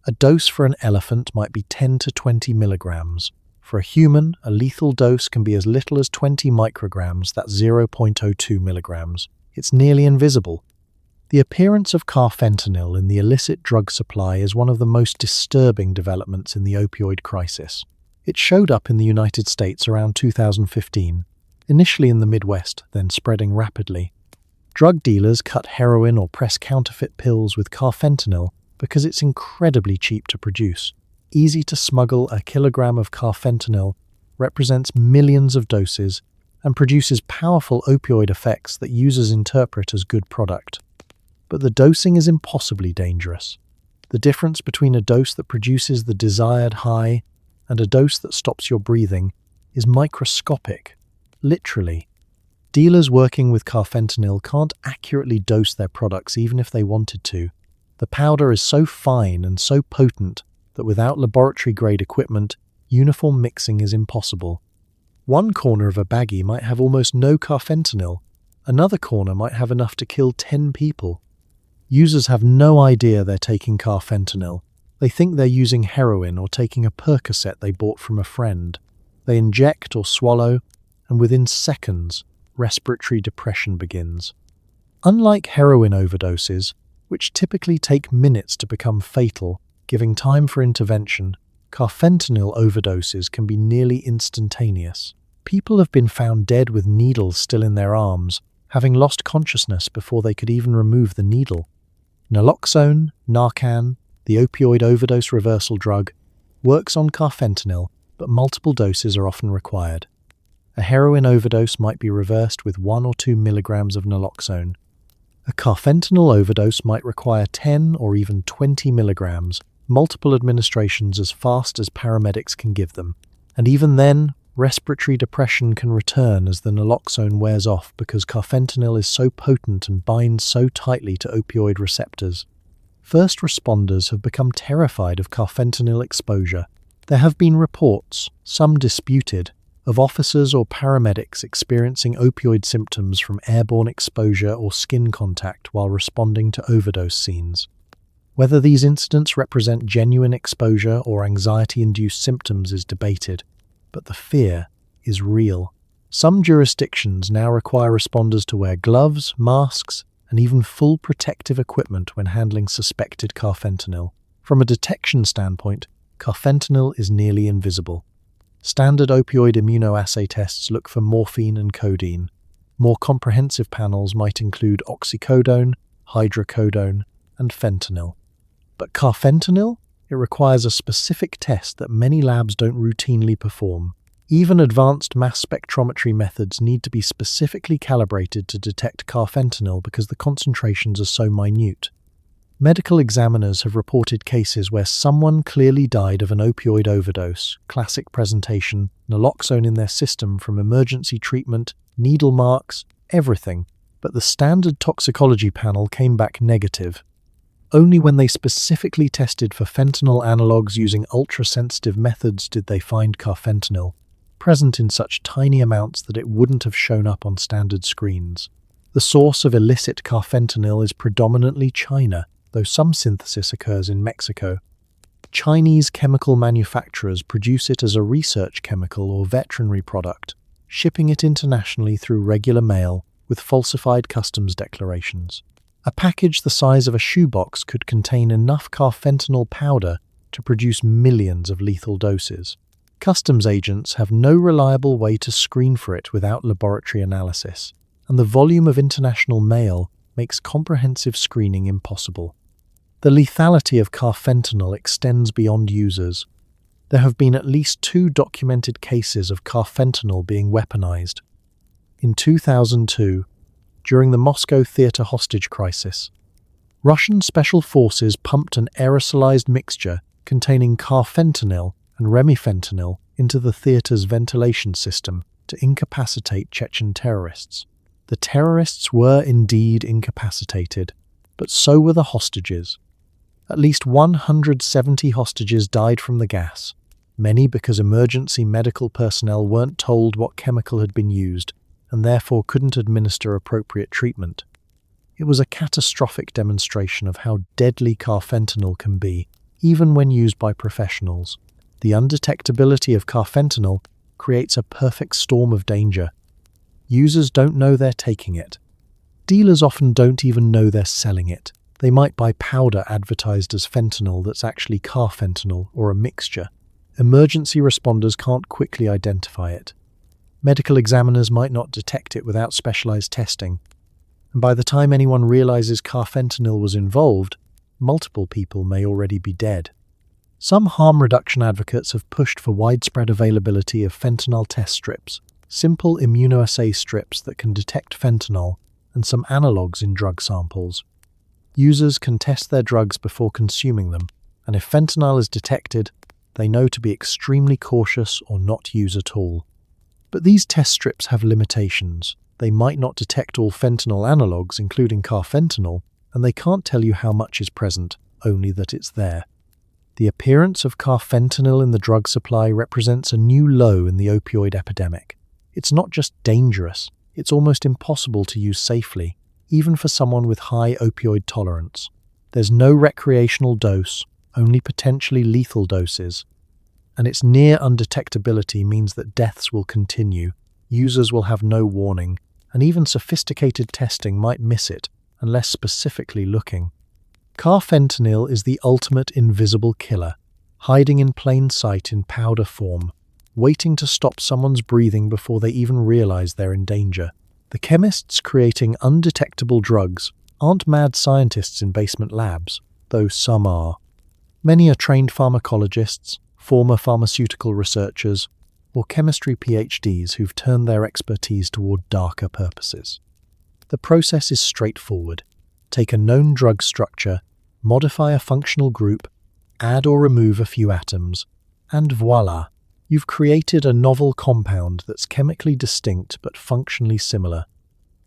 A dose for an elephant might be 10 to 20 milligrams. For a human, a lethal dose can be as little as 20 micrograms, that's 0.02 milligrams. It's nearly invisible. The appearance of carfentanil in the illicit drug supply is one of the most disturbing developments in the opioid crisis. It showed up in the United States around 2015, initially in the Midwest, then spreading rapidly. Drug dealers cut heroin or press counterfeit pills with carfentanil because it's incredibly cheap to produce. Easy to smuggle, a kilogram of carfentanil represents millions of doses and produces powerful opioid effects that users interpret as good product. But the dosing is impossibly dangerous. The difference between a dose that produces the desired high and a dose that stops your breathing is microscopic, literally. Dealers working with carfentanil can't accurately dose their products even if they wanted to. The powder is so fine and so potent that without laboratory-grade equipment, uniform mixing is impossible. One corner of a baggie might have almost no carfentanil. Another corner might have enough to kill 10 people. Users have no idea they're taking carfentanil. They think they're using heroin or taking a Percocet they bought from a friend. They inject or swallow, and within seconds, respiratory depression begins. Unlike heroin overdoses, which typically take minutes to become fatal, giving time for intervention, carfentanil overdoses can be nearly instantaneous. People have been found dead with needles still in their arms, having lost consciousness before they could even remove the needle. Naloxone, Narcan, the opioid overdose reversal drug, works on carfentanil, but multiple doses are often required. A heroin overdose might be reversed with 1 or 2 milligrams of naloxone. A carfentanil overdose might require 10 or even 20 milligrams, multiple administrations as fast as paramedics can give them. And even then, respiratory depression can return as the naloxone wears off because carfentanil is so potent and binds so tightly to opioid receptors. First responders have become terrified of carfentanil exposure. There have been reports, some disputed, of officers or paramedics experiencing opioid symptoms from airborne exposure or skin contact while responding to overdose scenes. Whether these incidents represent genuine exposure or anxiety-induced symptoms is debated, but the fear is real. Some jurisdictions now require responders to wear gloves, masks, and even full protective equipment when handling suspected carfentanil. From a detection standpoint, carfentanil is nearly invisible. Standard opioid immunoassay tests look for morphine and codeine. More comprehensive panels might include oxycodone, hydrocodone, and fentanyl. But carfentanil? It requires a specific test that many labs don't routinely perform. Even advanced mass spectrometry methods need to be specifically calibrated to detect carfentanil because the concentrations are so minute. Medical examiners have reported cases where someone clearly died of an opioid overdose, classic presentation, naloxone in their system from emergency treatment, needle marks, everything, but the standard toxicology panel came back negative. Only when they specifically tested for fentanyl analogues using ultra-sensitive methods did they find carfentanil, present in such tiny amounts that it wouldn't have shown up on standard screens. The source of illicit carfentanil is predominantly China, though some synthesis occurs in Mexico. Chinese chemical manufacturers produce it as a research chemical or veterinary product, shipping it internationally through regular mail with falsified customs declarations. A package the size of a shoebox could contain enough carfentanil powder to produce millions of lethal doses. Customs agents have no reliable way to screen for it without laboratory analysis, and the volume of international mail makes comprehensive screening impossible. The lethality of carfentanil extends beyond users. There have been at least 2 documented cases of carfentanil being weaponized. In 2002, during the Moscow theater hostage crisis, Russian special forces pumped an aerosolized mixture containing carfentanil and remifentanil into the theater's ventilation system to incapacitate Chechen terrorists. The terrorists were indeed incapacitated, but so were the hostages. At least 170 hostages died from the gas, many because emergency medical personnel weren't told what chemical had been used and therefore couldn't administer appropriate treatment. It was a catastrophic demonstration of how deadly carfentanil can be, even when used by professionals. The undetectability of carfentanil creates a perfect storm of danger. Users don't know they're taking it. Dealers often don't even know they're selling it. They might buy powder advertised as fentanyl that's actually carfentanil or a mixture. Emergency responders can't quickly identify it. Medical examiners might not detect it without specialized testing. And by the time anyone realizes carfentanil was involved, multiple people may already be dead. Some harm reduction advocates have pushed for widespread availability of fentanyl test strips, simple immunoassay strips that can detect fentanyl, and some analogues in drug samples. Users can test their drugs before consuming them, and if fentanyl is detected, they know to be extremely cautious or not use at all. But these test strips have limitations. They might not detect all fentanyl analogues, including carfentanil, and they can't tell you how much is present, only that it's there. The appearance of carfentanil in the drug supply represents a new low in the opioid epidemic. It's not just dangerous, it's almost impossible to use safely, even for someone with high opioid tolerance. There's no recreational dose, only potentially lethal doses. And its near undetectability means that deaths will continue, users will have no warning, and even sophisticated testing might miss it unless specifically looking. Carfentanil is the ultimate invisible killer, hiding in plain sight in powder form, waiting to stop someone's breathing before they even realize they're in danger. The chemists creating undetectable drugs aren't mad scientists in basement labs, though some are. Many are trained pharmacologists, former pharmaceutical researchers, or chemistry PhDs who've turned their expertise toward darker purposes. The process is straightforward. Take a known drug structure, modify a functional group, add or remove a few atoms, and voila, you've created a novel compound that's chemically distinct but functionally similar.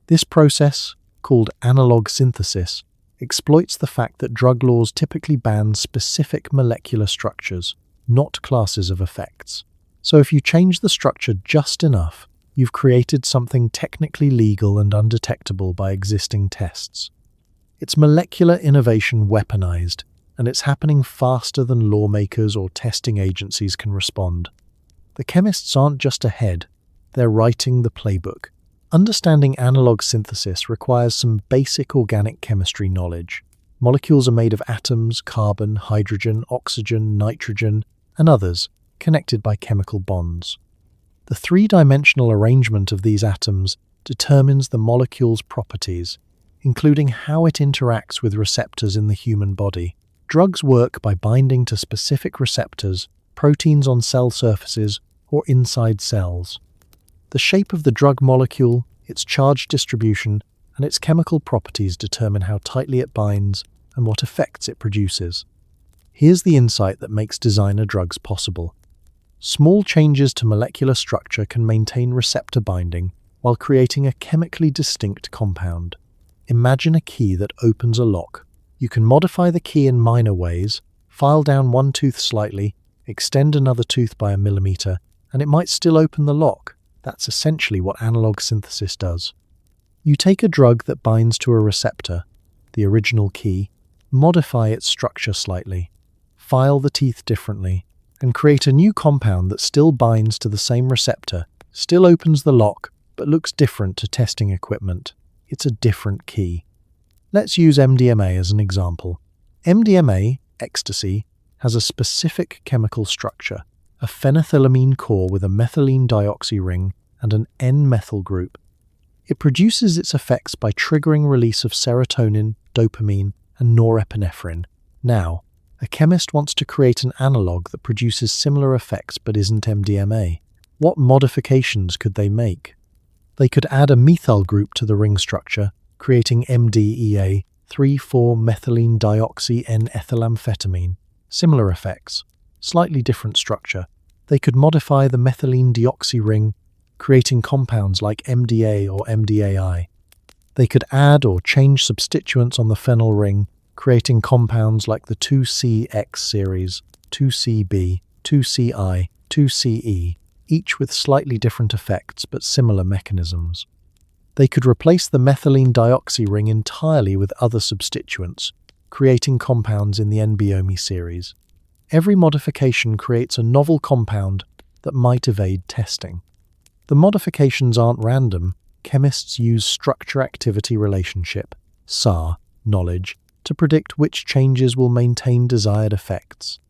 This process, called analog synthesis, exploits the fact that drug laws typically ban specific molecular structures, not classes of effects. So if you change the structure just enough, you've created something technically legal and undetectable by existing tests. It's molecular innovation weaponized, and it's happening faster than lawmakers or testing agencies can respond. The chemists aren't just ahead, they're writing the playbook. Understanding analog synthesis requires some basic organic chemistry knowledge. Molecules are made of atoms, carbon, hydrogen, oxygen, nitrogen, and others, connected by chemical bonds. The three-dimensional arrangement of these atoms determines the molecule's properties, including how it interacts with receptors in the human body. Drugs work by binding to specific receptors, proteins on cell surfaces, or inside cells. The shape of the drug molecule, its charge distribution, and its chemical properties determine how tightly it binds and what effects it produces. Here's the insight that makes designer drugs possible. Small changes to molecular structure can maintain receptor binding while creating a chemically distinct compound. Imagine a key that opens a lock. You can modify the key in minor ways, file down one tooth slightly, extend another tooth by a millimeter, and it might still open the lock. That's essentially what analog synthesis does. You take a drug that binds to a receptor, the original key, modify its structure slightly, file the teeth differently, and create a new compound that still binds to the same receptor, still opens the lock, but looks different to testing equipment. It's a different key. Let's use MDMA as an example. MDMA, ecstasy, has a specific chemical structure, a phenethylamine core with a methylene dioxy ring and an N-methyl group. It produces its effects by triggering release of serotonin, dopamine, and norepinephrine. Now, a chemist wants to create an analog that produces similar effects but isn't MDMA. What modifications could they make? They could add a methyl group to the ring structure, creating MDEA, 3,4-methylene dioxy N-ethylamphetamine. Similar effects, slightly different structure. They could modify the methylene deoxy ring, creating compounds like MDA or MDAI. They could add or change substituents on the phenyl ring, creating compounds like the 2CX series, 2CB, 2CI, 2CE, each with slightly different effects but similar mechanisms. They could replace the methylene dioxy ring entirely with other substituents, creating compounds in the NBOMe series. Every modification creates a novel compound that might evade testing. The modifications aren't random. Chemists use structure-activity relationship, SAR, knowledge, to predict which changes will maintain desired effects.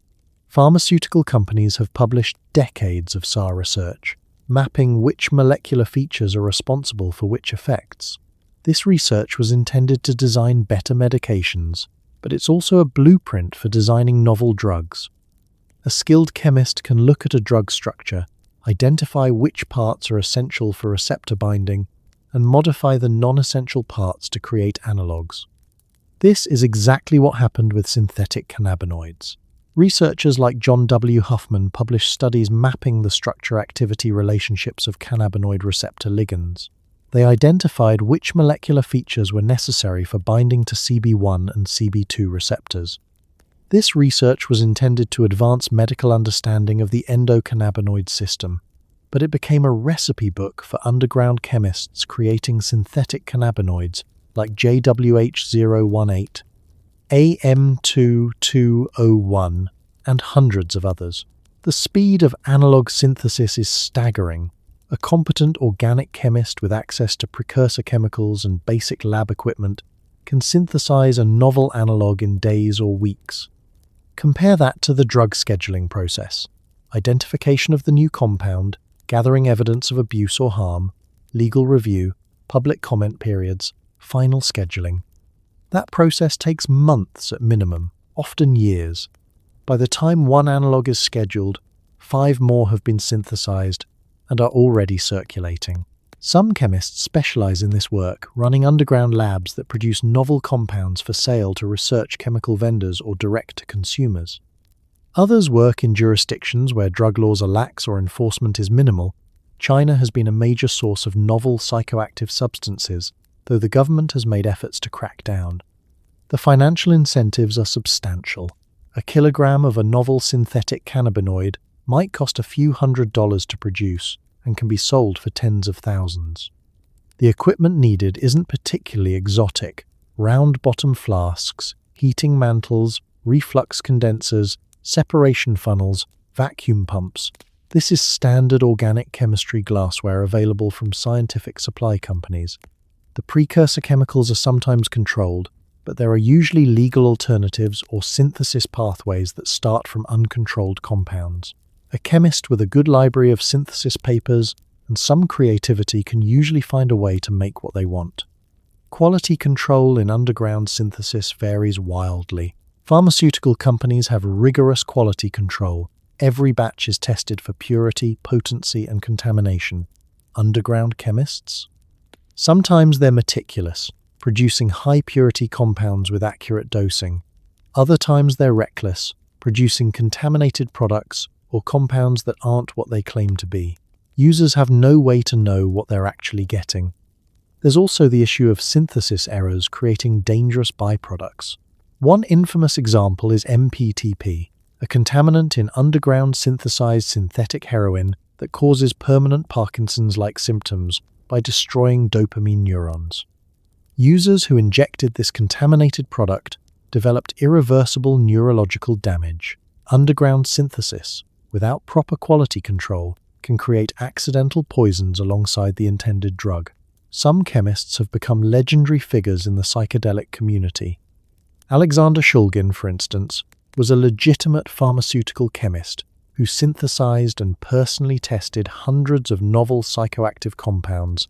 Pharmaceutical companies have published decades of SAR research, mapping which molecular features are responsible for which effects. This research was intended to design better medications, but it's also a blueprint for designing novel drugs. A skilled chemist can look at a drug structure, identify which parts are essential for receptor binding, and modify the non-essential parts to create analogues. This is exactly what happened with synthetic cannabinoids. Researchers like John W. Huffman published studies mapping the structure-activity relationships of cannabinoid receptor ligands. They identified which molecular features were necessary for binding to CB1 and CB2 receptors. This research was intended to advance medical understanding of the endocannabinoid system, but it became a recipe book for underground chemists creating synthetic cannabinoids like JWH018, AM2201, and hundreds of others. The speed of analog synthesis is staggering. A competent organic chemist with access to precursor chemicals and basic lab equipment can synthesize a novel analog in days or weeks. Compare that to the drug scheduling process. Identification of the new compound, gathering evidence of abuse or harm, legal review, public comment periods, final scheduling. That process takes months at minimum, often years. By the time one analog is scheduled, 5 more have been synthesized and are already circulating. Some chemists specialize in this work, running underground labs that produce novel compounds for sale to research chemical vendors or direct to consumers. Others work in jurisdictions where drug laws are lax or enforcement is minimal. China has been a major source of novel psychoactive substances, though the government has made efforts to crack down. The financial incentives are substantial. A kilogram of a novel synthetic cannabinoid might cost a few $100s to produce and can be sold for tens of thousands. The equipment needed isn't particularly exotic. Round bottom flasks, heating mantles, reflux condensers, separation funnels, vacuum pumps. This is standard organic chemistry glassware available from scientific supply companies. The precursor chemicals are sometimes controlled, but there are usually legal alternatives or synthesis pathways that start from uncontrolled compounds. A chemist with a good library of synthesis papers and some creativity can usually find a way to make what they want. Quality control in underground synthesis varies wildly. Pharmaceutical companies have rigorous quality control. Every batch is tested for purity, potency, and contamination. Underground chemists? Sometimes they're meticulous, producing high-purity compounds with accurate dosing. Other times they're reckless, producing contaminated products or compounds that aren't what they claim to be. Users have no way to know what they're actually getting. There's also the issue of synthesis errors creating dangerous byproducts. One infamous example is MPTP, a contaminant in underground synthesized synthetic heroin that causes permanent Parkinson's-like symptoms by destroying dopamine neurons. Users who injected this contaminated product developed irreversible neurological damage. Underground synthesis, without proper quality control, can create accidental poisons alongside the intended drug. Some chemists have become legendary figures in the psychedelic community. Alexander Shulgin, for instance, was a legitimate pharmaceutical chemist who synthesized and personally tested hundreds of novel psychoactive compounds,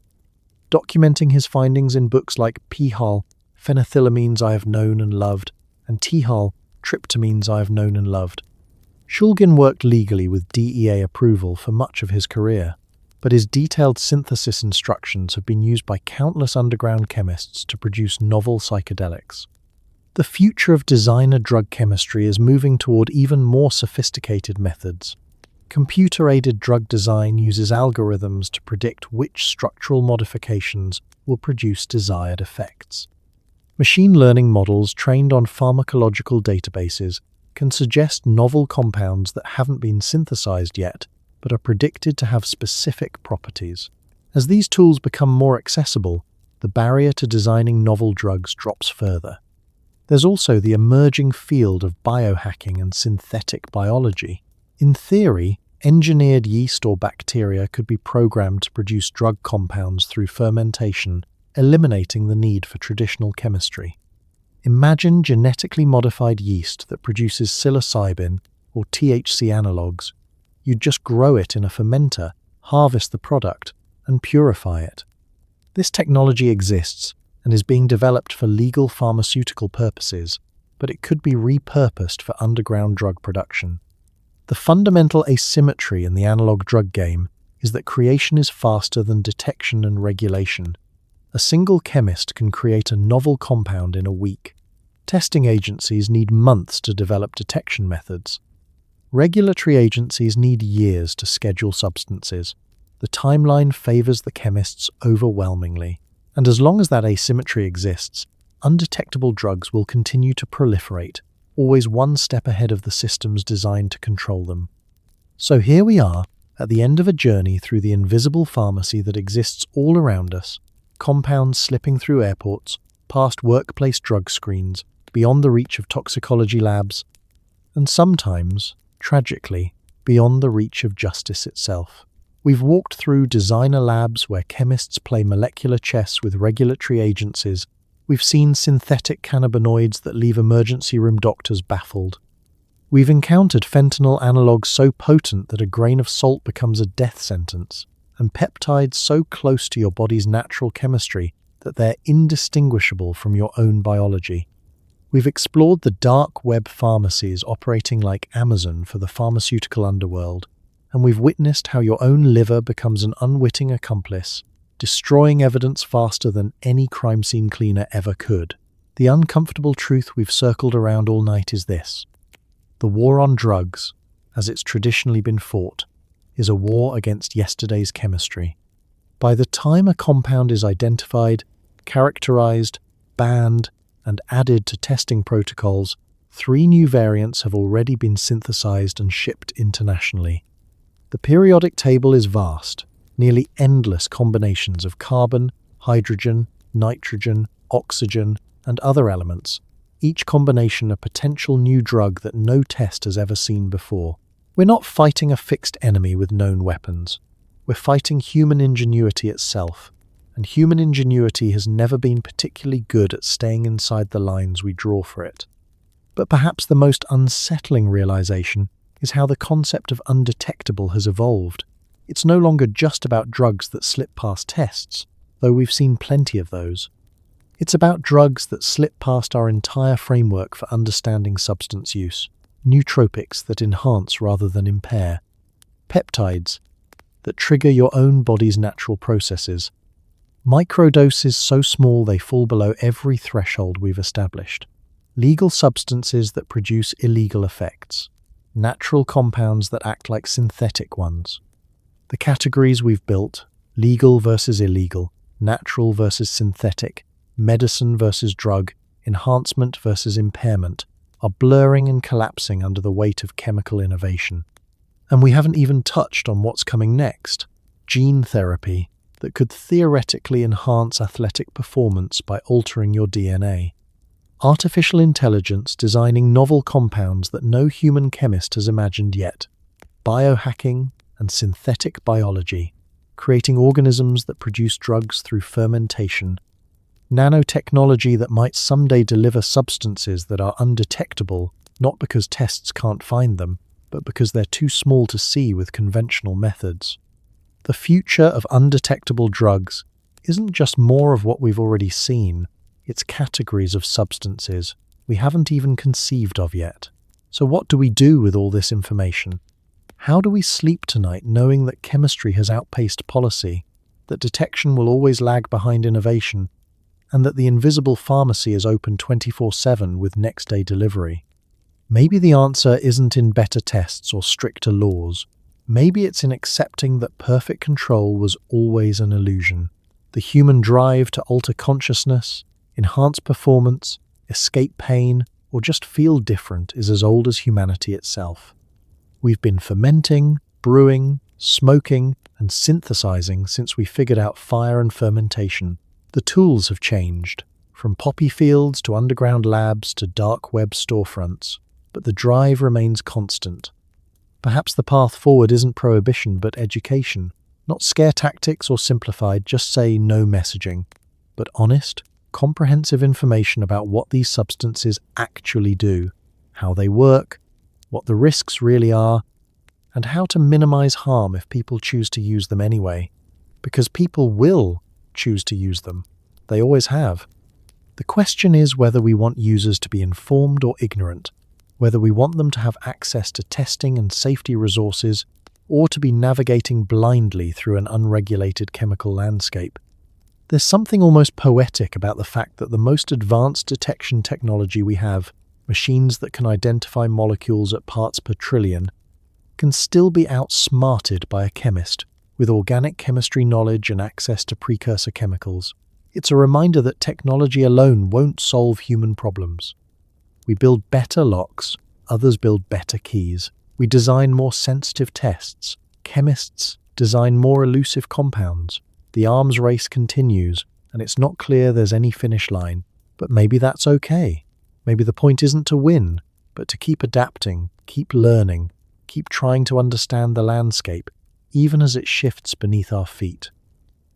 documenting his findings in books like P-Hal, Phenethylamines I Have Known and Loved, and T-Hal, Tryptamines I Have Known and Loved. Shulgin worked legally with DEA approval for much of his career, but his detailed synthesis instructions have been used by countless underground chemists to produce novel psychedelics. The future of designer drug chemistry is moving toward even more sophisticated methods. Computer-aided drug design uses algorithms to predict which structural modifications will produce desired effects. Machine learning models trained on pharmacological databases can suggest novel compounds that haven't been synthesized yet, but are predicted to have specific properties. As these tools become more accessible, the barrier to designing novel drugs drops further. There's also the emerging field of biohacking and synthetic biology. In theory, engineered yeast or bacteria could be programmed to produce drug compounds through fermentation, eliminating the need for traditional chemistry. Imagine genetically modified yeast that produces psilocybin or THC analogues. You'd just grow it in a fermenter, harvest the product, and purify it. This technology exists and is being developed for legal pharmaceutical purposes, but it could be repurposed for underground drug production. The fundamental asymmetry in the analog drug game is that creation is faster than detection and regulation. A single chemist can create a novel compound in a week. Testing agencies need months to develop detection methods. Regulatory agencies need years to schedule substances. The timeline favors the chemists overwhelmingly. And as long as that asymmetry exists, undetectable drugs will continue to proliferate, always one step ahead of the systems designed to control them. So here we are, at the end of a journey through the invisible pharmacy that exists all around us, compounds slipping through airports, past workplace drug screens, beyond the reach of toxicology labs, and sometimes, tragically, beyond the reach of justice itself. We've walked through designer labs where chemists play molecular chess with regulatory agencies. We've seen synthetic cannabinoids that leave emergency room doctors baffled. We've encountered fentanyl analogues so potent that a grain of salt becomes a death sentence, and peptides so close to your body's natural chemistry that they're indistinguishable from your own biology. We've explored the dark web pharmacies operating like Amazon for the pharmaceutical underworld, and we've witnessed how your own liver becomes an unwitting accomplice, destroying evidence faster than any crime scene cleaner ever could. The uncomfortable truth we've circled around all night is this: the war on drugs, as it's traditionally been fought, is a war against yesterday's chemistry. By the time a compound is identified, characterized, banned, and added to testing protocols, 3 new variants have already been synthesized and shipped internationally. The periodic table is vast, nearly endless combinations of carbon, hydrogen, nitrogen, oxygen, and other elements, each combination a potential new drug that no test has ever seen before. We're not fighting a fixed enemy with known weapons. We're fighting human ingenuity itself, and human ingenuity has never been particularly good at staying inside the lines we draw for it. But perhaps the most unsettling realization is how the concept of undetectable has evolved. It's no longer just about drugs that slip past tests, though we've seen plenty of those. It's about drugs that slip past our entire framework for understanding substance use, nootropics that enhance rather than impair, peptides that trigger your own body's natural processes, Microdoses so small they fall below every threshold we've established. Legal substances that produce illegal effects. Natural compounds that act like synthetic ones. The categories we've built, legal versus illegal, natural versus synthetic, medicine versus drug, enhancement versus impairment, are blurring and collapsing under the weight of chemical innovation. And we haven't even touched on what's coming next, gene therapy that could theoretically enhance athletic performance by altering your DNA. Artificial intelligence designing novel compounds that no human chemist has imagined yet. Biohacking and synthetic biology, creating organisms that produce drugs through fermentation. Nanotechnology that might someday deliver substances that are undetectable, not because tests can't find them, but because they're too small to see with conventional methods. The future of undetectable drugs isn't just more of what we've already seen, it's categories of substances we haven't even conceived of yet. So what do we do with all this information? How do we sleep tonight knowing that chemistry has outpaced policy, that detection will always lag behind innovation, and that the invisible pharmacy is open 24/7 with next-day delivery? Maybe the answer isn't in better tests or stricter laws. Maybe it's in accepting that perfect control was always an illusion. The human drive to alter consciousness, enhance performance, escape pain, or just feel different is as old as humanity itself. We've been fermenting, brewing, smoking, and synthesizing since we figured out fire and fermentation. The tools have changed, from poppy fields to underground labs to dark web storefronts, but the drive remains constant. Perhaps the path forward isn't prohibition but education, not scare tactics or simplified, just say no messaging, but honest, comprehensive information about what these substances actually do, how they work, what the risks really are, and how to minimize harm if people choose to use them anyway. Because people will choose to use them. They always have. The question is whether we want users to be informed or ignorant, whether we want them to have access to testing and safety resources, or to be navigating blindly through an unregulated chemical landscape. There's something almost poetic about the fact that the most advanced detection technology we have, machines that can identify molecules at parts per trillion, can still be outsmarted by a chemist with organic chemistry knowledge and access to precursor chemicals. It's a reminder that technology alone won't solve human problems. We build better locks, others build better keys. We design more sensitive tests. Chemists design more elusive compounds. The arms race continues, and it's not clear there's any finish line. But maybe that's okay. Maybe the point isn't to win, but to keep adapting, keep learning, keep trying to understand the landscape, even as it shifts beneath our feet.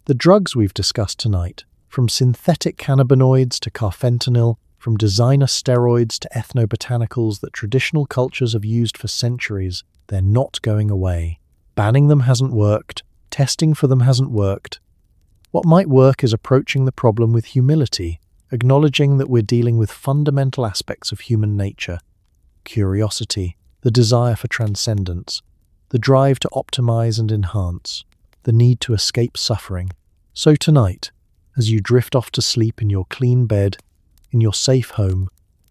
The drugs we've discussed tonight, from synthetic cannabinoids to Carfentanil, from designer steroids to ethnobotanicals that traditional cultures have used for centuries, they're not going away. Banning them hasn't worked. Testing for them hasn't worked. What might work is approaching the problem with humility, acknowledging that we're dealing with fundamental aspects of human nature. Curiosity, the desire for transcendence, the drive to optimize and enhance, the need to escape suffering. So tonight, as you drift off to sleep in your clean bed, in your safe home,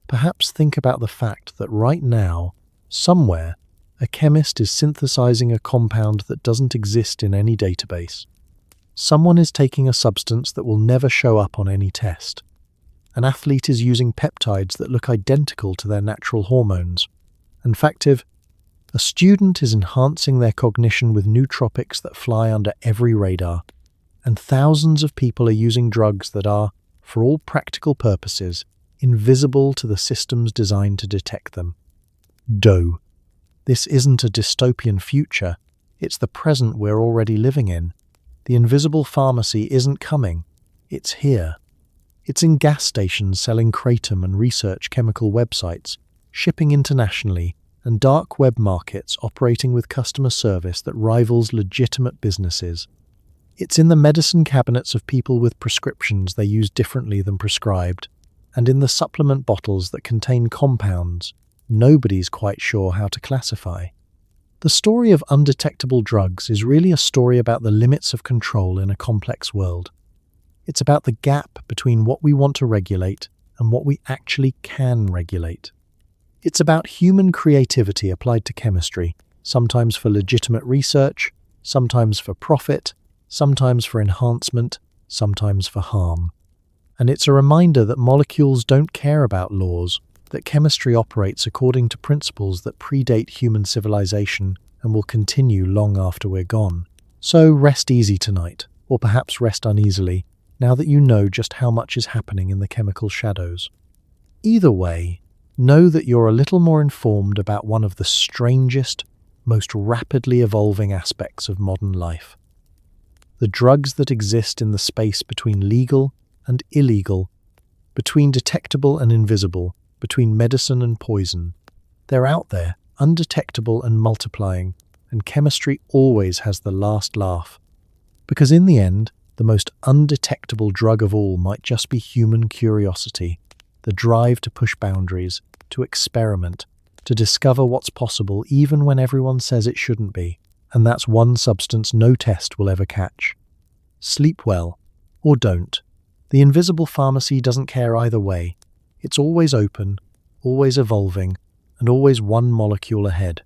perhaps think about the fact that right now, somewhere, a chemist is synthesizing a compound that doesn't exist in any database. Someone is taking a substance that will never show up on any test. An athlete is using peptides that look identical to their natural hormones. In fact, a student is enhancing their cognition with nootropics that fly under every radar. And thousands of people are using drugs that are, for all practical purposes, invisible to the systems designed to detect them. Doe. This isn't a dystopian future, it's the present we're already living in. The invisible pharmacy isn't coming, it's here. It's in gas stations selling kratom and research chemical websites, shipping internationally, and dark web markets operating with customer service that rivals legitimate businesses. It's in the medicine cabinets of people with prescriptions they use differently than prescribed, and in the supplement bottles that contain compounds nobody's quite sure how to classify. The story of undetectable drugs is really a story about the limits of control in a complex world. It's about the gap between what we want to regulate and what we actually can regulate. It's about human creativity applied to chemistry, sometimes for legitimate research, sometimes for profit, sometimes for enhancement, sometimes for harm. And it's a reminder that molecules don't care about laws, that chemistry operates according to principles that predate human civilization and will continue long after we're gone. So rest easy tonight, or perhaps rest uneasily, now that you know just how much is happening in the chemical shadows. Either way, know that you're a little more informed about one of the strangest, most rapidly evolving aspects of modern life. The drugs that exist in the space between legal and illegal, between detectable and invisible, between medicine and poison. They're out there, undetectable and multiplying, and chemistry always has the last laugh. Because in the end, the most undetectable drug of all might just be human curiosity, the drive to push boundaries, to experiment, to discover what's possible even when everyone says it shouldn't be. And that's one substance no test will ever catch. Sleep well, or don't. The invisible pharmacy doesn't care either way. It's always open, always evolving, and always one molecule ahead.